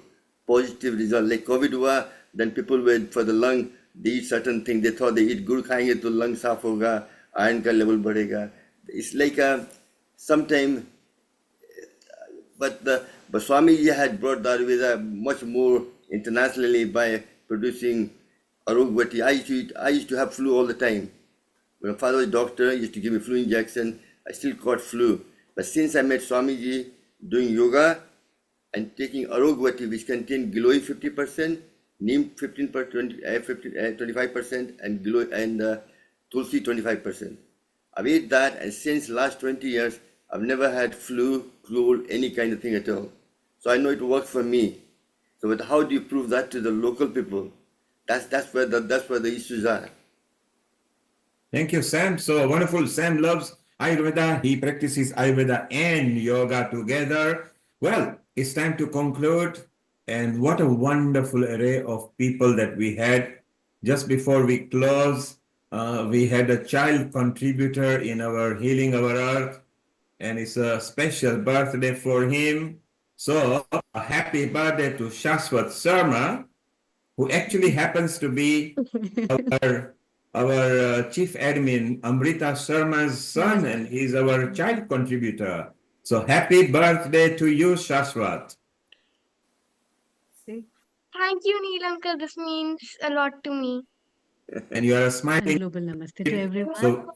positive results. Like COVID हुआ, then people went for the lung, they eat certain things. They thought they eat गुड़ खाएंगे तो lung साफ होगा, iron का level बढ़ेगा. It's like sometime, but Swamiji had brought the Ayurveda much more internationally by producing Arogvati. I used to have flu all the time. When my father was a doctor, he used to give me flu injection. I still caught flu. But since I met Swamiji doing yoga and taking Arogvati, which contained Giloy 50%, Neem 25%, and Tulsi 25%. I've ate that, and since last 20 years, I've never had flu, cold, any kind of thing at all. So I know it works for me. So, but how do you prove that to the local people? That's where the issues are. Thank you, Sam. So wonderful. Sam loves Ayurveda. He practices Ayurveda and yoga together. Well, it's time to conclude. And what a wonderful array of people that we had. Just before we close, we had a child contributor in our Healing Our Earth, and it's a special birthday for him. So a happy birthday to Shashwat Sharma, who actually happens to be our chief admin, Amrita Sharma's son, and he's our child contributor. So happy birthday to you, Shashwat. Thank you, Neil uncle. This means a lot to me. And you are And smiling. global namaste to everyone.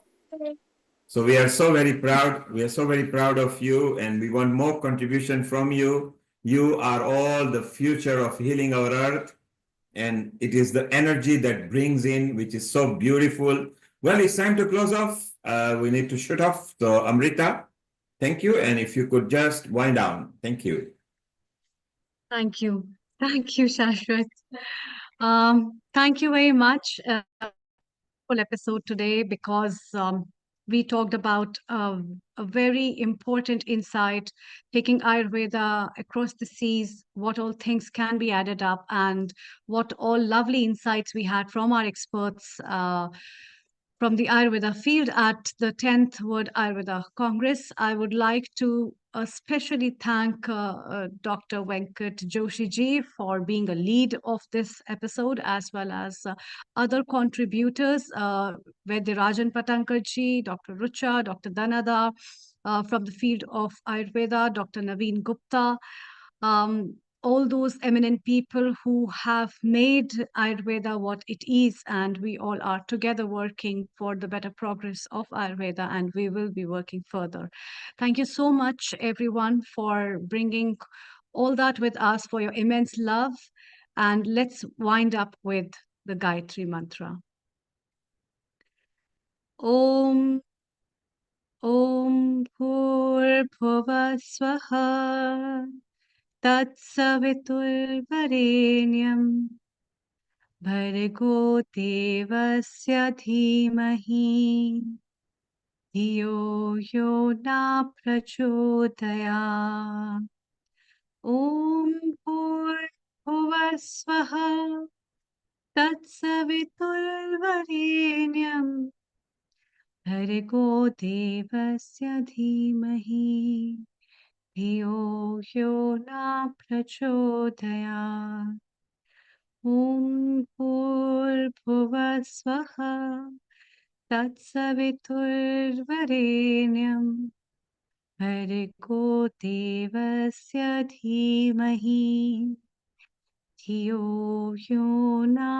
So we are so very proud. We are so very proud of you, and we want more contribution from you. You are all the future of Healing Our Earth, and it is the energy that brings in, which is so beautiful. Well, it's time to close off. We need to shoot off. So Amrita, thank you, and if you could just wind down. Thank you. Thank you. Thank you, Shashwat. Thank you very much for the episode today, because we talked about a very important insight, taking Ayurveda across the seas, what all things can be added up, and what all lovely insights we had from our experts from the Ayurveda field at the 10th World Ayurveda Congress. I would like to especially thank Dr. Venkat Joshi ji for being a lead of this episode, as well as other contributors, Vaidya Patankar ji, Dr. Rucha, Dr. Danada, from the field of Ayurveda, Dr. Naveen Gupta, all those eminent people who have made Ayurveda what it is, and we all are together working for the better progress of Ayurveda, and we will be working further. Thank you so much, everyone, for bringing all that with us, for your immense love. And let's wind up with the Gayatri Mantra. Om Om Bhurbhuva Swaha Tatsaviturvarenyam Bhargo Devasya Dhimahi Dhiyo Yo Na Prachodaya. Om Bhurbhuva Swaha Tatsaviturvarenyam Bhargo Devasya Dhimahi Dhiyo Yo Na Prachodaya. Om Bhurbhuva Swaha Tatsaviturvarenyam Bhargo Devasya Dhimahi Dhiyo Yo Na